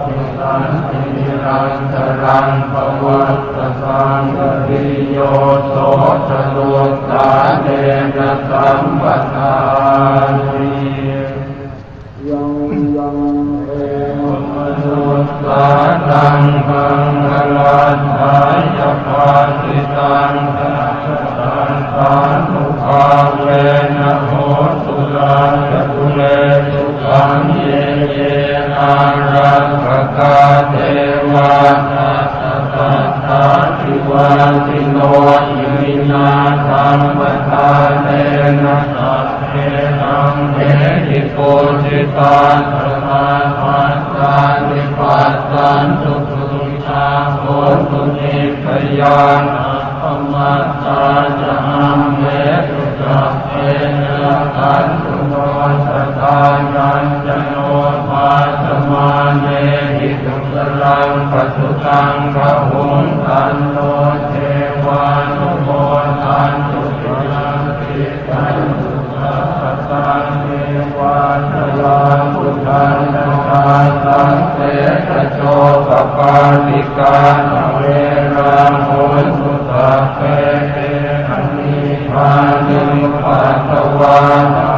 [SPEAKER 3] ธิสันติรังสรังภวัตสังกริโยโสชตุสาเนนะสัมปทานิยังเอมนุสสานังมังคลันทายภาสิตังสัจจันตานุภาเวนะโหตุลาตุเลสุขังเยเยอารักขกาเทวานาสตัสสะทิวาติโนอิมินาธัมมทาเนนะสัพเพธัมเมหิโกจิตาสมาปัสสานิปัสสันตุสุชาโหตุนิพยานะปมัสสาจะหัมเมตุสัพเพนะขันตุโนสตานันจโนภาสมาเนหิตุสลังปัสสุตังพระหุงตันโนเทวานุโมทันตุสิลังติตันตุสัพพสังเทวาชลาพุทธันตาสังเสตโชปปาติกาเวราโหตุสัพเพเตอนิพานิปัสสวานั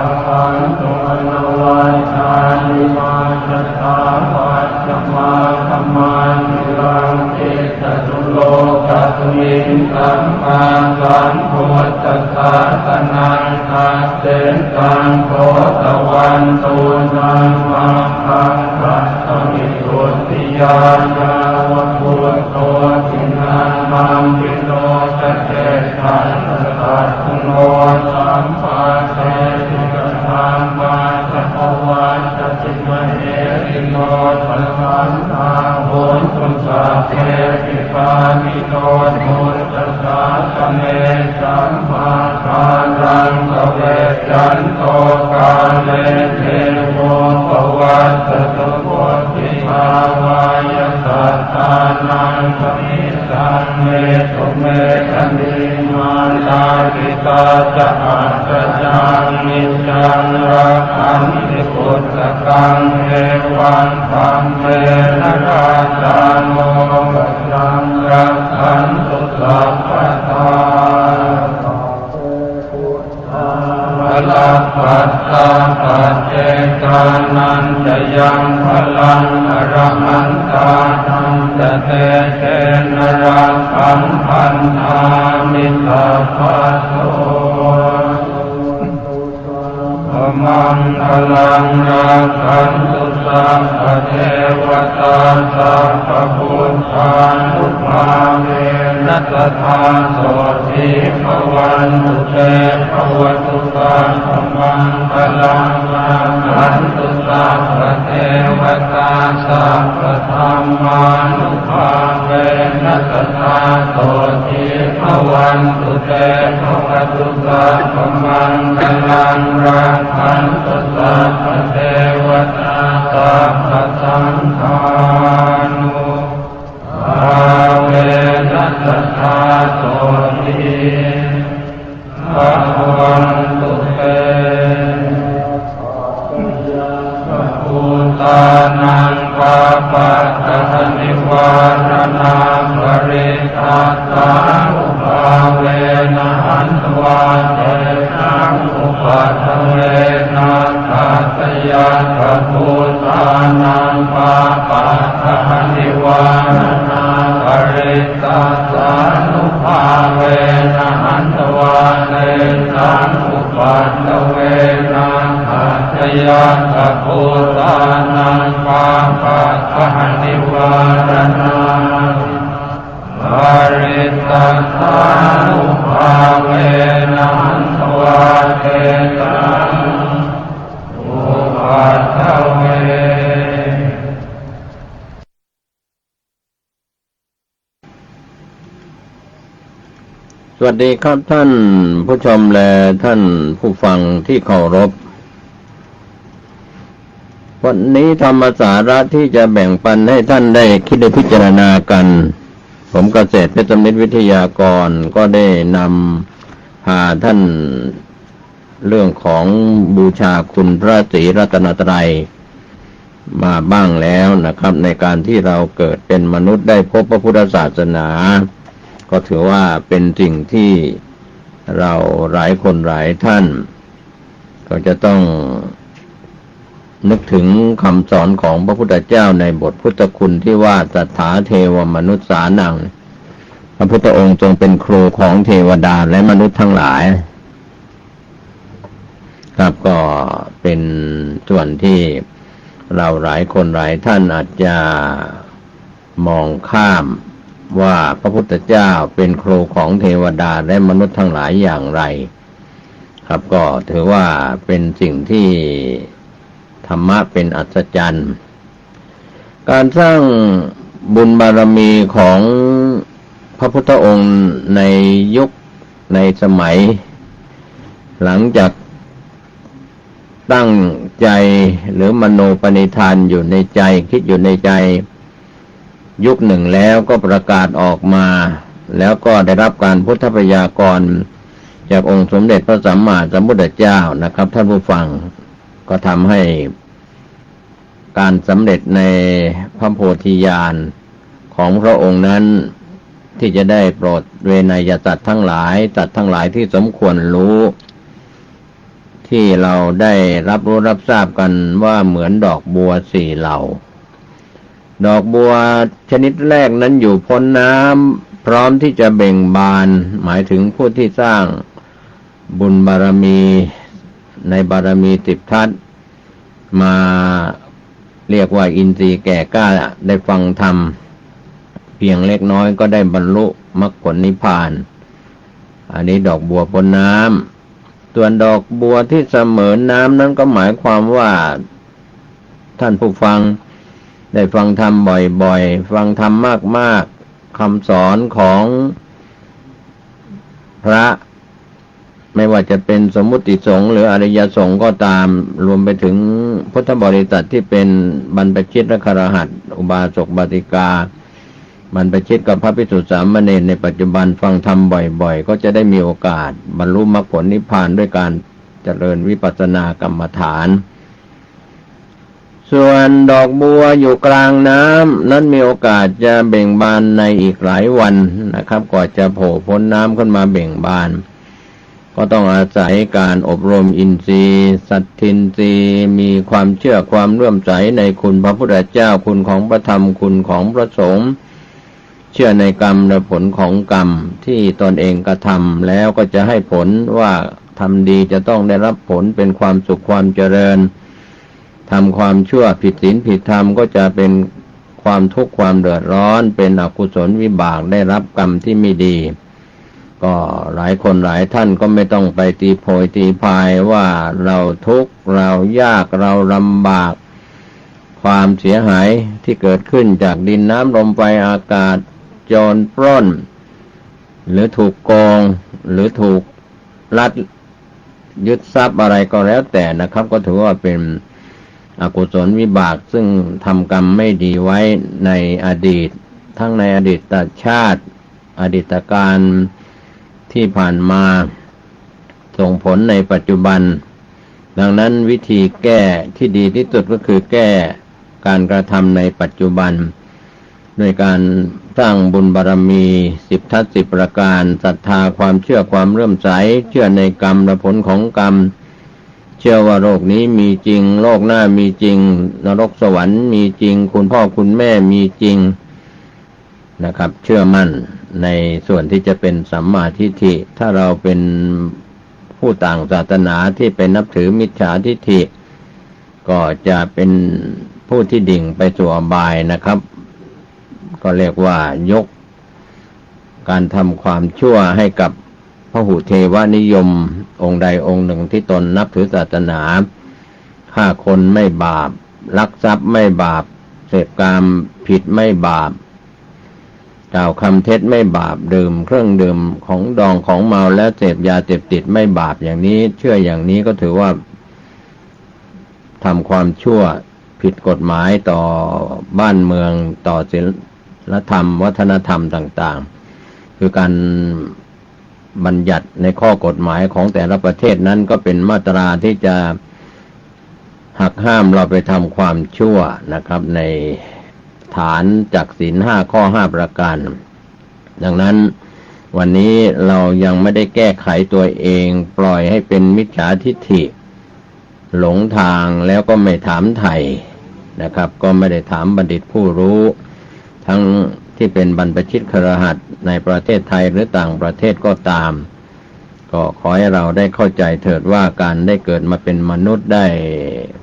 [SPEAKER 3] งตุอนวัชฌานิมาชตาวัชฌมาธัมมา สัมมาสัมพุทธัสสะสนังคาเสตังโพธวันตุนังมังคังรัตถมิสุทธิยายาวะพุทโธทินังมังปิโนจเจตังสัตถโนสัมมาเสติกตังมาสัพวันตติมเหติโนสัมปันธาโหตุสัพเพปิปามิโนมุตตะสาสเนสัมมาทานังสเวจันโตกาเลเทโวปวัตตะโพธิภาวายสัตตานังสมิสังเมตุเมตันติมาลาภิตาจะอัตตจังนิจังรักขันติพุทธกังเอวังธัมเมนะราชาโนปัจจังรักขันตุสัพพะทาพลังปัสสะปัจเจกานันจะยังพลังอรหันตานันจะเตเชนรักขันพันธามิสัพพะโสมังคลังรักขันตุสัพพะเทวตาสัพพะพุทธานุภาเวนัสธาโสติภวันตุเตภวตุตามังคลังรักขันตุสัพพะเทวตาสัพพะธรรมานุภาเวนัสธาโสติภวันตุเตภวตุตามังคลังรักขันตุสัพพะเทวตาสัพพะสังฆานุภาเวนัสธาโสติภวันตุเตภูตานังปาปัตตะนิวารณังปริทัสสานุภาเวนะหันตวาเจตังอุปัฏฐเวนะทัสสยะภูตานังปาปัตตะนิวารณังปริทัสสานุภาเวนะหันตวาเจตังอุปัฏฐเวนะทัสสยะภูตานังปาปัตตะนิวารณังปริทัสสานุภาเวนะหันตวาเจตังอุปัฏฐเว
[SPEAKER 1] สวัสดีครับท่านผู้ชมและท่านผู้ฟังที่เคารพวันนี้ธรรมสาระที่จะแบ่งปันให้ท่านได้คิดได้พิจารณากันผมเกษตรเพชรมิตรวิทยากรก็ได้นำพาท่านเรื่องของบูชาคุณพระศรีรัตนตรัยมาบ้างแล้วนะครับในการที่เราเกิดเป็นมนุษย์ได้พบพระพุทธศาสนาก็ถือว่าเป็นสิ่งที่เราหลายคนหลายท่านก็จะต้องนึกถึงคำสอนของพระพุทธเจ้าในบทพุทธคุณที่ว่าสัทธาเทวมนุษย์สานังพระพุทธองค์ทรงเป็นครูของเทวดาและมนุษย์ทั้งหลายครับก็เป็นส่วนที่เราหลายคนหลายท่านอาจจะมองข้ามว่าพระพุทธเจ้าเป็นครูของเทวดาและมนุษย์ทั้งหลายอย่างไรครับก็ถือว่าเป็นสิ่งที่ธรรมะเป็นอัศจรรย์การสร้างบุญบารมีของพระพุทธองค์ในยุคในสมัยหลังจากตั้งใจหรือมโนปณิธานอยู่ในใจคิดอยู่ในใจยุคหนึ่งแล้วก็ประกาศออกมาแล้วก็ได้รับการพุทธพยากรณ์จากองค์สมเด็จพระสัมมาสัมพุทธเจ้านะครับท่านผู้ฟังก็ทำให้การสำเร็จในพระโพธิญาณของพระองค์นั้นที่จะได้โปรดเวนยสัตว์ทั้งหลายสัตว์ทั้งหลายที่สมควรรู้ที่เราได้รับรู้รับทราบกันว่าเหมือนดอกบัว4 เหล่าดอกบัวชนิดแรกนั้นอยู่พ้นน้ำ พร้อมที่จะเบ่งบานหมายถึงผู้ที่สร้างบุญบารมีในบารมี10 ทัศน์มาเรียกว่าอินทรีย์แก่กล้าได้ฟังธรรมเพียงเล็กน้อยก็ได้บรรลุมรรคผลนิพพานอันนี้ดอกบัวพ้นน้ำส่วนดอกบัวที่เสมอน้ำนั้นก็หมายความว่าท่านผู้ฟังได้ฟังธรรมบ่อยๆฟังธรรมมากๆคำสอนของพระไม่ว่าจะเป็นสมมุติสงฆ์หรืออริยสงฆ์ก็ตามรวมไปถึงพุทธบริษัทที่เป็นบรรพชิตและคฤหัสถ์อุบาสกบาติกาบรรพชิตกับพระภิกษุสามเณรในปัจจุบันฟังธรรมบ่อยๆก็จะได้มีโอกาสบรรลุมรรคผลนิพพานด้วยการเจริญวิปัสสนากรรมฐานส่วนดอกบัวอยู่กลางน้ำนั้นมีโอกาสจะเบ่งบานในอีกหลายวันนะครับกว่าจะโผล่พ้นน้ำขึ้นมาเบ่งบานก็ต้องอาศัยการอบรมอินทรีย์สัตทินทรีย์มีความเชื่อความเลื่อมใสในคุณพระพุทธเจ้าคุณของพระธรรมคุณของพระสงฆ์เชื่อในกรรมและผลของกรรมที่ตนเองกระทำแล้วก็จะให้ผลว่าทำดีจะต้องได้รับผลเป็นความสุขความเจริญทำความชั่วผิดศีลผิดธรรมก็จะเป็นความทุกข์ความเดือดร้อนเป็นอกุศลวิบากได้รับกรรมที่ไม่ดีก็หลายคนหลายท่านก็ไม่ต้องไปตีโพยตีพายว่าเราทุกข์เรายากเราลำบากความเสียหายที่เกิดขึ้นจากดินน้ำลมไฟอากาศโจรปล้นหรือถูกโกงหรือถูกลัดยึดทรัพย์อะไรก็แล้วแต่นะครับก็ถือว่าเป็นอกุศลวิบากซึ่งทำกรรมไม่ดีไว้ในอดีตทั้งในอดีตชาติอดีตการที่ผ่านมาส่งผลในปัจจุบันดังนั้นวิธีแก้ที่ดีที่สุดก็คือแก้การกระทำในปัจจุบันด้วยการสร้างบุญบารมี10 ทัศน์10 ประการศรัทธาความเชื่อความเลื่อมใสเชื่อในกรรมและผลของกรรมเชื่อว่าโลกนี้มีจริงโลกหน้ามีจริงนรกสวรรค์มีจริงคุณพ่อคุณแม่มีจริงนะครับเชื่อมั่นในส่วนที่จะเป็นสัมมาทิฏฐิถ้าเราเป็นผู้ต่างศาสนาที่เป็นนับถือมิจฉาทิฏฐิก็จะเป็นผู้ที่ดิ่งไปสู่อบายนะครับก็เรียกว่ายกการทำความชั่วให้กับพหุเทวนิยมองค์ใดองค์หนึ่งที่ตนนับถือศาสนาฆ่าคนไม่บาปลักทรัพย์ไม่บาปเสพกามผิดไม่บาปกล่าวคำเท็จไม่บาปดื่มเครื่องดื่มของดองของเมาแล้วเสพยาเสพติดไม่บาปอย่างนี้เชื่ออย่างนี้ก็ถือว่าทำความชั่วผิดกฎหมายต่อบ้านเมืองต่อศีลธรรมวัฒนธรรมต่างๆคือการบัญญัติในข้อกฎหมายของแต่ละประเทศนั้นก็เป็นมาตราที่จะหักห้ามเราไปทำความชั่วนะครับในฐานจากศีล5 ข้อ 5 ประการดังนั้นวันนี้เรายังไม่ได้แก้ไขตัวเองปล่อยให้เป็นมิจฉาทิฏฐิหลงทางแล้วก็ไม่ถามไถ่นะครับก็ไม่ได้ถามบัณฑิตผู้รู้ทั้งที่เป็นบรรพชิตคฤหัสถ์ในประเทศไทยหรือต่างประเทศก็ตามก็ขอให้เราได้เข้าใจเถิดว่าการได้เกิดมาเป็นมนุษย์ได้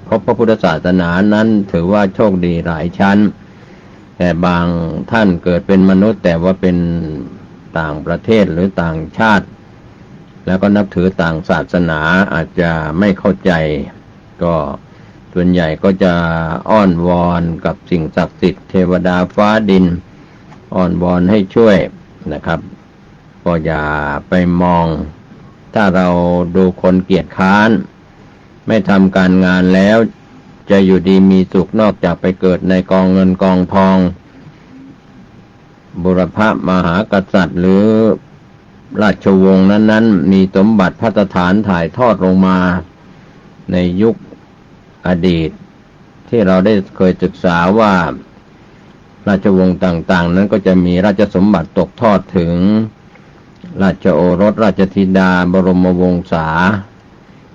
[SPEAKER 1] พบพระพุทธศาสนานั้นถือว่าโชคดีหลายชั้นแต่บางท่านเกิดเป็นมนุษย์แต่ว่าเป็นต่างประเทศหรือต่างชาติแล้วก็นับถือต่างศาสนาอาจจะไม่เข้าใจก็ส่วนใหญ่ก็จะอ้อนวอนกับสิ่งศักดิ์สิทธิ์เทวดาฟ้าดินอ้อนวอนให้ช่วยนะครับก็อย่าไปมองถ้าเราดูคนเกียจคร้านไม่ทำการงานแล้วจะอยู่ดีมีสุขนอกจากไปเกิดในกองเงินกองทองบุรพมหากษัตริย์หรือราชวงศ์นั้นๆมีสมบัติภัตฐานถ่ายทอดลงมาในยุคอดีตที่เราได้เคยศึกษาว่าราชวงศ์ต่างๆนั้นก็จะมีราชสมบัติตกทอดถึงราชโอรสราชธิดาบรมวงศา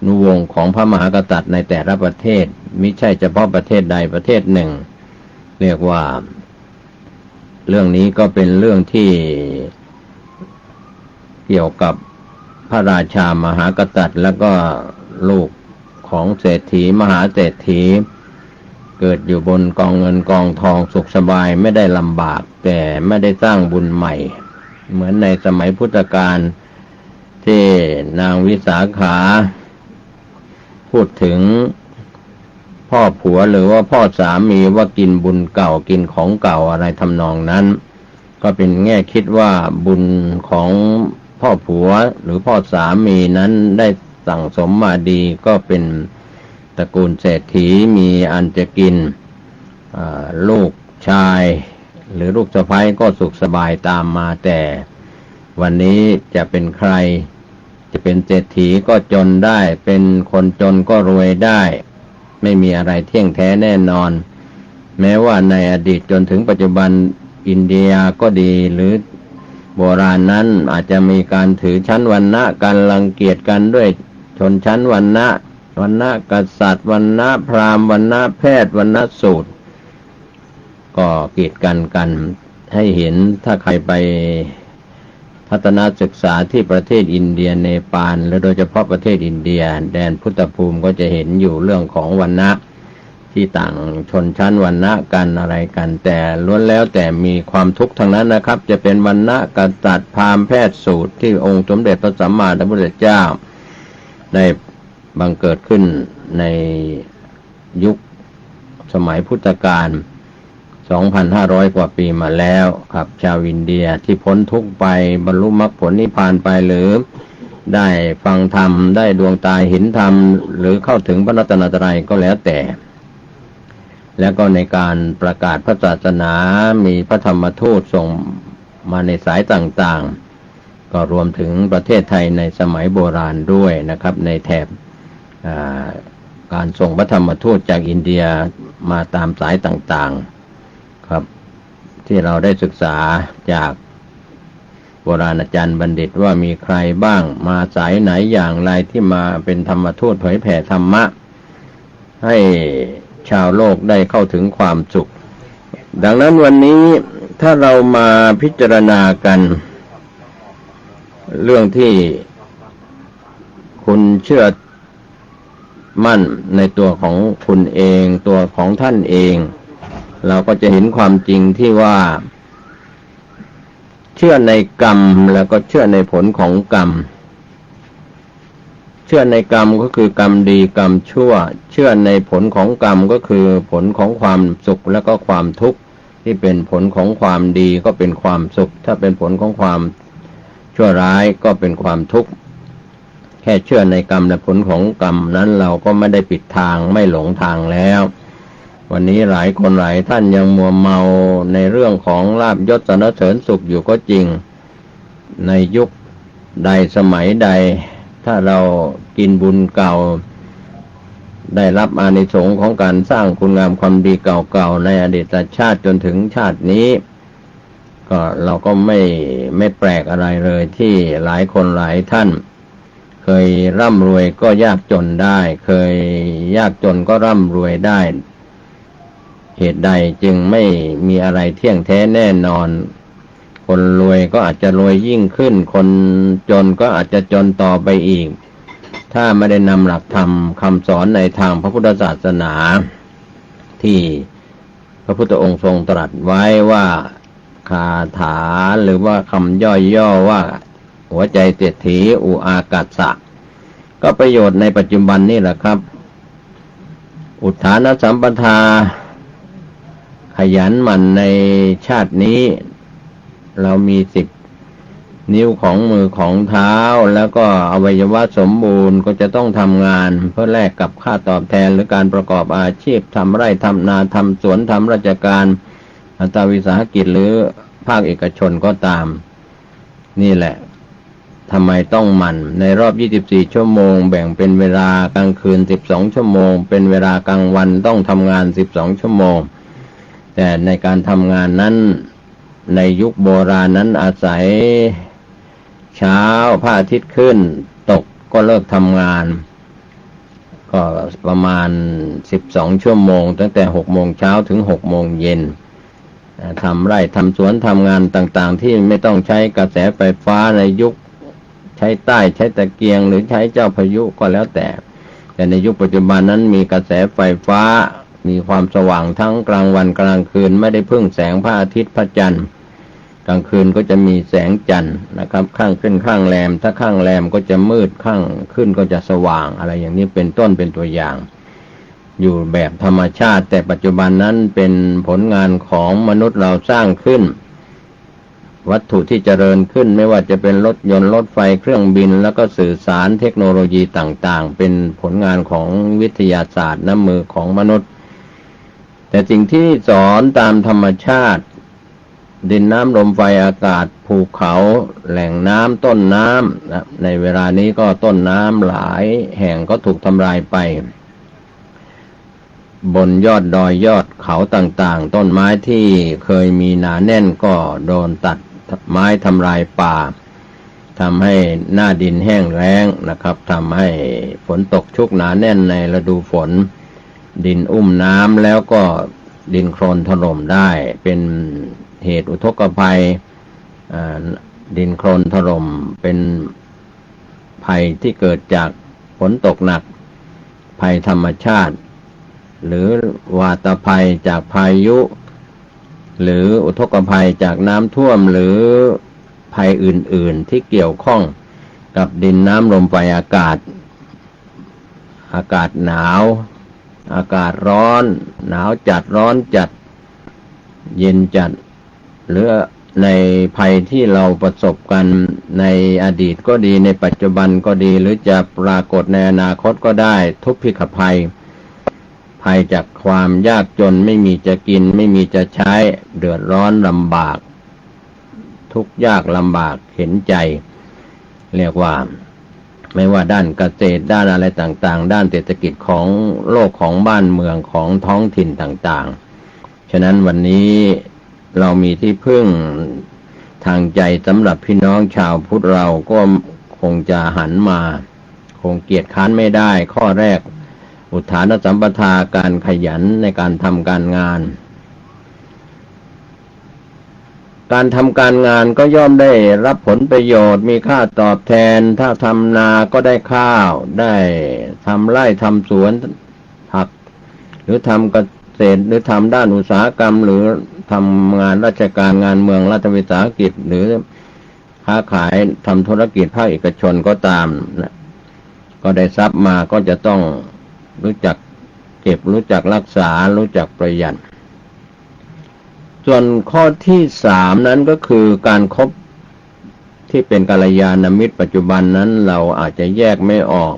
[SPEAKER 1] นุวงศ์ของพระมหากษัตริย์ในแต่ละประเทศมิใช่เฉพาะประเทศใดประเทศหนึ่งเรียกว่า เรื่องนี้ก็เป็นเรื่องที่เกี่ยวกับพระราชามหากษัตริย์แล้วก็ลูกของเศรษฐีมหาเศรษฐีเกิดอยู่บนกองเงินกองทองสุขสบายไม่ได้ลำบากแต่ไม่ได้สร้างบุญใหม่เหมือนในสมัยพุทธกาลที่นางวิสาขาพูดถึงพ่อผัวหรือว่าพ่อสามีว่ากินบุญเก่ากินของเก่าอะไรทำนองนั้นก็เป็นแง่คิดว่าบุญของพ่อผัวหรือพ่อสามีนั้นได้สั่งสมมาดีก็เป็นตระกูลเศรษฐีมีอันจะกินลูกชายหรือลูกสะใภ้ก็สุขสบายตามมาแต่วันนี้จะเป็นใครจะเป็นเศรษฐีก็จนได้เป็นคนจนก็รวยได้ไม่มีอะไรเที่ยงแท้แน่นอนแม้ว่าในอดีตจนถึงปัจจุบันอินเดียก็ดีหรือโบราณนั้นอาจจะมีการถือชั้นวรรณะการรังเกียจกันด้วยชนชั้นวรรณะกษัตริย์วรรณะพราหมณ์วรรณะแพทย์วรรณะสูตรก็กีดกันให้เห็นถ้าใครไปทัศนศึกษาที่ประเทศอินเดียเนปาลและโดยเฉพาะประเทศอินเดียแดนพุทธภูมิก็จะเห็นอยู่เรื่องของวรรณะที่ต่างชนชั้นวรรณะกันอะไรกันแต่ล้วนแล้วแต่มีความทุกข์ทั้งนั้นนะครับจะเป็นวรรณะกษัตริย์พราหมณ์แพทย์สูตรที่องค์สมเด็จพระสัมมาสัมพุทธเจ้าได้บังเกิดขึ้นในยุคสมัยพุทธกาล 2,500 กว่าปีมาแล้วครับชาวอินเดียที่พ้นทุกข์ไปบรรลุมรรคผลนิพพานไปหรือได้ฟังธรรมได้ดวงตาเห็นธรรมหรือเข้าถึงพระรัตนตรัยก็แล้วแต่แล้วก็ในการประกาศพระศาสนามีพระธรรมทูตส่งมาในสายต่างๆก็รวมถึงประเทศไทยในสมัยโบราณด้วยนะครับในแถบการส่งพระธรรมทูตจากอินเดียมาตามสายต่างๆครับที่เราได้ศึกษาจากโบราณอาจารย์บัณฑิตว่ามีใครบ้างมาสายไหนอย่างไรที่มาเป็นธรรมทูตเผยแผ่ธรรมะให้ชาวโลกได้เข้าถึงความสุขดังนั้นวันนี้ถ้าเรามาพิจารณากันเรื่องที่คุณเชื่อมั่นในตัวของคุณเองตัวของท่านเองเราก็จะเห็นความจริงที่ว่าเชื่อในกรรมแล้วก็เชื่อในผลของกรรมเชื่อในกรรมก็คือกรรมดีกรรมชั่วเชื่อในผลของกรรมก็คือผลของความสุขแล้วก็ความทุกข์ที่เป็นผลของความดีก็เป็นความสุขถ้าเป็นผลของความชั่วร้ายก็เป็นความทุกข์แค่เชื่อในกรรมและผลของกรรมนั้นเราก็ไม่ได้ปิดทางไม่หลงทางแล้ววันนี้หลายคนหลายท่านยังมัวเมาในเรื่องของลาภยศสรรเสริญสุขอยู่ก็จริงในยุคใดสมัยใดถ้าเรากินบุญเก่าได้รับอานิสงส์ของการสร้างคุณงามความดีเก่าๆในอดีตชาติจนถึงชาตินี้ก็เราก็ไม่แปลกอะไรเลยที่หลายคนหลายท่านเคยร่ำรวยก็ยากจนได้เคยยากจนก็ร่ำรวยได้เหตุใดจึงไม่มีอะไรเที่ยงแท้แน่นอนคนรวยก็อาจจะรวยยิ่งขึ้นคนจนก็อาจจะจนต่อไปอีกถ้าไม่ได้นำหลักธรรมคำสอนในทางพระพุทธศาสนาที่พระพุทธองค์ทรงตรัสไว้ว่าคาถาหรือว่าคำย่อๆว่าหัวใจเศรษฐีอุอากาสะก็ประโยชน์ในปัจจุบันนี่แหละครับอุทธานสัมปทาขยันหมั่นในชาตินี้เรามี10 นิ้วของมือของเท้าแล้วก็อวัยวะสมบูรณ์ก็จะต้องทำงานเพื่อแลกกับค่าตอบแทนหรือการประกอบอาชีพทำไร่ทำนาทำสวนทำราชการอัตวิสาหกิจหรือภาคเอกชนก็ตามนี่แหละทำไมต้องหมั่นในรอบ24 ชั่วโมงแบ่งเป็นเวลากลางคืน12 ชั่วโมงเป็นเวลากลางวันต้องทำงาน12 ชั่วโมงแต่ในการทำงานนั้นในยุคโบราณนั้นอาศัยเช้าพระอาทิตย์ขึ้นตกก็เลิกทำงานก็ประมาณ12 ชั่วโมงตั้งแต่6 โมงเช้าถึง6 โมงเย็น ทำไร่ทำสวนทำงานต่างๆที่ไม่ต้องใช้กระแสไฟฟ้าในยุคใช้ใต้ใช้ตะเกียงหรือใช้เจ้าพายุก็แล้วแต่ในยุคปัจจุบันนั้นมีกระแสไฟฟ้ามีความสว่างทั้งกลางวันกลางคืนไม่ได้พึ่งแสงพระอาทิตย์พระจันทร์กลางคืนก็จะมีแสงจันทร์นะครับข้างขึ้นข้างแรมถ้าข้างแรมก็จะมืดข้างขึ้นก็จะสว่างอะไรอย่างนี้เป็นต้นเป็นตัวอย่างอยู่แบบธรรมชาติแต่ปัจจุบันนั้นเป็นผลงานของมนุษย์เราสร้างขึ้นวัตถุที่เจริญขึ้นไม่ว่าจะเป็นรถยนต์รถไฟเครื่องบินแล้วก็สื่อสารเทคโนโลยีต่างๆเป็นผลงานของวิทยาศาสตร์น้ำมือของมนุษย์แต่สิ่งที่สอนตามธรรมชาติดินน้ำลมไฟอากาศภูเขาแหล่งน้ำต้นน้ำในเวลานี้ก็ต้นน้ำหลายแห่งก็ถูกทำลายไปบนยอดดอยยอดเขาต่างๆต้นไม้ที่เคยมีหนาแน่นก็โดนตัดไม้ทำลายป่าทำให้หน้าดินแห้งแล้งนะครับทำให้ฝนตกชุกหนาแน่นในฤดูฝนดินอุ้มน้ำแล้วก็ดินโคลนถล่มได้เป็นเหตุอุทกภัยดินโคลนถล่มเป็นภัยที่เกิดจากฝนตกหนักภัยธรรมชาติหรือวาตภัยจากพายุหรืออุทกภัยจากน้ำท่วมหรือภัยอื่นๆที่เกี่ยวข้องกับดินน้ำลมไฟอากาศหนาวอากาศร้อนหนาวจัดร้อนจัดเย็นจัดหรือในภัยที่เราประสบกันในอดีตก็ดีในปัจจุบันก็ดีหรือจะปรากฏในอนาคตก็ได้ทุพพิฆภัยภัยจากความยากจนไม่มีจะกินไม่มีจะใช้เดือดร้อนลำบากทุกข์ยากลำบากเห็นใจเรียกว่าไม่ว่าด้านเกษตรด้านอะไรต่างๆด้านเศรษฐกิจของโลกของบ้านเมืองของท้องถิ่นต่างๆฉะนั้นวันนี้เรามีที่พึ่งทางใจสำหรับพี่น้องชาวพุทธเราก็คงจะหันมาคงเกียจค้านไม่ได้ข้อแรกอุทานสัมปทาการขยันในการทำการงานการทำการงานก็ย่อมได้รับผลประโยชน์มีค่าตอบแทนถ้าทำนาก็ได้ข้าวได้ทำไร่ทำสวนผักหรือทำเกษตรหรือทำด้านอุตสาหกรรมหรือทำงานราชการงานเมืองรัฐวิสาหกิจหรือค้าขายทำธุรกิจภาคเอกชนก็ตามนะก็ได้ทรัพย์มาก็จะต้องรู้จักเก็บรู้จักรักษารู้จักประหยัดส่วนข้อที่3นั้นก็คือการคบที่เป็นกัลยาณมิตรปัจจุบันนั้นเราอาจจะแยกไม่ออก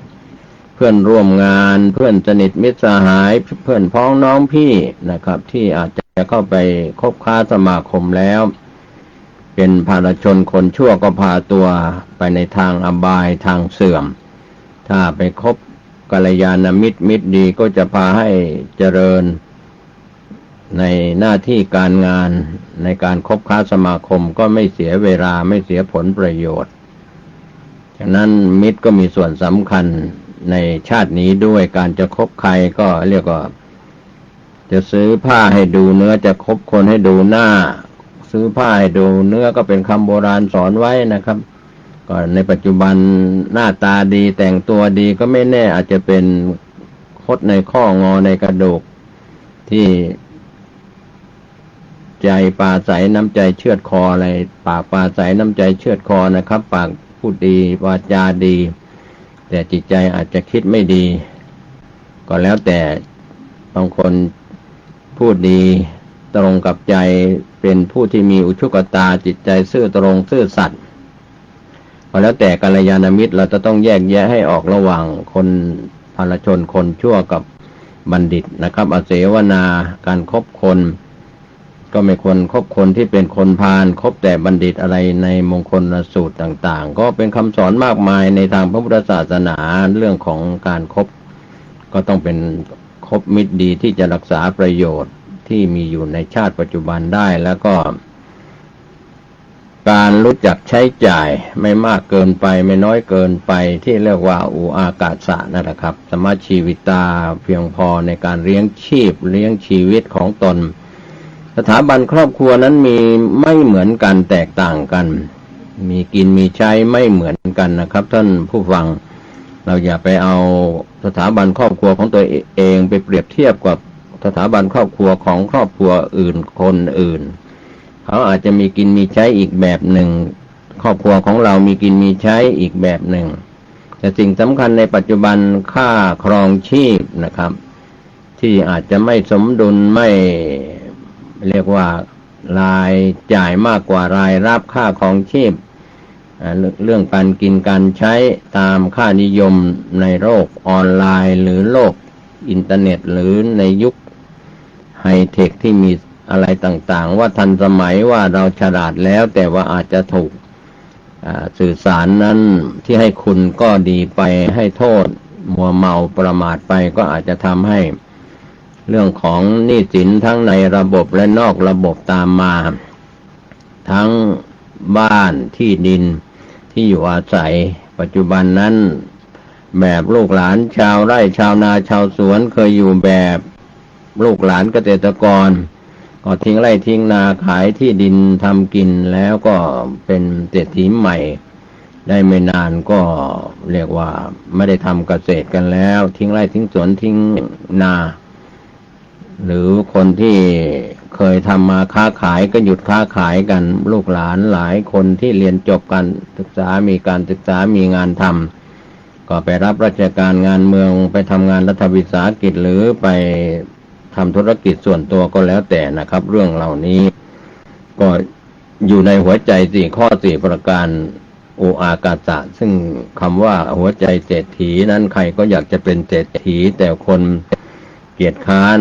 [SPEAKER 1] เพื่อนร่วมงานเพื่อนสนิทมิตรสหายเพื่อนพ้องน้องพี่นะครับที่อาจจะเข้าไปคบค้าสมาคมแล้วเป็นภารชนคนชั่วก็พาตัวไปในทางอบายทางเสื่อมถ้าไปคบกัลยาณมิตรดีก็จะพาให้เจริญในหน้าที่การงานในการคบค้าสมาคมก็ไม่เสียเวลาไม่เสียผลประโยชน์ฉะนั้นมิตรก็มีส่วนสำคัญในชาตินี้ด้วยการจะคบใครก็เรียกว่าจะซื้อผ้าให้ดูเนื้อจะคบคนให้ดูหน้าซื้อผ้าให้ดูเนื้อก็เป็นคำโบราณสอนไว้นะครับก็ในปัจจุบันหน้าตาดีแต่งตัวดีก็ไม่แน่อาจจะเป็นคดในข้องอในกระดูกที่ใจปลาใสน้ำใจเชือดคออะไรปากปลาใสน้ำใจเชือดคอนะครับปากพูดดีวาจาดีแต่จิตใจอาจจะคิดไม่ดีก็แล้วแต่บางคนพูดดีตรงกับใจเป็นผู้ที่มีอุชุกตาจิตใจซื่อตรงซื่อสัตย์ก็แล้วแต่กัลยาณมิตรเราจะต้องแยกแยะให้ออกระหว่างคนภารชนคนชั่วกับบัณฑิตนะครับอเสวนาการคบคนก็ไม่ควรคบคนที่เป็นคนพาลคบแต่บัณฑิตอะไรในมงคลสูตรต่างๆก็เป็นคำสอนมากมายในทางพระพุทธศาสนาเรื่องของการคบก็ต้องเป็นคบมิตรดีที่จะรักษาประโยชน์ที่มีอยู่ในชาติปัจจุบันได้แล้วก็การรู้จักใช้จ่ายไม่มากเกินไปไม่น้อยเกินไปที่เรียกว่าอุอากาสะนั่นแหละครับสมาชีวิตาเพียงพอในการเลี้ยงชีพเลี้ยงชีวิตของตน สถาบันครอบครัวนั้นมีไม่เหมือนกันแตกต่างกันมีกินมีใช้ไม่เหมือนกันนะครับท่านผู้ฟังเราอย่าไปเอาสถาบันครอบครัวของตัวเองไปเปรียบเทียบกับสถาบันครอบครัวของครอบครัวอื่นคนอื่นเขาอาจจะมีกินมีใช้อีกแบบหนึ่งครอบครัวของเรามีกินมีใช้อีกแบบหนึ่งแต่สิ่งสำคัญในปัจจุบันค่าครองชีพนะครับที่อาจจะไม่สมดุลไม่เรียกว่ารายจ่ายมากกว่ารายรับค่าครองชีพเรื่องการกินการใช้ตามค่านิยมในโลกออนไลน์หรือโลกอินเทอร์เน็ตหรือในยุคไฮเทคที่มีอะไรต่างๆว่าทันสมัยว่าเราฉลาดแล้วแต่ว่าอาจจะถูกสื่อสารนั้นที่ให้คุณก็ดีไปให้โทษมัวเมาประมาทไปก็อาจจะทำให้เรื่องของหนี้สินทั้งในระบบและนอกระบบตามมาทั้งบ้านที่ดินที่อยู่อาศัยปัจจุบันนั้นแบบลูกหลานชาวไร่ชาวนาชาวสวนเคยอยู่แบบลูกหลานเกษตรกรก็ทิ้งไร่ทิ้งนาขายที่ดินทำกินแล้วก็เป็นเศรษฐีใหม่ได้ไม่นานก็เรียกว่าไม่ได้ทำเกษตรกันแล้วทิ้งไร่ทิ้งสวนทิ้งนาหรือคนที่เคยทำมาค้าขายก็หยุดค้าขายกันลูกหลานหลายคนที่เรียนจบการศึกษามีการศึกษามีงานทำก็ไปรับราชการงานเมืองไปทำงานรัฐวิสาหกิจหรือไปทำธุรกิจส่วนตัวก็แล้วแต่นะครับเรื่องเหล่านี้ก็อยู่ในหัวใจ4 ข้อ 4 ประการโออากาสะซึ่งคำว่าหัวใจเศรษฐีนั้นใครก็อยากจะเป็นเศรษฐีแต่คนเกียจค้าน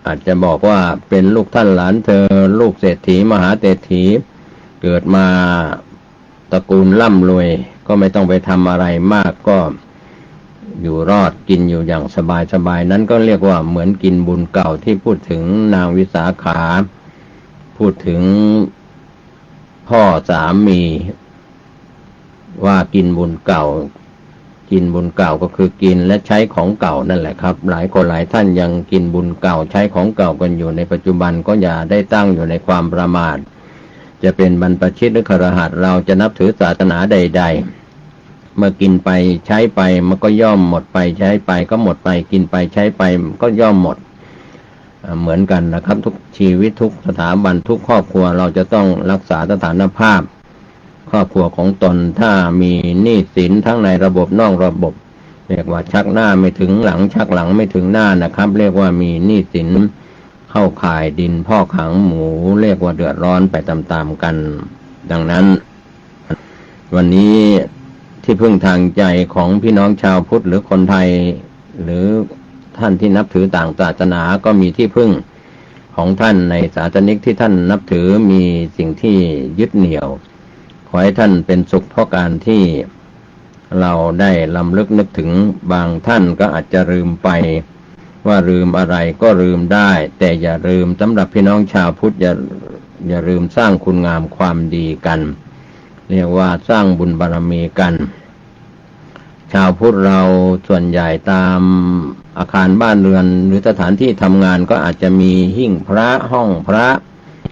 [SPEAKER 1] อาจจะบอกว่าเป็นลูกท่านหลานเธอลูกเศรษฐีมหาเศรษฐีเกิดมาตระกูลร่ำรวยก็ไม่ต้องไปทำอะไรมากก็อยู่รอดกินอยู่อย่างสบายๆนั้นก็เรียกว่าเหมือนกินบุญเก่าที่พูดถึงนางวิสาขาพูดถึงพ่อสามีว่ากินบุญเก่ากินบุญเก่าก็คือกินและใช้ของเก่านั่นแหละครับหลายคนหลายท่านยังกินบุญเก่าใช้ของเก่ากันอยู่ในปัจจุบันก็อย่าได้ตั้งอยู่ในความประมาทจะเป็นบรรพชิตหรือคฤหัสถ์เราจะนับถือศาสนาใดๆเมื่อกินไปใช้ไปมันก็ย่อมหมดไปใช้ไปก็หมดไปกินไปใช้ไปก็ย่อมหมดเหมือนกันนะครับทุกชีวิตทุกสถาบันทุกครอบครัวเราจะต้องรักษาสถานภาพครอบครัวของตนถ้ามีหนี้สินทั้งในระบบนอกระบบเรียกว่าชักหน้าไม่ถึงหลังชักหลังไม่ถึงหน้านะครับเรียกว่ามีหนี้สินเข้าข่ายดินพ่อขังหมูเรียกว่าเดือดร้อนไปตามๆกันดังนั้นวันนี้ที่พึ่งทางใจของพี่น้องชาวพุทธหรือคนไทยหรือท่านที่นับถือต่างศาสนาก็มีที่พึ่งของท่านในศาสนิกที่ท่านนับถือมีสิ่งที่ยึดเหนี่ยวขอให้ท่านเป็นสุขเพราะการที่เราได้ลำลึกนึกถึงบางท่านก็อาจจะลืมไปว่าลืมอะไรก็ลืมได้แต่อย่าลืมสำหรับพี่น้องชาวพุทธอย่าลืมสร้างคุณงามความดีกันเรียกว่าสร้างบุญบารมีกันชาวพุทธเราส่วนใหญ่ตามอาคารบ้านเรือนหรือสถานที่ทำงานก็อาจจะมีหิ้งพระห้องพระ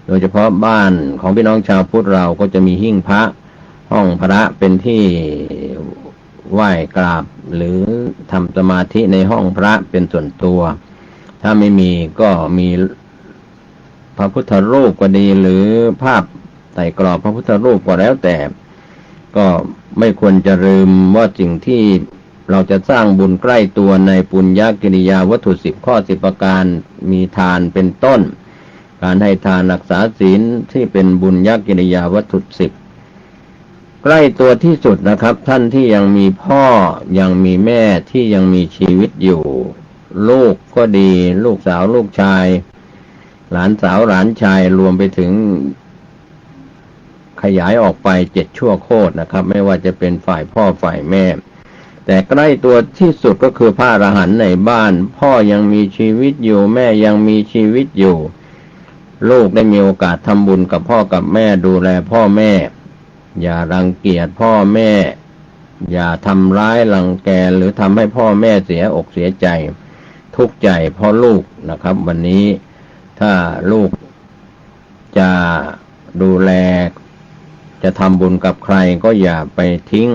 [SPEAKER 1] โดยเฉพาะบ้านของพี่น้องชาวพุทธเราก็จะมีหิ้งพระห้องพระเป็นที่ไหว้กราบหรือทำสมาธิในห้องพระเป็นส่วนตัวถ้าไม่มีก็มีพระพุทธรูปก็ดีหรือภาพใส่กรอบพระพุทธรูปก็แล้วแต่ก็ไม่ควรจะลืมว่าสิ่งที่เราจะสร้างบุญใกล้ตัวในปุญญกิริยาวัตถุ10 ข้อ 10 ประการมีทานเป็นต้นการให้ทานรักษาศีลที่เป็นบุญญกิริยาวัตถุ10ใกล้ตัวที่สุดนะครับท่านที่ยังมีพ่อยังมีแม่ที่ยังมีชีวิตอยู่ลูกก็ดีลูกสาวลูกชายหลานสาวหลานชายรวมไปถึงขยายออกไป7 ชั่วโคตรนะครับไม่ว่าจะเป็นฝ่ายพ่อฝ่ายแม่แต่ใกล้ตัวที่สุดก็คือพระอรหันต์ในบ้านพ่อยังมีชีวิตอยู่แม่ยังมีชีวิตอยู่ลูกได้มีโอกาสทำบุญกับพ่อกับแม่ดูแลพ่อแม่อย่ารังเกียจพ่อแม่อย่าทำร้ายรังแกหรือทำให้พ่อแม่เสียอกเสียใจทุกข์ใจเพราะลูกนะครับวันนี้ถ้าลูก จะดูแลจะทำบุญกับใครก็อย่าไปทิ้ง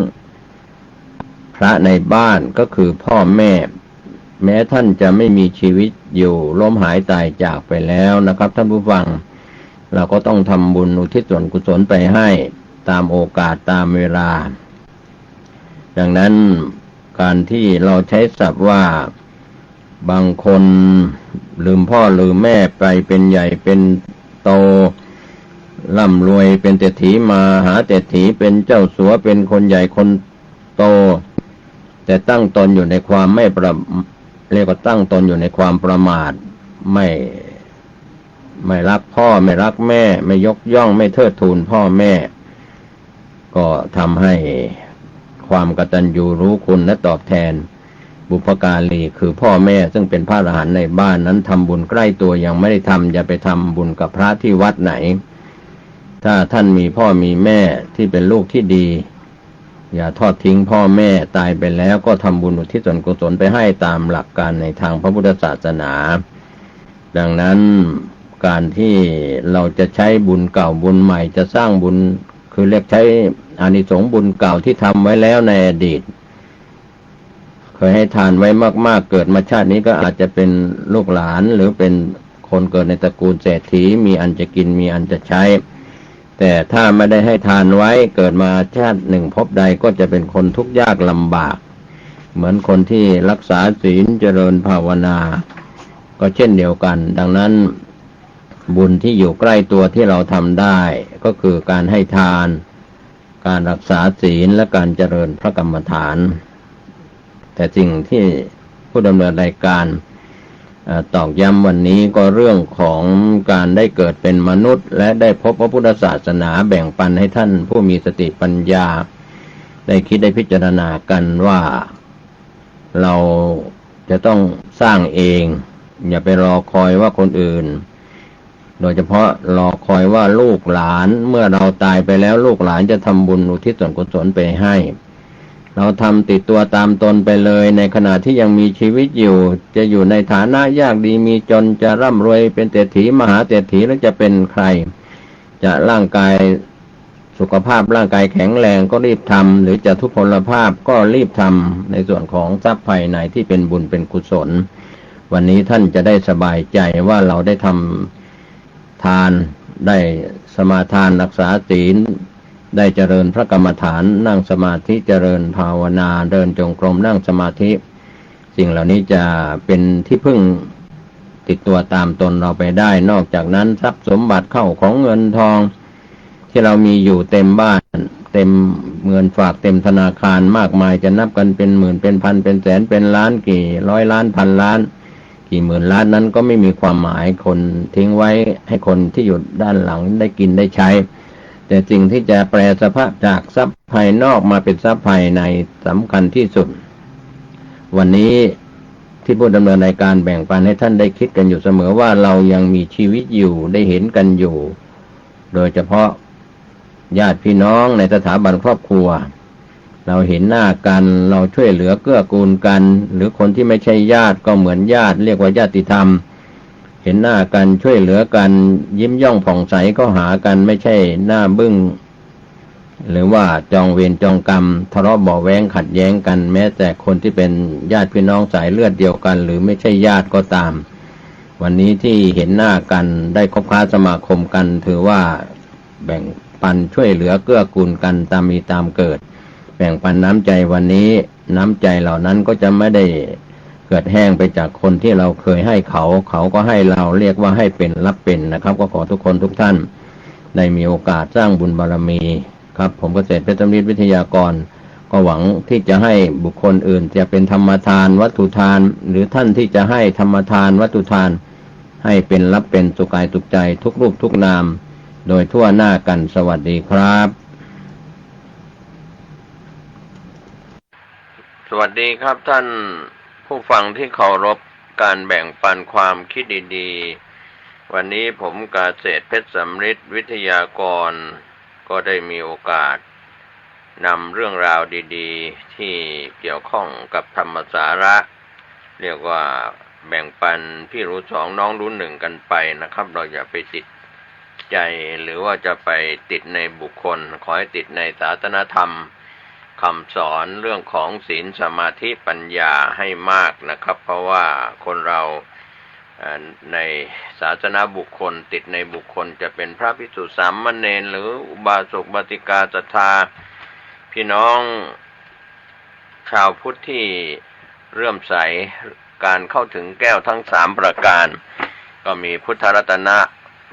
[SPEAKER 1] พระในบ้านก็คือพ่อแม่แม้ท่านจะไม่มีชีวิตอยู่ล้มหายตายจากไปแล้วนะครับท่านผู้ฟังเราก็ต้องทำบุญอุทิศส่วนกุศลไปให้ตามโอกาสตามเวลาดังนั้นการที่เราใช้ศัพท์ว่าบางคนลืมพ่อลืมแม่ไปเป็นใหญ่เป็นโตร่ำรวยเป็นเศรษฐีมาหาเศรษฐีเป็นเจ้าสัวเป็นคนใหญ่คนโตแต่ตั้งตนอยู่ในความไม่เรียกว่าตั้งตนอยู่ในความประมาทไม่รักพ่อไม่รักแม่ไม่ยกย่องไม่เทิดทูนพ่อแม่ก็ทำให้ความกตัญญูรู้คุณและตอบแทนบุพการีคือพ่อแม่ซึ่งเป็นพระอรหันต์ในบ้านนั้นทำบุญใกล้ตัวยังไม่ได้ทำอย่าไปทำบุญกับพระที่วัดไหนถ้าท่านมีพ่อมีแม่ที่เป็นลูกที่ดีอย่าทอดทิ้งพ่อแม่ตายไปแล้วก็ทำบุญอุทิศส่วนกุศลไปให้ตามหลักการในทางพระพุทธศาสนาดังนั้นการที่เราจะใช้บุญเก่าบุญใหม่จะสร้างบุญคือเรียกใช้อานิสงส์บุญเก่าที่ทำไว้แล้วในอดีตเคยให้ทานไว้มากๆเกิดมาชาตินี้ก็อาจจะเป็นลูกหลานหรือเป็นคนเกิดในตระกูลเศรษฐีมีอันจะกินมีอันจะใช้แต่ถ้าไม่ได้ให้ทานไว้เกิดมาชาติหนึ่งพบใดก็จะเป็นคนทุกข์ยากลำบากเหมือนคนที่รักษาศีลเจริญภาวนาก็เช่นเดียวกันดังนั้นบุญที่อยู่ใกล้ตัวที่เราทำได้ก็คือการให้ทานการรักษาศีลและการเจริญพระกรรมฐานแต่สิ่งที่ผู้ดำเนินรายการตอกย้ำวันนี้ก็เรื่องของการได้เกิดเป็นมนุษย์และได้พบพระพุทธศาสนาแบ่งปันให้ท่านผู้มีสติปัญญาได้คิดได้พิจารณากันว่าเราจะต้องสร้างเองอย่าไปรอคอยว่าคนอื่นโดยเฉพาะรอคอยว่าลูกหลานเมื่อเราตายไปแล้วลูกหลานจะทำบุญอุทิศส่วนกุศลไปให้เราทำติดตัวตามตนไปเลยในขณะที่ยังมีชีวิตอยู่จะอยู่ในฐานะยากดีมีจนจะร่ำรวยเป็นเศรษฐีมหาเศรษฐีแล้วจะเป็นใครจะร่างกายสุขภาพร่างกายแข็งแรงก็รีบทำหรือจะทุพพลภาพก็รีบทำในส่วนของทรัพย์ภายในที่เป็นบุญเป็นกุศลวันนี้ท่านจะได้สบายใจว่าเราได้ทำทานได้สมาทานรักษาศีลได้เจริญพระกรรมฐานนั่งสมาธิเจริญภาวนาเดินจงกรมนั่งสมาธิสิ่งเหล่านี้จะเป็นที่พึ่งติดตัวตามตนเราไปได้นอกจากนั้นทรัพย์สมบัติเข้าของเงินทองที่เรามีอยู่เต็มบ้านเต็มเงินฝากเต็มธนาคารมากมายจะนับกันเป็นหมื่นเป็นพันเป็นแสนเป็นล้านกี่ร้อยล้านพันล้านกี่หมื่นล้านนั้นก็ไม่มีความหมายคนทิ้งไว้ให้คนที่อยู่ด้านหลังได้กินได้ใช้แต่สิ่งที่จะแปลสภาพจากทรัพย์ภายนอกมาเป็นทรัพย์ภายในสำคัญที่สุดวันนี้ที่ผู้ดำเนินรายการแบ่งปันให้ท่านได้คิดกันอยู่เสมอว่าเรายังมีชีวิตอยู่ได้เห็นกันอยู่โดยเฉพาะญาติพี่น้องในสถาบันครอบครัวเราเห็นหน้ากันเราช่วยเหลือเกื้อกูลกันหรือคนที่ไม่ใช่ญาติก็เหมือนญาติเรียกว่าญาติธรรมเห็นหน้ากันช่วยเหลือกันยิ้มย่องผ่องใสก็หากันไม่ใช่หน้าบึ้งหรือว่าจองเวรจองกรรมทะเลาะเบาะแว้งขัดแย้งกันแม้แต่คนที่เป็นญาติพี่น้องสายเลือดเดียวกันหรือไม่ใช่ญาติก็ตามวันนี้ที่เห็นหน้ากันได้คบค้าสมาคมกันถือว่าแบ่งปันช่วยเหลือเกื้อกูลกันตามมีตามเกิดแบ่งปันน้ำใจวันนี้น้ำใจเหล่านั้นก็จะไม่ได้เกิดแห้งไปจากคนที่เราเคยให้เขาก็ให้เราเรียกว่าให้เป็นรับเป็นนะครับก็ขอทุกคนทุกท่านได้มีโอกาสสร้างบุญบารมีครับผมเกษตรเพชรสำริดวิทยากรก็หวังที่จะให้บุคคลอื่นจะเป็นธรรมทานวัตถุทานหรือท่านที่จะให้ธรรมทานวัตถุทานให้เป็นรับเป็นสุขกายสุขใจทุกรูปทุกนามโดยทั่วหน้ากันสวัสดีครับสวัสดีครับท่านผู้ฟังที่เคารพการแบ่งปันความคิดดีๆวันนี้ผมเกษตรเพชรสำริดวิทยากรก็ได้มีโอกาสนำเรื่องราวดีๆที่เกี่ยวข้องกับธรรมสาระเรียกว่าแบ่งปันพี่รู้สองน้องรู้หนึ่งกันไปนะครับเราอย่าไปติด ใจหรือว่าจะไปติดในบุคคลขอให้ติดในศาสนธรรมคำสอนเรื่องของศีลสมาธิปัญญาให้มากนะครับ เพราะว่าคนเราในศาสนาบุคคลติดในบุคคลจะเป็นพระภิกษุสามเณรหรืออุบาสกอุบาสิกาศรัทธาพี่น้องชาวพุทธที่เลื่อมใสการเข้าถึงแก้วทั้งสามประการก็มีพุทธรัตนะ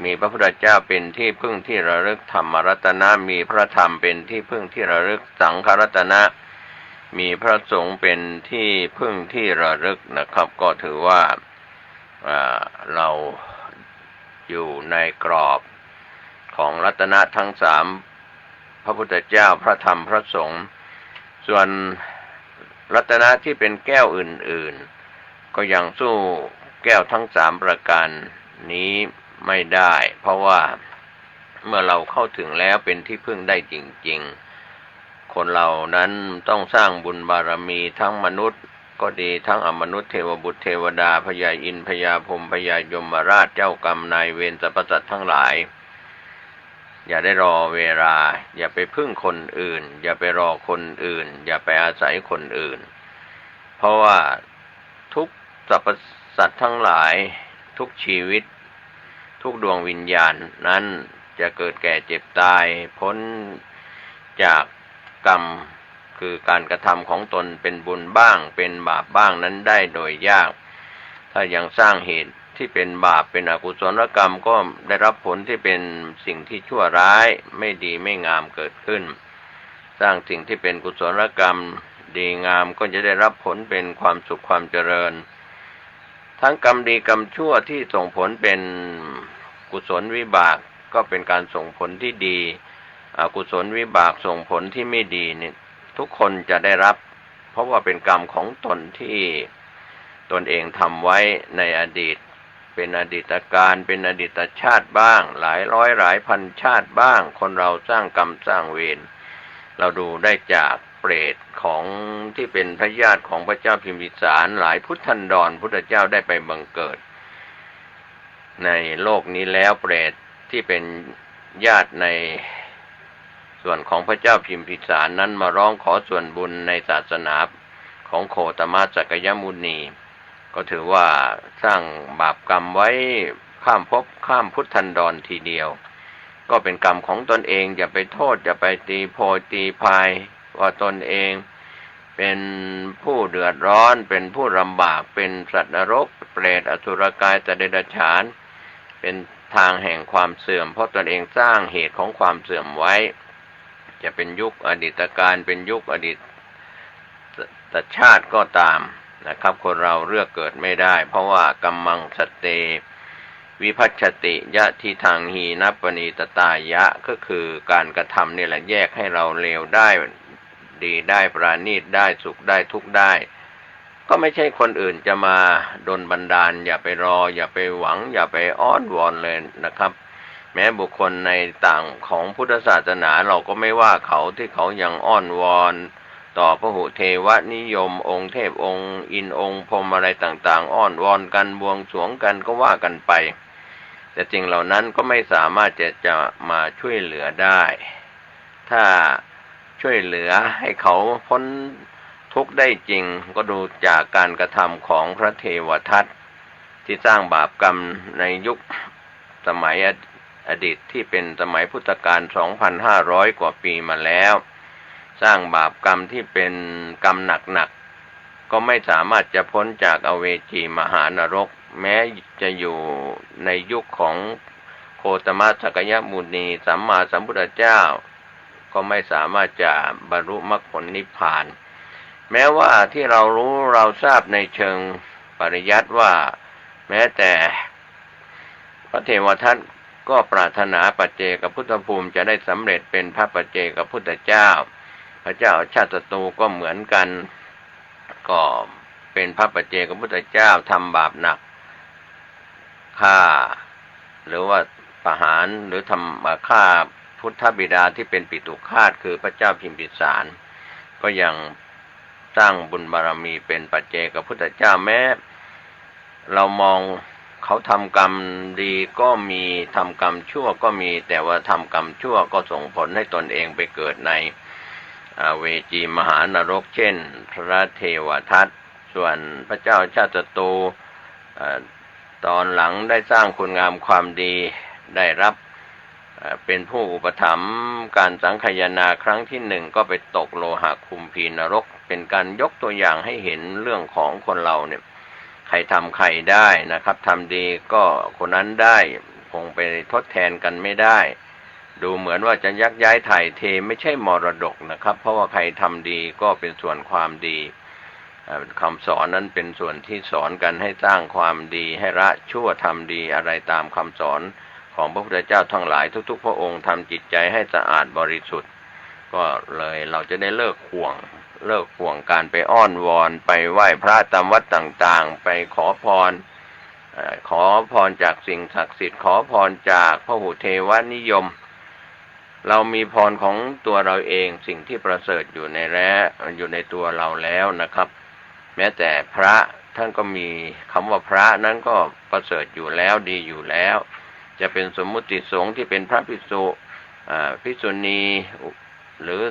[SPEAKER 1] มีพระพุทธเจ้าเป็นที่พึ่งที่ระลึกธรรมรัตนะมีพระธรรมเป็นที่พึ่งที่ระลึกสังฆรัตนะมีพระสงฆ์เป็นที่พึ่งที่ระลึกนะครับก็ถือว่าเราอยู่ในกรอบของรัตนะทั้งสามพระพุทธเจ้าพระธรรมพระสงฆ์ส่วนรัตนะที่เป็นแก้วอื่นๆก็ยังสู้แก้วทั้งสามประการนี้ไม่ได้เพราะว่าเมื่อเราเข้าถึงแล้วเป็นที่พึ่งได้จริงๆคนเรานั้นต้องสร้างบุญบารมีทั้งมนุษย์ก็ดีทั้งอมนุษย์เทวบุตรเทวดาพญาอินทร์พญาพรหมพญายมราชเจ้ากรรมนายเวรสรรพสัตว์ทั้งหลายอย่าได้รอเวลาอย่าไปพึ่งคนอื่นอย่าไปรอคนอื่นอย่าไปอาศัยคนอื่นเพราะว่าทุกสรรพสัตว์ทั้งหลายทุกชีวิตทุกดวงวิญญาณนั้นจะเกิดแก่เจ็บตายพ้นจากกรรมคือการกระทำของตนเป็นบุญบ้างเป็นบาปบ้างนั้นได้โดยยากถ้ายังสร้างเหตุที่เป็นบาปเป็นอกุศลกรรมก็ได้รับผลที่เป็นสิ่งที่ชั่วร้ายไม่ดีไม่งามเกิดขึ้นสร้างสิ่งที่เป็นกุศลกรรมดีงามก็จะได้รับผลเป็นความสุขความเจริญทั้งกรรมดีกรรมชั่วที่ส่งผลเป็นกุศลวิบากก็เป็นการส่งผลที่ดีอกุศลวิบากส่งผลที่ไม่ดีนี่ทุกคนจะได้รับเพราะว่าเป็นกรรมของตนที่ตนเองทำไว้ในอดีตเป็นอดีตการเป็นอดีตชาติบ้างหลายร้อยหลายพันชาติบ้างคนเราสร้างกรรมสร้างเวรเราดูได้จากเปรตของที่เป็นพระญาติของพระเจ้าพิมพิสารหลายพุทธันดรพุทธเจ้าได้ไปบังเกิดในโลกนี้แล้วเปรตที่เป็นญาติในส่วนของพระเจ้าพิมพิสารนั้นมาร้องขอส่วนบุญในศาสนาของโคตมะสักยมุนีก็ถือว่าสร้างบาปกรรมไว้ข้ามภพข้ามพุทธันดรทีเดียวก็เป็นกรรมของตนเองอย่าไปโทษอย่าไปตีโพยตีพายว่าตนเองเป็นผู้เดือดร้อนเป็นผู้ลำบากเป็นสัตว์นรกเปรตอสุรกายสัตว์เดรัจฉานเป็นทางแห่งความเสื่อมเพราะตนเองสร้างเหตุของความเสื่อมไว้จะเป็นยุคอดีตการเป็นยุคอดีตชาติก็ตามนะครับคนเราเลือกเกิดไม่ได้เพราะว่ากัมมังสเตวิภัชชติยะทิทางหีนัปปณีตตายะก็คือการกระทำนี่แหละแยกให้เราเลวได้ดีได้ปราณีตได้สุขได้ทุกข์ได้ก็ไม่ใช่คนอื่นจะมาดลบันดาลอย่าไปรออย่าไปหวังอย่าไปอ้อนวอนเลยนะครับแม้บุคคลในต่างของพุทธศาสนาเราก็ไม่ว่าเขาที่เขายังอ้อนวอนต่อพหุเทวนิยมองค์เทพองค์อินองค์พรหมอะไรต่างๆอ้อนวอนกันบวงสรวงกันก็ว่ากันไปแต่จริงเหล่านั้นก็ไม่สามารถจะมาช่วยเหลือได้ถ้าช่วยเหลือให้เขาพ้นทุกข์ได้จริงก็ดูจากการกระทำของพระเทวทัตที่สร้างบาปกรรมในยุคสมัยอดีตที่เป็นสมัยพุทธกาล 2,500 กว่าปีมาแล้วสร้างบาปกรรมที่เป็นกรรมหนักๆก็ไม่สามารถจะพ้นจากอเวจีมหานรกแม้จะอยู่ในยุคของโคตมะสักยมุนีสัมมาสัมพุทธเจ้าก็ไม่สามารถจะบรรลุมรรคผลนิพพานแม้ว่าที่เรารู้เราทราบในเชิงปริยัติว่าแม้แต่พระเทวทัตก็ปรารถนาปัจเจกพุทธภูมิจะได้สำเร็จเป็นพระปัจเจกพุทธเจ้าพระเจ้าชาติศัตรูก็เหมือนกันก็เป็นพระปัจเจกพุทธเจ้าทำบาปหนักฆ่าหรือว่าประหารหรือทำฆ่าพุทธบิดาที่เป็นปิตุฆาตคือพระเจ้าพิมพิสารก็ยังสร้างบุญบารมีเป็นปัจเจกพุทธเจ้าแม้เรามอง เขาทำกรรมดีก็มีทำกรรมชั่วก็มีแต่ว่าทำกรรมชั่วก็ส่งผลให้ตนเองไปเกิดในเวจีมหานรกเช่นพระเทวทัตส่วนพระเจ้าชาติศัตรูตอนหลังได้สร้างคุณงามความดีได้รับเป็นผู้อุปถัมภ์การสังคายนาครั้งที่หนึ่งก็ไปตกโลหะคุมพีนรกเป็นการยกตัวอย่างให้เห็นเรื่องของคนเราเนี่ยใครทำใครได้นะครับทำดีก็คนนั้นได้คงไปทดแทนกันไม่ได้ดูเหมือนว่าจะยักย้ายถ่ายเทไม่ใช่มรดกนะครับเพราะว่าใครทำดีก็เป็นส่วนความดีคำสอนนั้นเป็นส่วนที่สอนกันให้สร้างความดีให้ละชั่วทำดีอะไรตามคำสอนของพระพุทธเจ้าทั้งหลายทุกๆพระองค์ทำจิตใจให้สะอาดบริสุทธิ์ก็เลยเราจะได้เลิกห่วงการไปอ้อนวอนไปไหว้พระตามวัดต่างๆไปขอพรจากสิ่งศักดิ์สิทธิ์ขอพรจากพหุเทวนิยมเรามีพรของตัวเราเองสิ่งที่ประเสริฐอยู่ในตัวเราแล้วนะครับแม้แต่พระท่านก็มีคำว่าพระนั้นก็ประเสริฐอยู่แล้วดีอยู่แล้วจะเป็นสมมุติสงฆ์ที่เป็นพระภิกษุภิกษุณีหรือ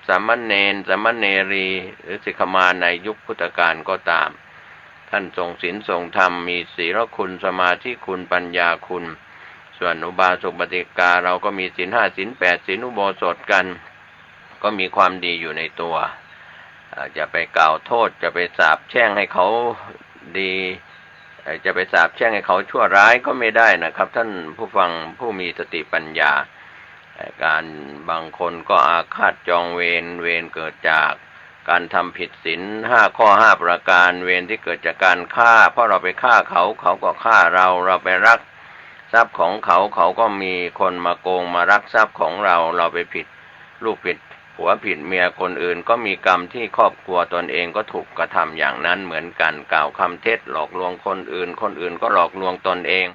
[SPEAKER 1] สามเณรสามเณรีหรือสิกขมาในยุคพุทธกาลก็ตามท่านทรงศีลทรงธรรมมีศีลคุณสมาธิคุณปัญญาคุณส่วนอุบาสกอุบาสิกาเราก็มีศีล5ศีล8ศีลอุโบสถกันก็มีความดีอยู่ในตัวจะไปกล่าวโทษจะไปสาปแช่งให้เขาดีจะไปสาปแช่งให้เขาชั่วร้ายก็ไม่ได้นะครับท่านผู้ฟังผู้มีสติปัญญาการบางคนก็อาฆาตจองเวรเกิดจากการทำผิดศีล5ข้อ5ประการเวรที่เกิดจากการฆ่าเพราะเราไปฆ่าเขาก็ฆ่าเราไปรักทรัพย์ของเขาก็มีคนมาโกงมารักทรัพย์ของเราไปผิดลูกผิดผัวผิดเมียคนอื่นก็มีกรรมที่ครอบครัวตนเองก็ถูกกระทำอย่างนั้นเหมือนกันกล่าวคำเท็จหลอกลวงคนอื่นก็หลอกลวงตนเอง